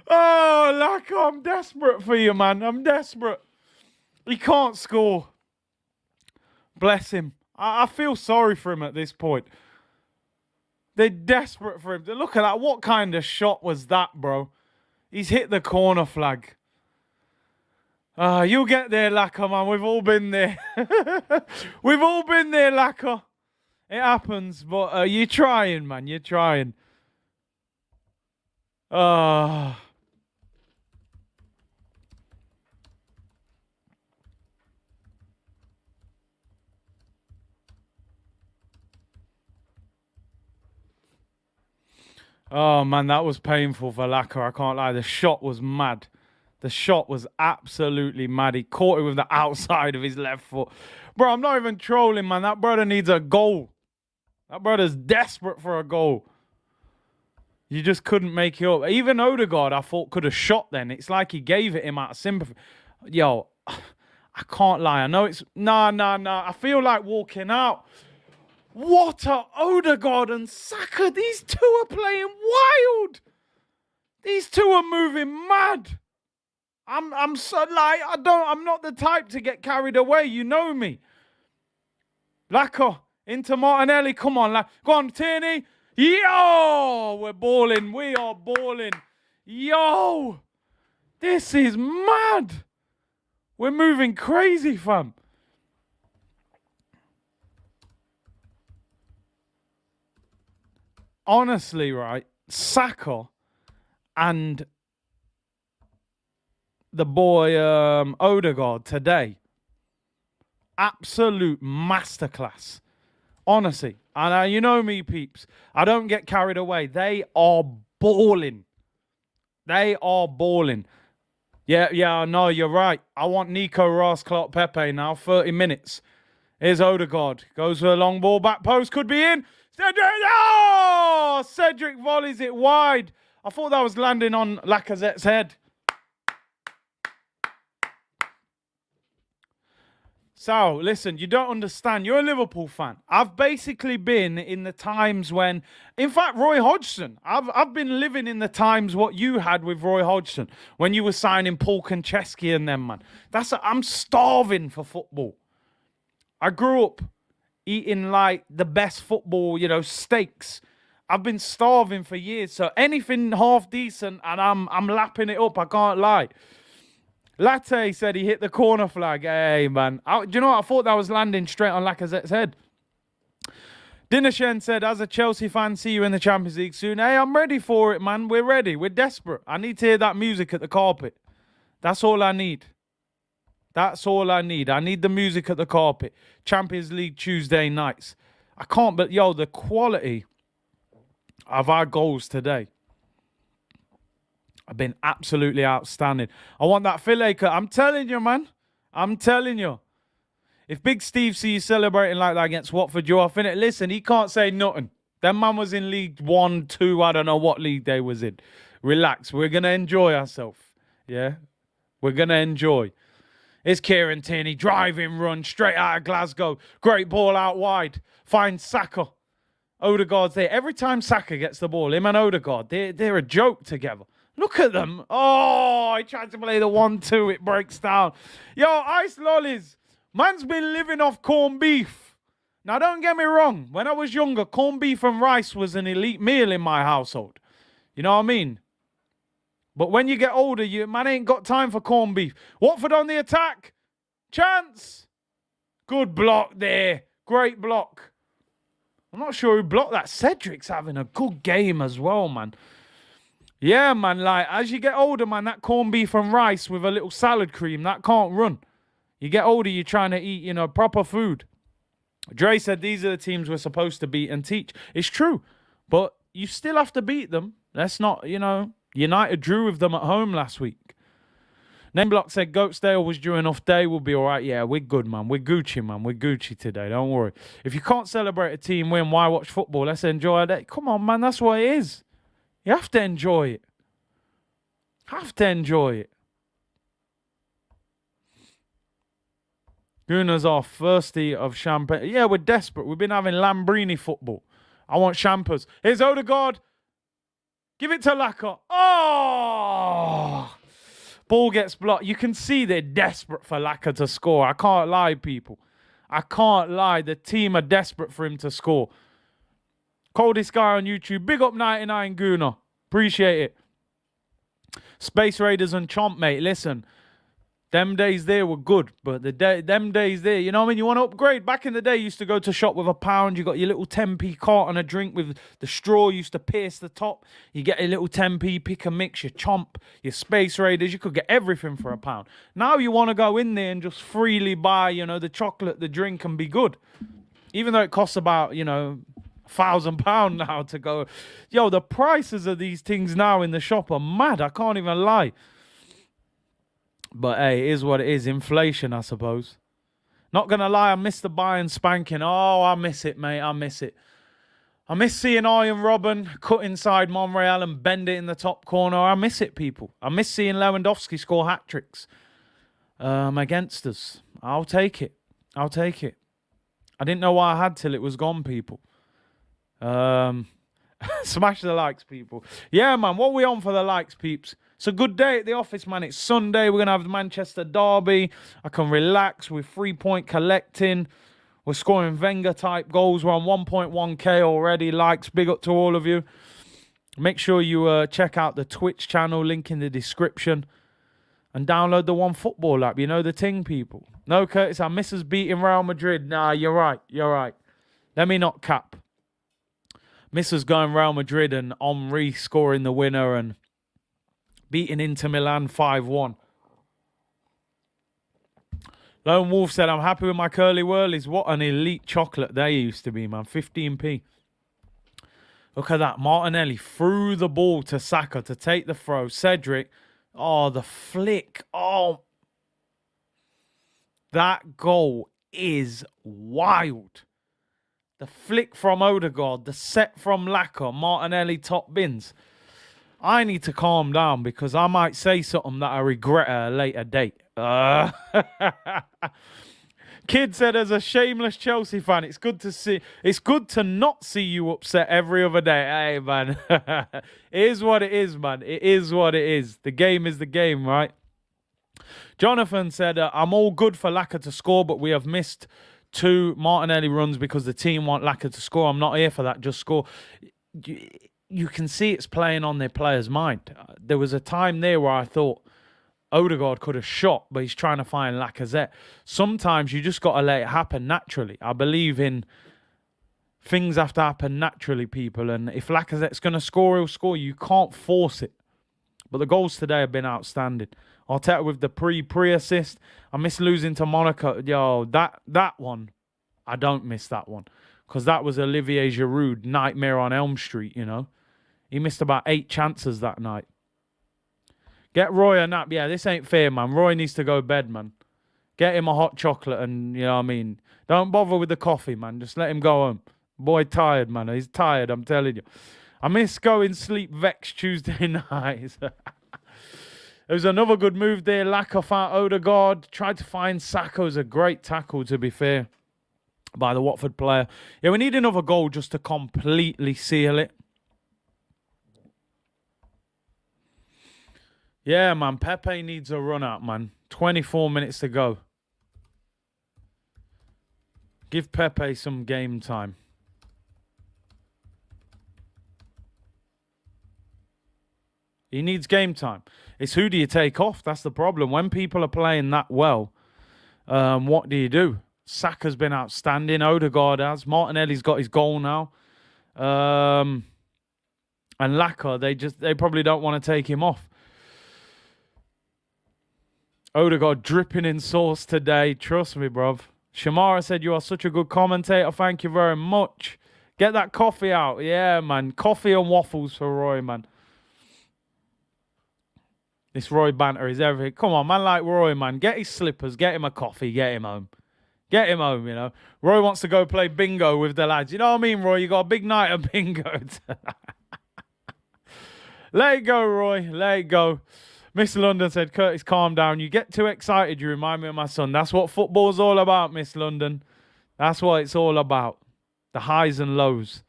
Oh, Lacazette, I'm desperate for you, man. I'm desperate. He can't score. Bless him. I feel sorry for him at this point. They're desperate for him. Look at that. What kind of shot was that, bro? He's hit the corner flag. You'll get there, Lacazette, man. We've all been there. We've all been there, Lacazette. It happens, but you're trying, man. You're trying. Oh, man, that was painful for Lacazette. I can't lie. The shot was mad. The shot was absolutely mad. He caught it with the outside of his left foot. Bro, I'm not even trolling, man. That brother needs a goal. That brother's desperate for a goal. You just couldn't make it up. Even Odegaard, I thought, could have shot then. It's like he gave it him out of sympathy. Yo, I can't lie. I know it's... Nah. I feel like walking out. What are Odegaard and Saka? These two are playing wild. These two are moving mad. I'm so like I'm not the type to get carried away. You know me. Lacazette into Martinelli. Come on, go on, Tierney. Yo, we're balling. We are balling. Yo, this is mad. We're moving crazy, fam. Honestly, right, Saka and the boy Odegaard today, absolute masterclass. Honestly, and you know me, peeps, I don't get carried away. They are balling. They are balling. Yeah, no, you're right. I want Nico Ross, Clark Pepe now, 30 minutes. Here's Odegaard. Goes for a long ball, back post, could be in. Oh! Cedric volleys it wide. I thought that was landing on Lacazette's head. So, listen, you don't understand. You're a Liverpool fan. I've basically been in the times when... In fact, Roy Hodgson. I've been living in the times what you had with Roy Hodgson. When you were signing Paul Konchesky and them, man. I'm starving for football. I grew up eating like the best football, steaks. I've been starving for years. So anything half decent and I'm lapping it up. I can't lie. Latte said he hit the corner flag. Hey, man. Do you know what? I thought that was landing straight on Lacazette's head. Dinashen said, as a Chelsea fan, see you in the Champions League soon. Hey, I'm ready for it, man. We're ready. We're desperate. I need to hear that music at the carpet. That's all I need. That's all I need. I need the music at the carpet. Champions League Tuesday nights. I can't, but yo, the quality of our goals today have been absolutely outstanding. I want that fillet cut. I'm telling you, man. I'm telling you. If Big Steve sees you celebrating like that against Watford, you're off in it. Listen, he can't say nothing. That man was in League 1, 2, I don't know what league they was in. Relax. We're going to enjoy ourselves. Yeah? We're going to enjoy. It's Kieran Tierney, driving run straight out of Glasgow. Great ball out wide. Finds Saka. Odegaard's there. Every time Saka gets the ball, him and Odegaard, they're a joke together. Look at them. Oh, he tried to play the 1-2. It breaks down. Yo, Ice Lollies. Man's been living off corned beef. Now, don't get me wrong. When I was younger, corned beef and rice was an elite meal in my household. You know what I mean? But when you get older, man ain't got time for corned beef. Watford on the attack. Chance. Good block there. Great block. I'm not sure who blocked that. Cedric's having a good game as well, man. Yeah, man, like, as you get older, man, that corned beef and rice with a little salad cream, that can't run. You get older, you're trying to eat, proper food. Dre said these are the teams we're supposed to beat and teach. It's true, but you still have to beat them. Let's not, United drew with them at home last week. Nameblock said Goatsdale was due an off day. We'll be all right. Yeah, we're good, man. We're Gucci, man. We're Gucci today. Don't worry. If you can't celebrate a team win, why watch football? Let's enjoy it. Come on, man. That's what it is. You have to enjoy it. Have to enjoy it. Gooners are thirsty of champagne. Yeah, we're desperate. We've been having Lambrini football. I want champers. Here's Odegaard. Give it to Laka. Oh! Ball gets blocked. You can see they're desperate for Laka to score. I can't lie, people. I can't lie. The team are desperate for him to score. Coldest guy on YouTube. Big up 99 Gooner. Appreciate it. Space Raiders and Chomp, mate. Listen, them days there were good, but them days there, you know what I mean? You want to upgrade. Back in the day, you used to go to shop with £1. You got your little 10p cart and a drink with the straw used to pierce the top. You get a little 10p, pick a mix, your Chomp, your Space Raiders. You could get everything for £1. Now you want to go in there and just freely buy, the chocolate, the drink, and be good. Even though it costs about, £1,000 now to go. Yo, the prices of these things now in the shop are mad. I can't even lie. But hey, it is what it is. Inflation, I suppose. Not going to lie, I miss the Bayern spanking. Oh, I miss it, mate. I miss it. I miss seeing Iron Robben cut inside Monreal and bend it in the top corner. I miss it, people. I miss seeing Lewandowski score hat-tricks against us. I'll take it. I'll take it. I didn't know why I had till it was gone, people. Smash the likes, people. Yeah, man. What are we on for the likes, peeps? It's a good day at the office, man. It's Sunday. We're going to have the Manchester derby. I can relax with 3-point collecting. We're scoring Wenger-type goals. We're on 1.1k already. Likes. Big up to all of you. Make sure you check out the Twitch channel. Link in the description. And download the OneFootball app. You know the ting, people. No, Curtis, I miss us beating Real Madrid. Nah, you're right. You're right. Let me not cap. Miss us going Real Madrid and Henry scoring the winner and beating Inter Milan 5-1. Lone Wolf said, I'm happy with my curly whirlies. What an elite chocolate they used to be, man. 15p. Look at that. Martinelli threw the ball to Saka to take the throw. Cedric. Oh, the flick. Oh. That goal is wild. The flick from Odegaard. The set from Laka. Martinelli top bins. I need to calm down because I might say something that I regret at a later date. Kid said, as a shameless Chelsea fan, it's good to not see you upset every other day. Hey, man. It is what it is, man. It is what it is. The game is the game, right? Jonathan said, I'm all good for Laka to score, but we have missed 2 Martinelli runs because the team want Laka to score. I'm not here for that. Just score. You can see it's playing on their players' mind. There was a time there where I thought Odegaard could have shot, but he's trying to find Lacazette. Sometimes you just got to let it happen naturally. I believe in things have to happen naturally, people. And if Lacazette's going to score, he'll score. You can't force it. But the goals today have been outstanding. Arteta with the pre-assist. I miss losing to Monaco. Yo, that one, I don't miss that one. Because that was Olivier Giroud, nightmare on Elm Street, He missed about 8 chances that night. Get Roy a nap. Yeah, this ain't fair, man. Roy needs to go bed, man. Get him a hot chocolate and, you know what I mean. Don't bother with the coffee, man. Just let him go home. Boy tired, man. He's tired, I'm telling you. I miss going sleep vexed Tuesday nights. There was another good move there. Laka found Odegaard. Tried to find Saka. It was a great tackle, to be fair, by the Watford player. Yeah, we need another goal just to completely seal it. Yeah, man. Pepe needs a run out, man. 24 minutes to go. Give Pepe some game time. He needs game time. It's who do you take off? That's the problem. When people are playing that well, what do you do? Saka's been outstanding. Odegaard has. Martinelli's got his goal now. And Laka, they probably don't want to take him off. Odegaard dripping in sauce today. Trust me, bruv. Shamara said, you are such a good commentator. Thank you very much. Get that coffee out. Yeah, man. Coffee and waffles for Roy, man. This Roy banter is everything. Come on, man, like Roy, man. Get his slippers. Get him a coffee. Get him home. Get him home, you know. Roy wants to go play bingo with the lads. You know what I mean, Roy? You got a big night of bingo. Let it go, Roy. Let it go. Miss London said, Curtis, calm down. You get too excited. You remind me of my son. That's what football's all about, Miss London. That's what it's all about. The highs and lows.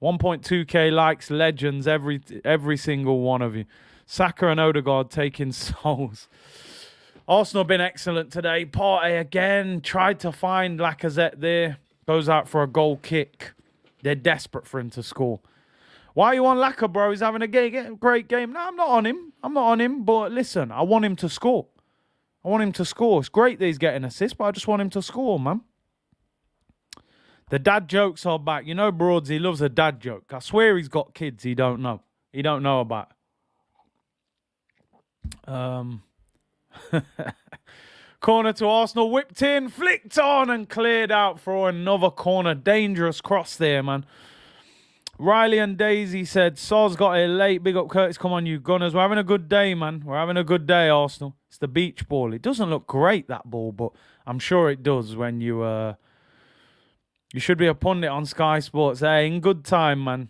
1.2k likes, legends, every single one of you. Saka and Odegaard taking souls. Arsenal been excellent today. Partey again. Tried to find Lacazette there. Goes out for a goal kick. They're desperate for him to score. Why are you on Laka, bro? He's having a great game. No, I'm not on him. I'm not on him. But listen, I want him to score. I want him to score. It's great that he's getting assists, but I just want him to score, man. The dad jokes are back. You know, Broads, he loves a dad joke. I swear he's got kids he don't know. He don't know about. Corner to Arsenal. Whipped in. Flicked on and cleared out for another corner. Dangerous cross there, man. Riley and Daisy said, Soz got it late. Big up Curtis. Come on, you Gunners. We're having a good day, man. We're having a good day, Arsenal. It's the beach ball. It doesn't look great, that ball, but I'm sure it does when you... You should be a pundit on Sky Sports. Hey, in good time, man.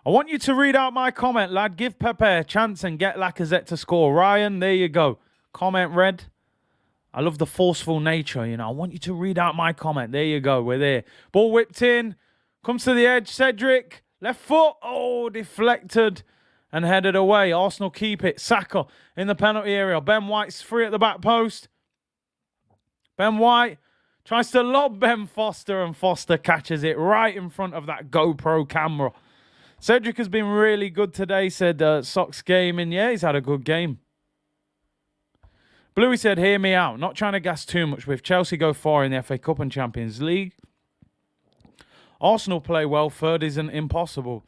I want you to read out my comment, lad. Give Pepe a chance and get Lacazette to score. Ryan, there you go. Comment read. I love the forceful nature, you know. I want you to read out my comment. There you go. We're there. Ball whipped in. Comes to the edge. Cedric. Left foot. Oh, deflected and headed away. Arsenal keep it. Saka in the penalty area. Ben White's free at the back post. Ben White tries to lob Ben Foster, and Foster catches it right in front of that GoPro camera. Cedric has been really good today, said Sox Gaming. Yeah, he's had a good game. Bluey said, hear me out. Not trying to gas too much, but if Chelsea go far in the FA Cup and Champions League, Arsenal play well, third isn't impossible.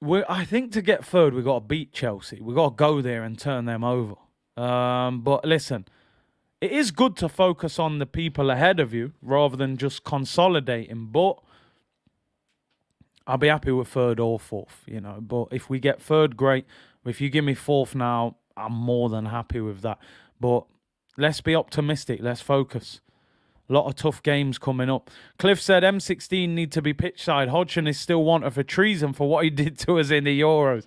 I think to get third, we've got to beat Chelsea. We've got to go there and turn them over. But listen, it is good to focus on the people ahead of you rather than just consolidating. But I'll be happy with third or fourth, you know. But if we get third, great. If you give me fourth now, I'm more than happy with that. But let's be optimistic. Let's focus. A lot of tough games coming up. Cliff said M16 need to be pitch side. Hodgson is still wanted for treason for what he did to us in the Euros.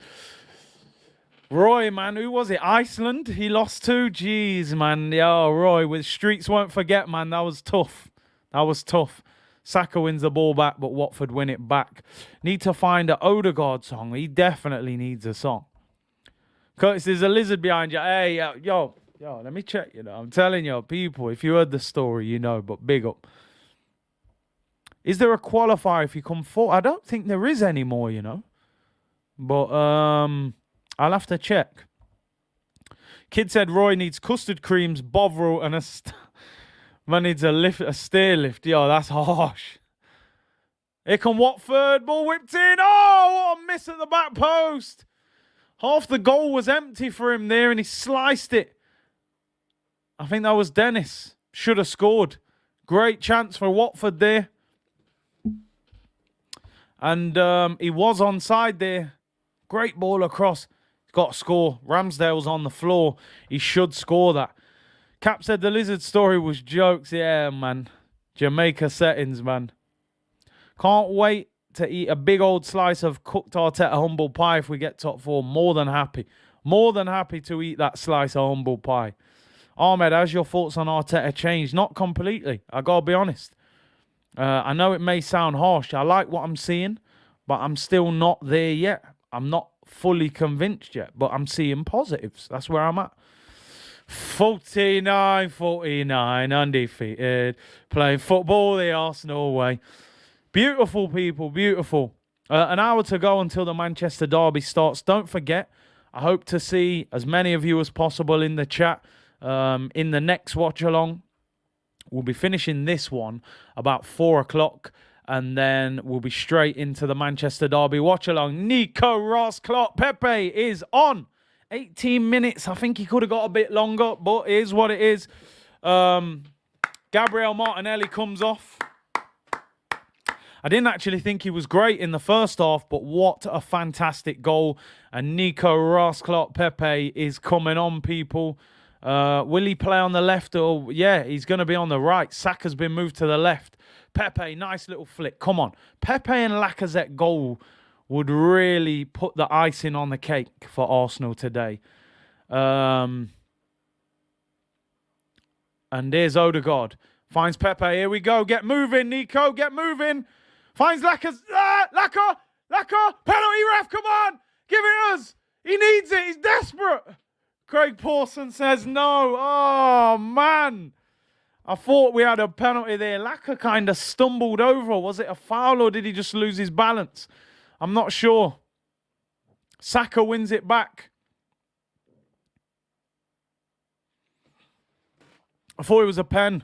Roy, man, who was it? Iceland he lost to? Jeez, man. Yo, Roy, with streets won't forget, man. That was tough. That was tough. Saka wins the ball back, but Watford win it back. Need to find an Odegaard song. He definitely needs a song. Curtis, there's a lizard behind you. Hey, yo, let me check, you know. I'm telling you, people, if you heard the story, you know, but big up. Is there a qualifier if you come forward? I don't think there is anymore, you know. But, I'll have to check. Kid said Roy needs custard creams, Bovril, and man needs a stair lift. Yo, that's harsh. Here come Watford. Ball whipped in. Oh, what a miss at the back post. Half the goal was empty for him there, and he sliced it. I think that was Dennis. Should have scored. Great chance for Watford there. And he was onside there. Great ball across. Got to score. Ramsdale's on the floor. He should score that. Cap said the lizard story was jokes. Yeah, man. Jamaica settings, man. Can't wait to eat a big old slice of cooked Arteta humble pie if we get top four. More than happy. More than happy to eat that slice of humble pie. Ahmed, how's your thoughts on Arteta changed? Not completely. I got to be honest. I know it may sound harsh. I like what I'm seeing, but I'm still not there yet. I'm not fully convinced yet, but I'm seeing positives. That's where I'm at. 49, undefeated. Playing football the Arsenal way. Beautiful, people, beautiful. An hour to go until the Manchester derby starts. Don't forget, I hope to see as many of you as possible in the chat in the next watch-along. We'll be finishing this one about 4 o'clock. And then we'll be straight into the Manchester Derby watch-along. Nico Ross-Clark Pepe is on. 18 minutes. I think he could have got a bit longer, but it is what it is. Gabriel Martinelli comes off. I didn't actually think he was great in the first half, but what a fantastic goal. And Nico Ross-Clark Pepe is coming on, people. Will he play on the left? Or yeah, he's going to be on the right. Saka's been moved to the left. Pepe, nice little flick. Come on. Pepe and Lacazette goal would really put the icing on the cake for Arsenal today. And there's Odegaard. Finds Pepe. Here we go. Get moving, Nico. Get moving. Finds Lacazette. Lacazette. Penalty ref. Come on. Give it us. He needs it. He's desperate. Craig Pawson says no. Oh, man. I thought we had a penalty there. Laka kind of stumbled over. Was it a foul or did he just lose his balance? I'm not sure. Saka wins it back. I thought it was a pen.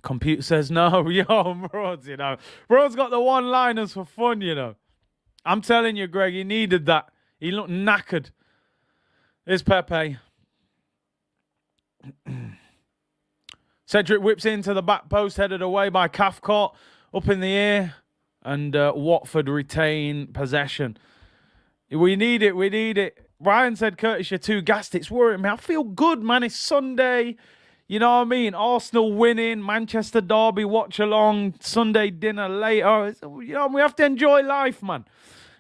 Computer says no. Yo, Broads, you know. Broads got the one-liners for fun, you know. I'm telling you, Greg, he needed that. He looked knackered. Here's Pepe. Cedric whips into the back post, headed away by Cathcart. Up in the air. And Watford retain possession. We need it. We need it. Brian said, Curtis, you're too gassed. It's worrying me. I feel good, man. It's Sunday. You know what I mean? Arsenal winning. Manchester Derby watch along. Sunday dinner later. You know, we have to enjoy life, man.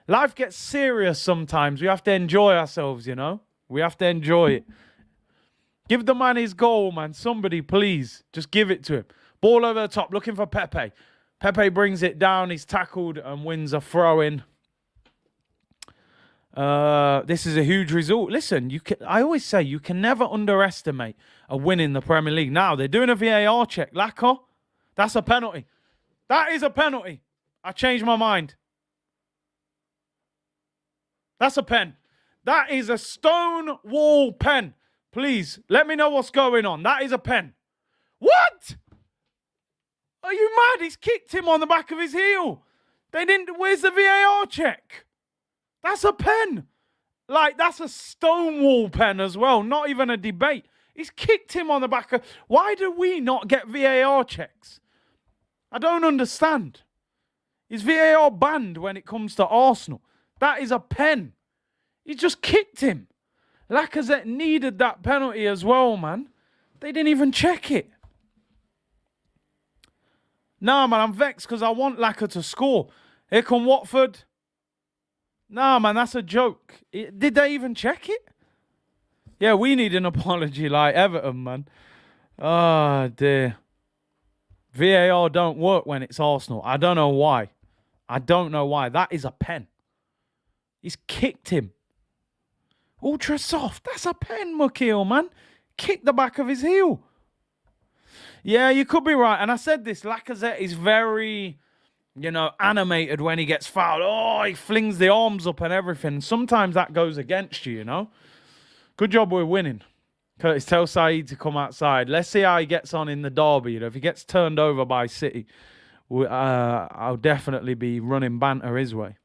Life gets serious sometimes. We have to enjoy ourselves, you know. We have to enjoy it. Give the man his goal, man. Somebody, please. Just give it to him. Ball over the top. Looking for Pepe. Pepe brings it down. He's tackled and wins a throw-in. This is a huge result. Listen, I always say you can never underestimate a win in the Premier League. Now, they're doing a VAR check. Lacazette, that's a penalty. That is a penalty. I changed my mind. That's a pen. That is a stone wall pen. Please, let me know what's going on. That is a pen. What? Are you mad? He's kicked him on the back of his heel. They didn't... Where's the VAR check? That's a pen. Like, that's a stonewall pen as well. Not even a debate. He's kicked him on the back of... Why do we not get VAR checks? I don't understand. Is VAR banned when it comes to Arsenal? That is a pen. He just kicked him. Lacazette needed that penalty as well, man. They didn't even check it. Nah, man, I'm vexed because I want Lacazette to score. Here come Watford. Nah, man, that's a joke. Did they even check it? Yeah, we need an apology like Everton, man. Oh, dear. VAR don't work when it's Arsenal. I don't know why. I don't know why. That is a pen. He's kicked him. Ultra soft. That's a pen, Mukeel, man. Kicked the back of his heel. Yeah, you could be right. And I said this. Lacazette is very... you know, animated when he gets fouled. Oh, he flings the arms up and everything. Sometimes that goes against you, you know. Good job we're winning. Curtis, tell Saeed to come outside. Let's see how he gets on in the derby. You know, if he gets turned over by City, I'll definitely be running banter his way.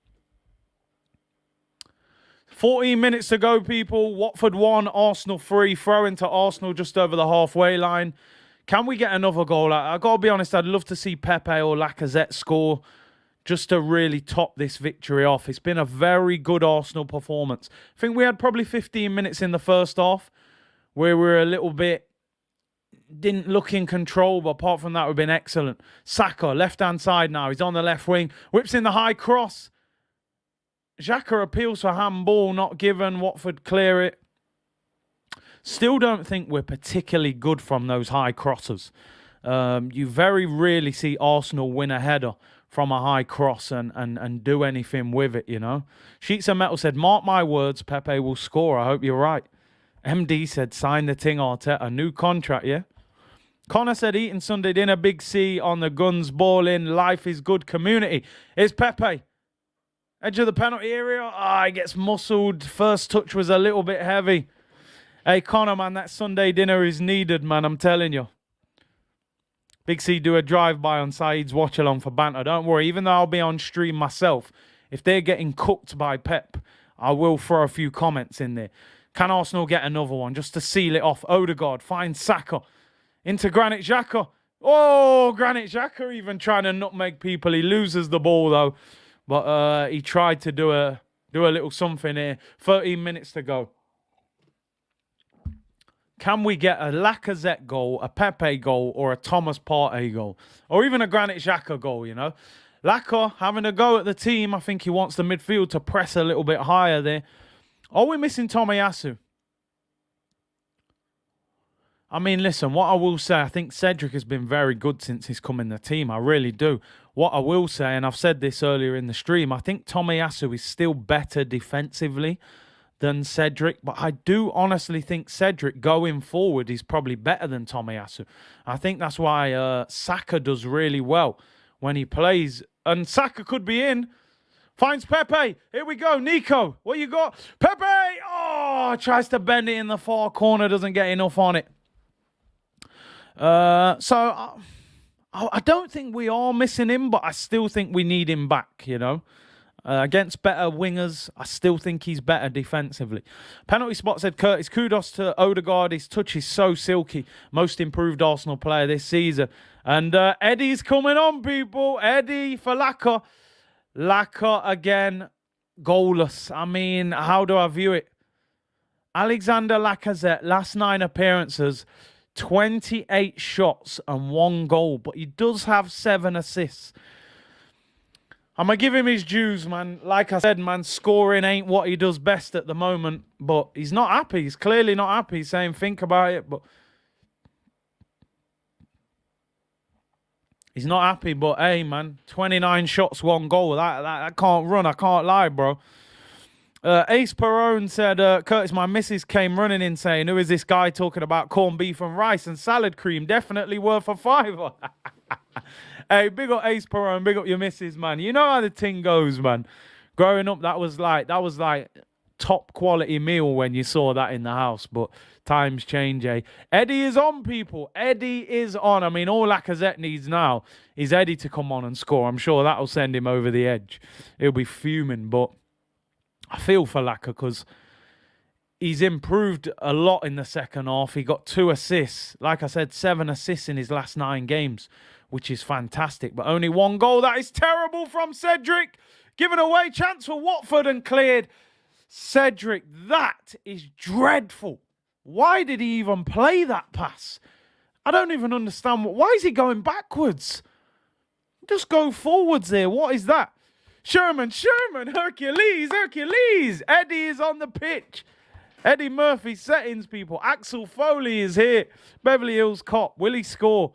14 minutes to go, people. Watford 1, Arsenal 3. Throw into Arsenal just over the halfway line. Can we get another goal? I've got to be honest, I'd love to see Pepe or Lacazette score just to really top this victory off. It's been a very good Arsenal performance. I think we had probably 15 minutes in the first half where we were a little bit, didn't look in control, but apart from that, we've been excellent. Saka, left-hand side now. He's on the left wing. Whips in the high cross. Xhaka appeals for handball, not given. Watford clear it. Still don't think we're particularly good from those high crosses. You very rarely see Arsenal win a header from a high cross and do anything with it, you know. Sheets of Metal said, mark my words, Pepe will score. I hope you're right. MD said, sign the ting, Arteta. New contract, yeah? Connor said, eating Sunday dinner, Big C on the guns, ball in, life is good, community. It's Pepe. Edge of the penalty area. Ah, he gets muscled. First touch was a little bit heavy. Hey, Connor, man, that Sunday dinner is needed, man. I'm telling you. Big C do a drive-by on Saeed's watch-along for banter. Don't worry, even though I'll be on stream myself, if they're getting cooked by Pep, I will throw a few comments in there. Can Arsenal get another one just to seal it off? Odegaard finds Saka into Granit Xhaka. Oh, Granit Xhaka even trying to nutmeg people. He loses the ball, though. But he tried to do a little something here. 13 minutes to go. Can we get a Lacazette goal, a Pepe goal, or a Thomas Partey goal? Or even a Granit Xhaka goal, you know? Laka having a go at the team. I think he wants the midfield to press a little bit higher there. Are we missing Tomiyasu? I mean, listen, what I will say, I think Cedric has been very good since he's come in the team. I really do. What I will say, and I've said this earlier in the stream, I think Tomiyasu is still better defensively than Cedric, but I do honestly think Cedric going forward is probably better than Tomiyasu. I think that's why Saka does really well when he plays, and Saka could be in. Finds Pepe. Here we go. Nico, what you got? Pepe! Oh, tries to bend it in the far corner, doesn't get enough on it. So I don't think we are missing him, but I still think we need him back, you know. Against better wingers, I still think he's better defensively. Penalty spot said Curtis, kudos to Odegaard. His touch is so silky. Most improved Arsenal player this season. And Eddie's coming on, people. Eddie for Laka. Laka again, goalless. I mean, how do I view it? Alexander Lacazette, last 9 appearances, 28 shots and 1 goal. But he does have 7 assists. I'm going to give him his dues, man. Like I said, man, scoring ain't what he does best at the moment. But he's not happy. He's clearly not happy. He's saying, think about it. But he's not happy. But, hey, man, 29 shots, 1 goal. That can't run. I can't lie, bro. Ace Perone said, Curtis, my missus came running in saying, who is this guy talking about corned beef and rice and salad cream? Definitely worth a £5. Hey, big up Ace Perone, big up your missus, man. You know how the thing goes, man. Growing up, that was like top quality meal when you saw that in the house. But times change, eh? Eddie is on, people. Eddie is on. I mean, all Lacazette needs now is Eddie to come on and score. I'm sure that'll send him over the edge. He'll be fuming, but I feel for Laka because he's improved a lot in the second half. He got 2 assists. Like I said, 7 assists in his last 9 games, which is fantastic. But only 1 goal. That is terrible from Cedric. Given away, chance for Watford and cleared. Cedric, that is dreadful. Why did he even play that pass? I don't even understand. Why is he going backwards? Just go forwards there. What is that? Sherman, Hercules. Eddie is on the pitch. Eddie Murphy settings, people. Axel Foley is here. Beverly Hills Cop. Will he score?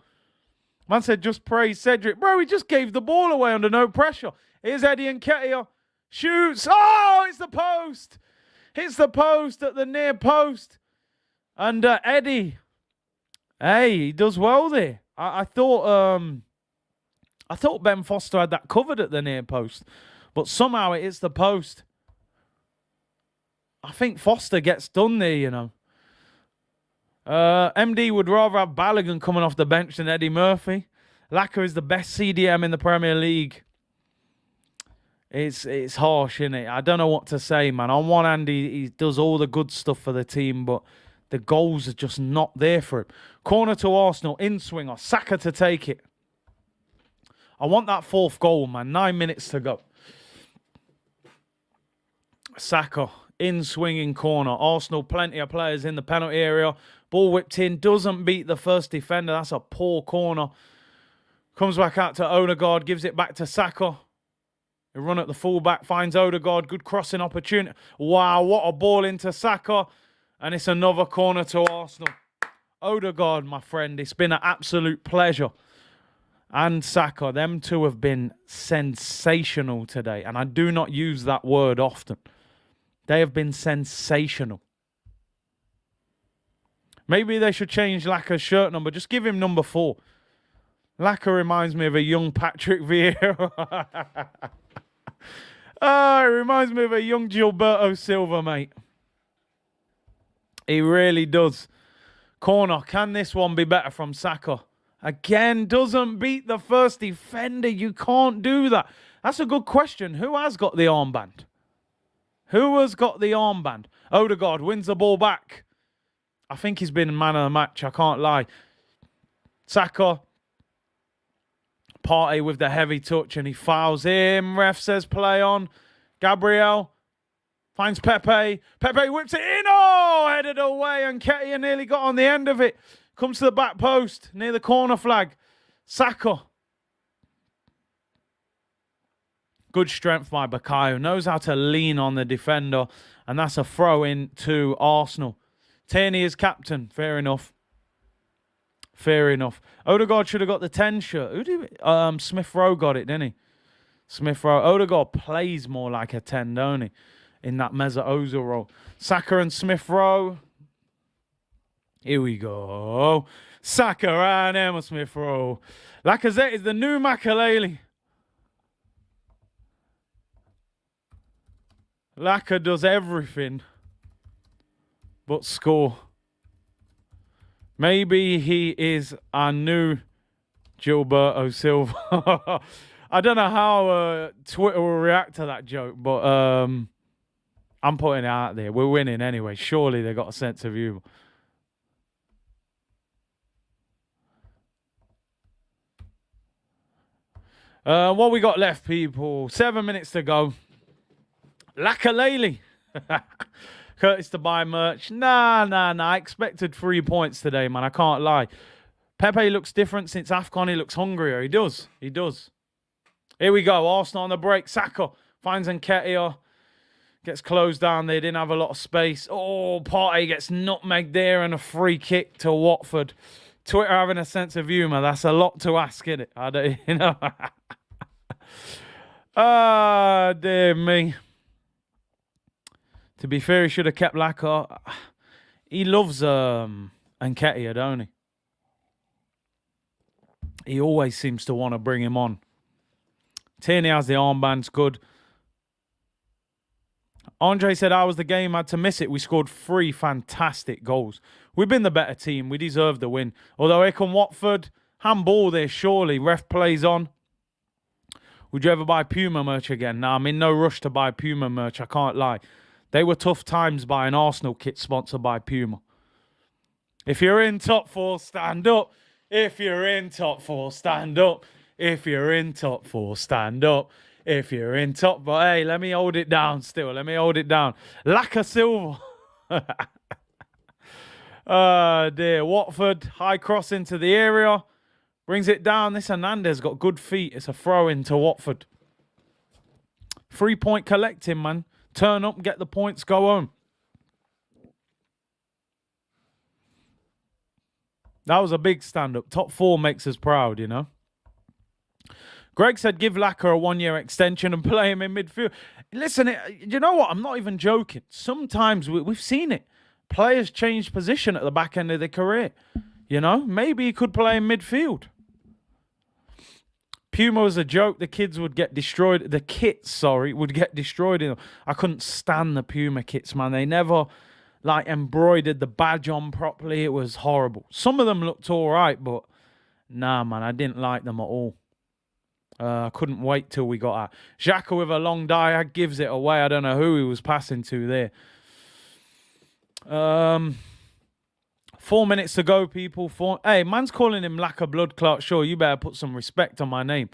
Man said, just praise Cedric. Bro, he just gave the ball away under no pressure. Here's Eddie Nketiah. Shoots. Oh, it's the post. Hits the post at the near post. And Eddie, hey, he does well there. I thought Ben Foster had that covered at the near post. But somehow it hits the post. I think Foster gets done there, you know. MD would rather have Balogun coming off the bench than Eddie Murphy. Laka is the best CDM in the Premier League. It's harsh, isn't it? I don't know what to say, man. On one hand, he does all the good stuff for the team, but the goals are just not there for him. Corner to Arsenal, in-swinger. Saka to take it. I want that 4th goal, man. 9 minutes to go. Saka, in-swinging corner. Arsenal, plenty of players in the penalty area. Ball whipped in. Doesn't beat the first defender. That's a poor corner. Comes back out to Odegaard. Gives it back to Saka. They run at the fullback. Finds Odegaard. Good crossing opportunity. Wow, what a ball into Saka. And it's another corner to Arsenal. Odegaard, my friend. It's been an absolute pleasure. And Saka, them two have been sensational today. And I do not use that word often. They have been sensational. Maybe they should change Laka's shirt number. Just give him number 4. Laka reminds me of a young Patrick Vieira. It reminds me of a young Gilberto Silva, mate. He really does. Corner. Can this one be better from Saka? Again, doesn't beat the first defender. You can't do that. That's a good question. Who has got the armband? Who has got the armband? Odegaard wins the ball back. I think he's been man of the match. I can't lie. Saka. Partey with the heavy touch and he fouls him. Ref says play on. Gabriel finds Pepe. Pepe whips it in. Oh, headed away and Nketiah nearly got on the end of it. Comes to the back post near the corner flag. Saka. Good strength by Bukayo. Knows how to lean on the defender. And that's a throw in to Arsenal. Tierney is captain. Fair enough. Fair enough. Odegaard should have got the 10 shirt. Who did Smith Rowe got it, didn't he? Smith Rowe. Odegaard plays more like a 10, don't he? In that Mesut Ozil role. Saka and Smith Rowe. Here we go. Saka and Emma Smith Rowe. Lacazette is the new Makaleli. Laka does everything but score. Maybe he is our new Gilberto Silva. I don't know how Twitter will react to that joke, but I'm putting it out there. We're winning anyway. Surely they got a sense of humour. What we got left, people? 7 minutes to go. Lakalele. Curtis to buy merch. Nah. I expected 3 points today, man. I can't lie. Pepe looks different since AFCON. He looks hungrier. He does. Here we go. Arsenal on the break. Saka finds Nketiah. Gets closed down. They didn't have a lot of space. Oh, Partey gets nutmegged there and a free kick to Watford. Twitter having a sense of humour. That's a lot to ask, isn't it? I don't, you know. Ah, dear me. To be fair, he should have kept Laka. He loves Nketiah, don't he? He always seems to want to bring him on. Tierney has the armbands, good. Andre said, how was the game? Had to miss it. We scored 3 fantastic goals. We've been the better team. We deserve the win. Although here come Watford. Handball there, surely. Ref plays on. Would you ever buy Puma merch again? Nah, I'm in no rush to buy Puma merch. I can't lie. They were tough times buying Arsenal kit sponsored by Puma. If you're in top 4, stand up. If you're in top 4, stand up. If you're in top 4, stand up. If you're in top 4, hey, let me hold it down still. Let me hold it down. Laka Silva. Oh, dear. Watford, high cross into the area. Brings it down. This Hernandez got good feet. It's a throw into Watford. 3-point collecting, man. Turn up, get the points, go home. That was a big stand-up. Top 4 makes us proud, you know. Greg said give Laka a 1-year extension and play him in midfield. Listen, you know what? I'm not even joking. Sometimes we've seen it. Players change position at the back end of their career. You know, maybe he could play in midfield. Puma was a joke. The kids would get destroyed. The kits, would get destroyed. I couldn't stand the Puma kits, man. They never, embroidered the badge on properly. It was horrible. Some of them looked all right, but nah, man, I didn't like them at all. I couldn't wait till we got out. Xhaka with a long diag gives it away. I don't know who he was passing to there. 4 minutes to go, people. Hey, man's calling him Laka Blood Clot. Sure, you better put some respect on my name.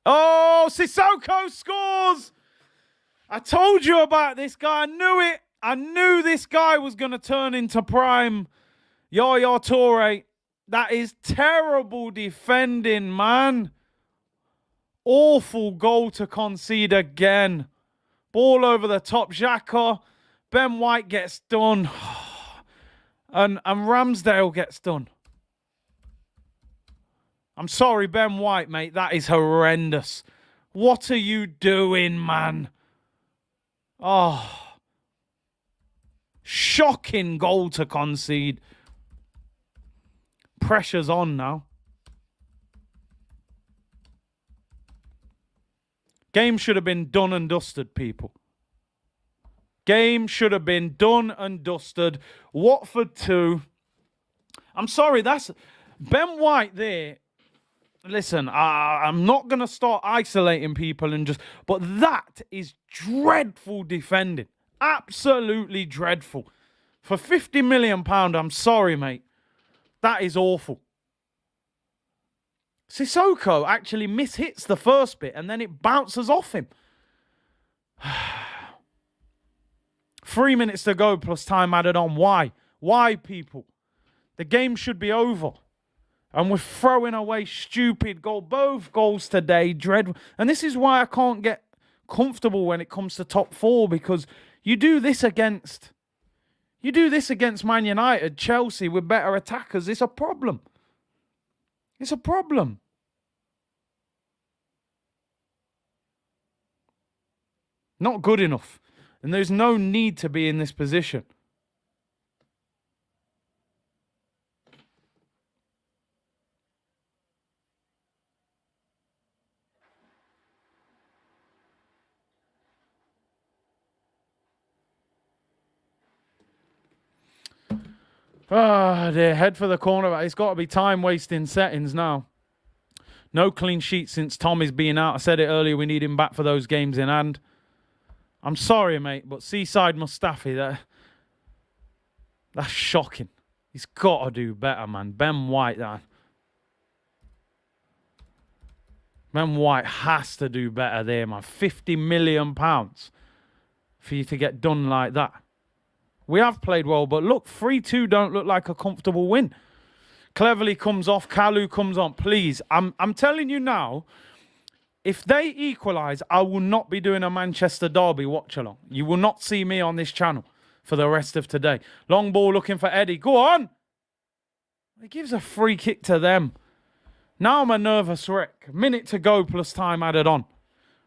Oh, Sissoko scores! I told you about this guy. I knew it. I knew this guy was going to turn into prime Yaya Toure. That is terrible defending, man. Awful goal to concede again. Ball over the top. Xhaka. Ben White gets done. And Ramsdale gets done. I'm sorry, Ben White, mate. That is horrendous. What are you doing, man? Oh. Shocking goal to concede. Pressure's on now. Game should have been done and dusted, people. Game should have been done and dusted. Watford 2. I'm sorry, that's Ben White there. Listen, I'm not going to start isolating people but that is dreadful defending. Absolutely dreadful. For £50 million, I'm sorry, mate. That is awful. Sissoko actually mishits the first bit and then it bounces off him. 3 minutes to go plus time added on. Why? Why, people? The game should be over. And we're throwing away stupid goal. Both goals today, dreadful. And this is why I can't get comfortable when it comes to top four, because you do this against Man United, Chelsea with better attackers. It's a problem. It's a problem. Not good enough. And there's no need to be in this position. Dear. Head for the corner. It's got to be time-wasting settings now. No clean sheet since Tommy's been out. I said it earlier, we need him back for those games in hand. I'm sorry, mate, but Seaside Mustafi, that's shocking. He's got to do better, man. Ben White, Ben White has to do better there, man. £50 million for you to get done like that. We have played well, but look, 3-2 don't look like a comfortable win. Cleverly comes off, Kalu comes on. Please, I'm telling you now, if they equalise, I will not be doing a Manchester Derby watch-along. You will not see me on this channel for the rest of today. Long ball looking for Eddie. Go on! He gives a free kick to them. Now I'm a nervous wreck. Minute to go plus time added on.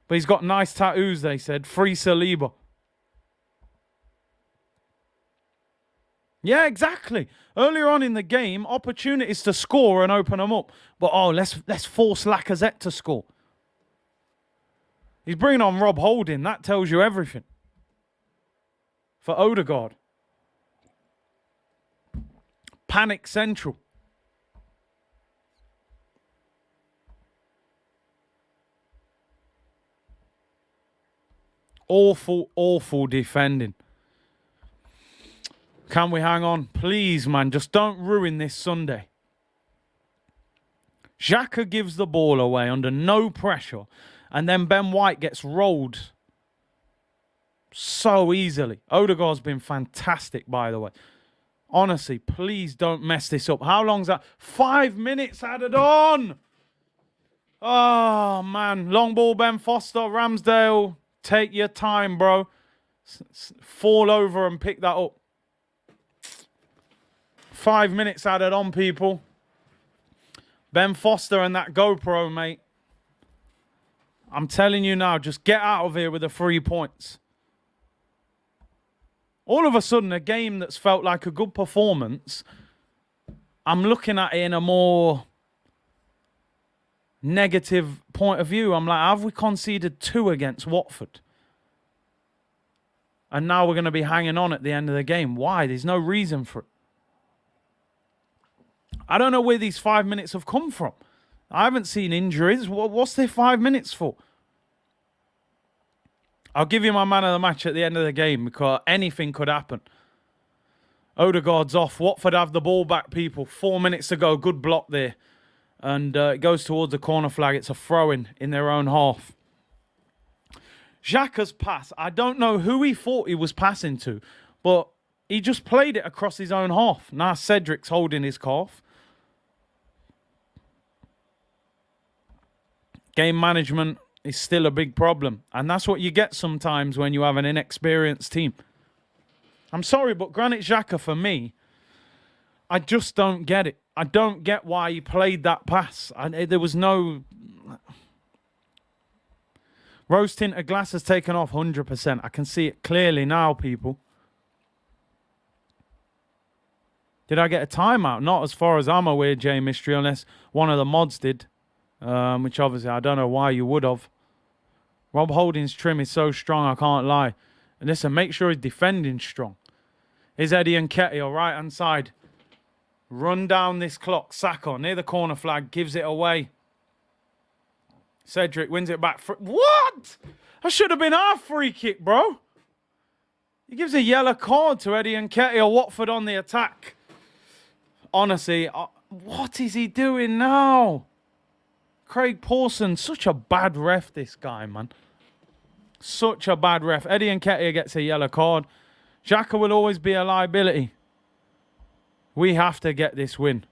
But he's got nice tattoos, they said. Free Saliba. Yeah, exactly. Earlier on in the game, opportunities to score and open them up. But, let's force Lacazette to score. He's bringing on Rob Holding. That tells you everything. For Odegaard. Panic central. Awful, awful defending. Can we hang on? Please, man, just don't ruin this Sunday. Xhaka gives the ball away under no pressure. And then Ben White gets rolled so easily. Odegaard's been fantastic, by the way. Honestly, please don't mess this up. How long's that? 5 minutes added on. Oh, man. Long ball, Ben Foster, Ramsdale. Take your time, bro. Fall over and pick that up. 5 minutes added on, people. Ben Foster and that GoPro, mate. I'm telling you now, just get out of here with the 3 points. All of a sudden, a game that's felt like a good performance, I'm looking at it in a more negative point of view. I'm like, have we conceded 2 against Watford? And now we're going to be hanging on at the end of the game. Why? There's no reason for it. I don't know where these 5 minutes have come from. I haven't seen injuries. What's there 5 minutes for? I'll give you my man of the match at the end of the game because anything could happen. Odegaard's off. Watford have the ball back, people. 4 minutes to go. Good block there. And it goes towards the corner flag. It's a throw-in in their own half. Xhaka's pass. I don't know who he thought he was passing to, but he just played it across his own half. Now Cedric's holding his calf. Game management is still a big problem. And that's what you get sometimes when you have an inexperienced team. I'm sorry, but Granit Xhaka, for me, I just don't get it. I don't get why he played that pass. There was no... Rose tinted glass has taken off 100%. I can see it clearly now, people. Did I get a timeout? Not as far as I'm aware, J Mystery, unless one of the mods did. Which obviously I don't know why you would have. Rob Holding's trim is so strong, I can't lie. And listen, make sure he's defending strong. Is Eddie Nketiah, right-hand side. Run down this clock. Saka near the corner flag. Gives it away. Cedric wins it back. What? That should have been our free kick, bro. He gives a yellow card to Eddie Nketiah. Watford on the attack. Honestly, what is he doing now? Craig Pawson, such a bad ref, this guy, man. Such a bad ref. Eddie Nketiah gets a yellow card. Xhaka will always be a liability. We have to get this win.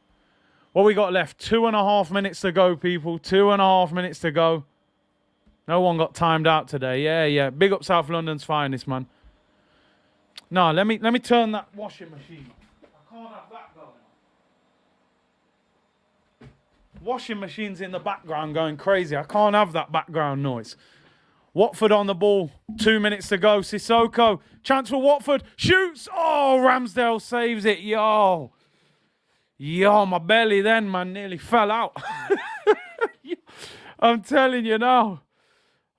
What we got left? 2.5 minutes to go, people. 2.5 minutes to go. No one got timed out today. Yeah. Big up South London's finest, man. No, let me turn that washing machine on. I can't have that going on. Washing machine's in the background going crazy. I can't have that background noise. Watford on the ball. 2 minutes to go. Sissoko. Chance for Watford. Shoots. Oh, Ramsdale saves it. Yo, my belly then, man, nearly fell out. I'm telling you now.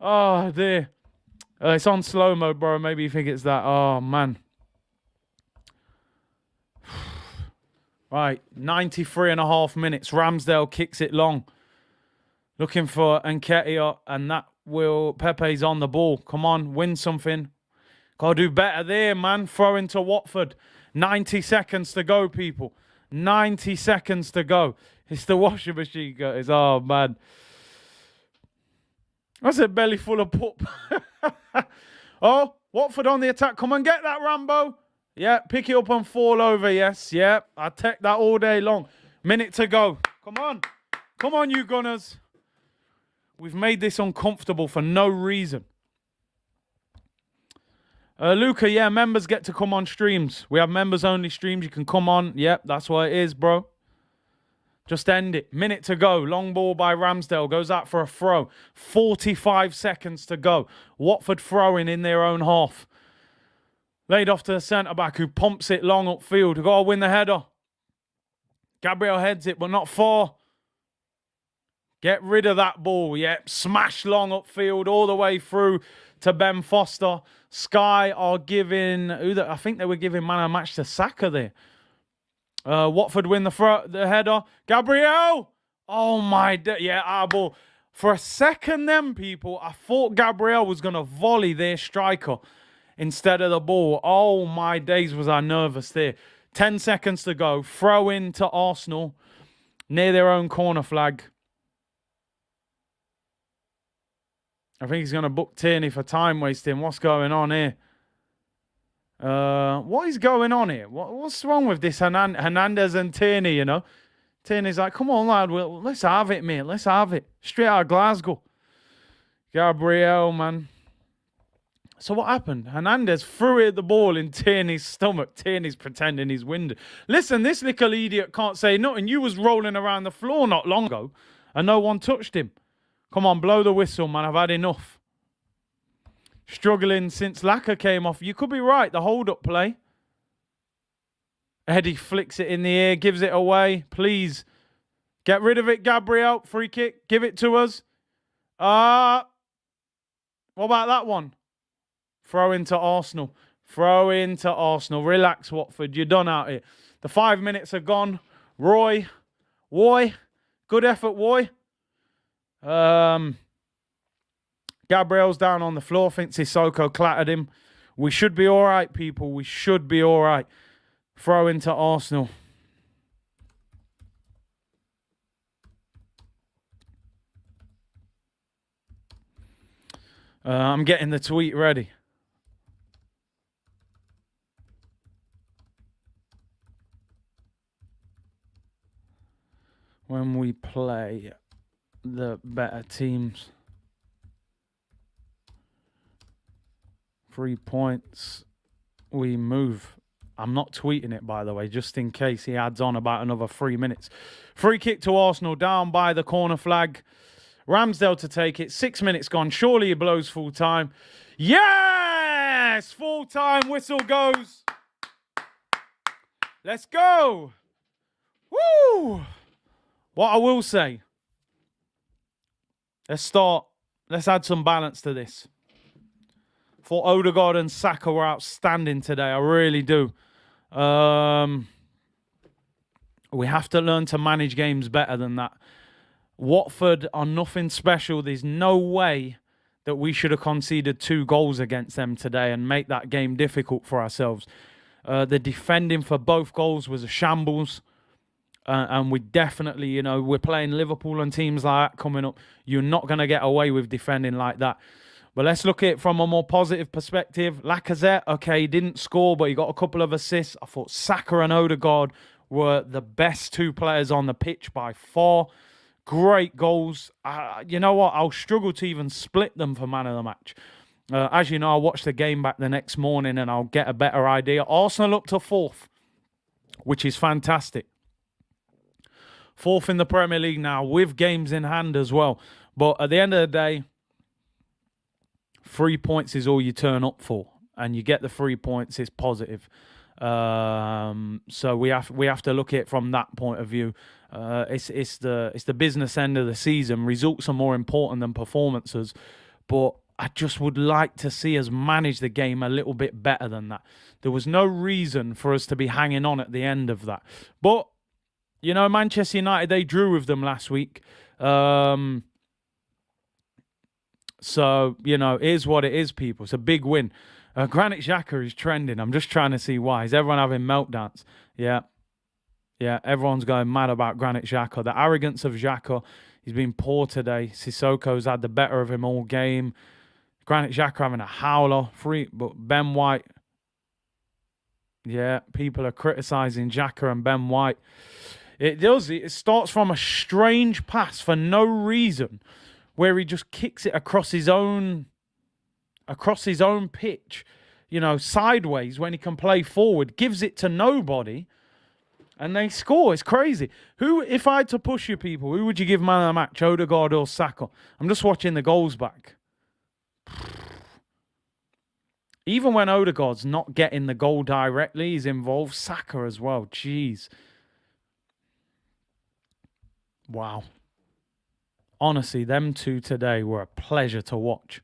Oh, dear. It's on slow-mo, bro. Maybe you think it's that. Oh, man. Right, 93.5 minutes. Ramsdale kicks it long. Looking for Nketiah, and that will... Pepe's on the ball. Come on, win something. Gotta do better there, man. Throw into Watford. 90 seconds to go, people. 90 seconds to go. It's the washing machine, guys. Oh, man. That's a belly full of poop. Oh, Watford on the attack. Come on, get that, Rambo. Yeah, pick it up and fall over. Yes, yeah. I'll take that all day long. Minute to go. Come on. Come on, you Gunners. We've made this uncomfortable for no reason. Luca, yeah, members get to come on streams. We have members-only streams. You can come on. Yep, that's what it is, bro. Just end it. Minute to go. Long ball by Ramsdale. Goes out for a throw. 45 seconds to go. Watford throwing in their own half. Laid off to the centre-back who pumps it long upfield. Got to win the header. Gabriel heads it, but not far. Get rid of that ball. Yep. Smash long upfield all the way through to Ben Foster. Sky are giving... I think they were giving man of the match to Saka there. Watford win the header. Gabriel! Oh, my... Yeah, our ball. For a second then, people, I thought Gabriel was going to volley their striker instead of the ball. Oh, my days, was I nervous there. 10 seconds to go. Throw in to Arsenal near their own corner flag. I think he's going to book Tierney for time wasting. What's going on here? What is going on here? What's wrong with this Hernandez and Tierney, you know? Tierney's like, come on, lad. Let's have it, mate. Let's have it. Straight out of Glasgow. Gabriel, man. So what happened? Hernandez threw the ball in Tierney's stomach. Tierney's pretending he's winded. Listen, this little idiot can't say nothing. You was rolling around the floor not long ago and no one touched him. Come on, blow the whistle, man. I've had enough. Struggling since Laka came off. You could be right. The hold-up play. Eddie flicks it in the air, gives it away. Please. Get rid of it, Gabriel. Free kick. Give it to us. What about that one? Throw into Arsenal. Throw into Arsenal. Relax, Watford. You're done out here. The 5 minutes are gone. Roy. Good effort, Roy. Gabriel's down on the floor. Thinks Sissoko clattered him. We should be all right, people. We should be all right. Throw into Arsenal. I'm getting the tweet ready. When we play the better teams. 3 points. We move. I'm not tweeting it, by the way, just in case he adds on about another 3 minutes. Free kick to Arsenal, down by the corner flag. Ramsdale to take it. 6 minutes gone. Surely he blows full time. Yes! Full time. Whistle goes. Let's go. Woo! What I will say. Let's start. Let's add some balance to this. Thought Odegaard and Saka were outstanding today. I really do. We have to learn to manage games better than that. Watford are nothing special. There's no way that we should have conceded 2 goals against them today and make that game difficult for ourselves. The defending for both goals was a shambles. And we definitely, we're playing Liverpool and teams like that coming up. You're not going to get away with defending like that. But let's look at it from a more positive perspective. Lacazette, okay, he didn't score, but he got a couple of assists. I thought Saka and Odegaard were the best 2 players on the pitch by far. Great goals. You know what? I'll struggle to even split them for man of the match. As you know, I'll watch the game back the next morning and I'll get a better idea. Arsenal up to 4th, which is fantastic. 4th in the Premier League now with games in hand as well. But at the end of the day, 3 points is all you turn up for. And you get the 3 points, it's positive. So we have to look at it from that point of view. It's the business end of the season. Results are more important than performances, but I just would like to see us manage the game a little bit better than that. There was no reason for us to be hanging on at the end of that. But Manchester United, they drew with them last week. So it is what it is, people. It's a big win. Granit Xhaka is trending. I'm just trying to see why. Is everyone having meltdowns? Yeah, everyone's going mad about Granit Xhaka. The arrogance of Xhaka. He's been poor today. Sissoko's had the better of him all game. Granit Xhaka having a howler. But Ben White. Yeah, people are criticising Xhaka and Ben White. It starts from a strange pass for no reason, where he just kicks it across his own pitch, sideways when he can play forward, gives it to nobody, and they score. It's crazy. If I had to push you people, who would you give man of the match, Odegaard or Saka? I'm just watching the goals back. Even when Odegaard's not getting the goal directly, he's involved. Saka as well. Jeez. Wow. Honestly, them 2 today were a pleasure to watch.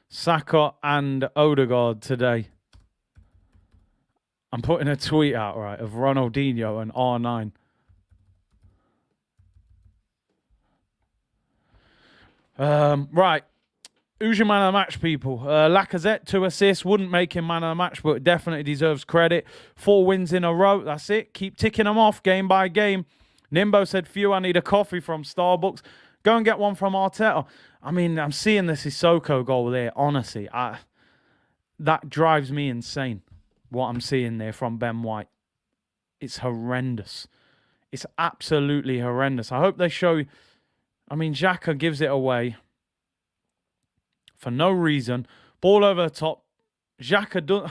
Saka and Odegaard today. I'm putting a tweet out, right, of Ronaldinho and R9. Right. Who's your man of the match, people? Lacazette, 2 assists. Wouldn't make him man of the match, but definitely deserves credit. 4 wins in a row. That's it. Keep ticking them off game by game. Nimbo said, "Phew, I need a coffee from Starbucks." Go and get one from Arteta. I mean, I'm seeing the Sissoko goal there. Honestly, that drives me insane, what I'm seeing there from Ben White. It's horrendous. It's absolutely horrendous. I hope they show... Xhaka gives it away for no reason. Ball over the top. Xhaka does...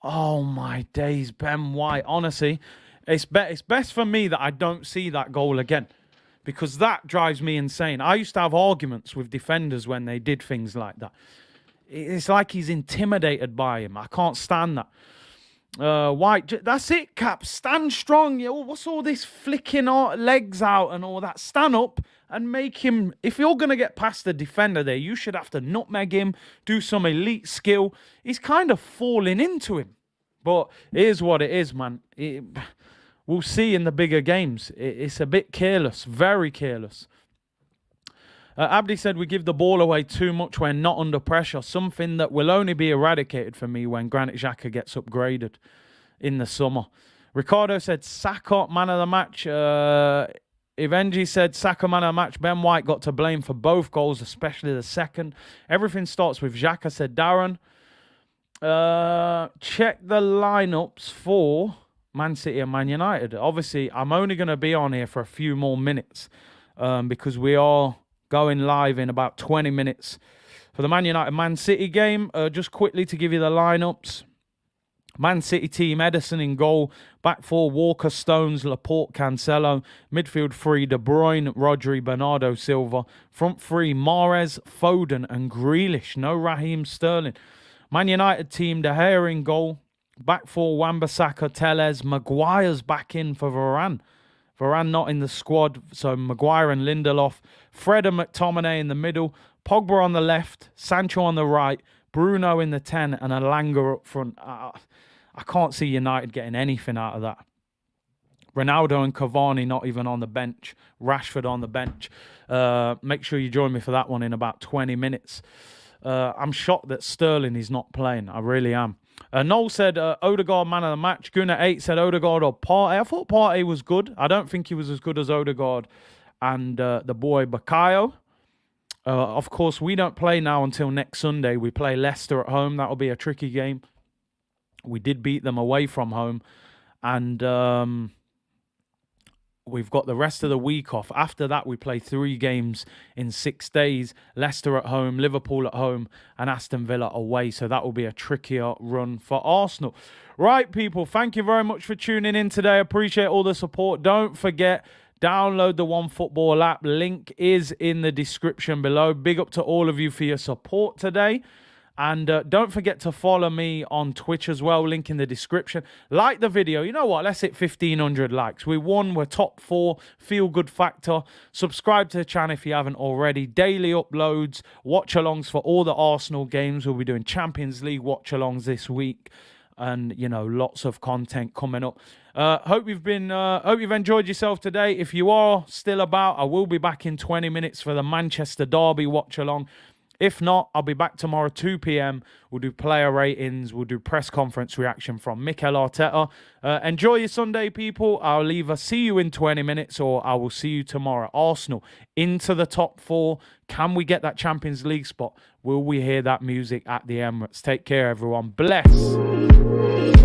Oh, my days, Ben White. Honestly, it's best for me that I don't see that goal again, because that drives me insane. I used to have arguments with defenders when they did things like that. It's like he's intimidated by him. I can't stand that. White, that's it, Cap. Stand strong. What's all this flicking legs out and all that? Stand up and make him... If you're going to get past the defender there, you should have to nutmeg him, do some elite skill. He's kind of falling into him. But it is what it is, man. We'll see in the bigger games. It's a bit careless, very careless. Abdi said we give the ball away too much when not under pressure, something that will only be eradicated for me when Granit Xhaka gets upgraded in the summer. Ricardo said Saka, man of the match. Ivenji said Saka, man of the match. Ben White got to blame for both goals, especially the second. Everything starts with Xhaka, said Darren. Check the lineups for Man City and Man United. Obviously, I'm only going to be on here for a few more minutes because we are going live in about 20 minutes for the Man United Man City game. Just quickly to give you the lineups. Man City team, Ederson in goal. Back four, Walker, Stones, Laporte, Cancelo. Midfield three, De Bruyne, Rodri, Bernardo Silva. Front three, Mahrez, Foden and Grealish. No Raheem Sterling. Man United team, De Gea in goal. Back four, Wan-Bissaka, Telles. Maguire's back in for Varane. Varane not in the squad, so Maguire and Lindelof. Fred and McTominay in the middle. Pogba on the left. Sancho on the right. Bruno in the 10 and Elanga up front. I can't see United getting anything out of that. Ronaldo and Cavani not even on the bench. Rashford on the bench. Make sure you join me for that one in about 20 minutes. I'm shocked that Sterling is not playing. I really am. Noel said Odegaard man of the match. Gunnar 8 said Odegaard or Partey. I thought Partey was good. I don't think he was as good as Odegaard and the boy Bakayo. Of course, we don't play now until next Sunday. We play Leicester at home. That'll be a tricky game. We did beat them away from home. And we've got the rest of the week off. After that, we play 3 games in 6 days. Leicester at home, Liverpool at home, and Aston Villa away. So that will be a trickier run for Arsenal. Right, people, thank you very much for tuning in today. Appreciate all the support. Don't forget, download the OneFootball app. Link is in the description below. Big up to all of you for your support today. And don't forget to follow me on Twitch as well. Link in the description. Like the video. You know what? Let's hit 1,500 likes. We won. We're top 4. Feel good factor. Subscribe to the channel if you haven't already. Daily uploads. Watch-alongs for all the Arsenal games. We'll be doing Champions League watch-alongs this week. And, you know, lots of content coming up. Hope you've enjoyed yourself today. If you are still about, I will be back in 20 minutes for the Manchester Derby watch-along. If not, I'll be back tomorrow, 2 p.m. We'll do player ratings. We'll do press conference reaction from Mikel Arteta. Enjoy your Sunday, people. I'll either see you in 20 minutes or I will see you tomorrow. Arsenal into the top 4. Can we get that Champions League spot? Will we hear that music at the Emirates? Take care, everyone. Bless.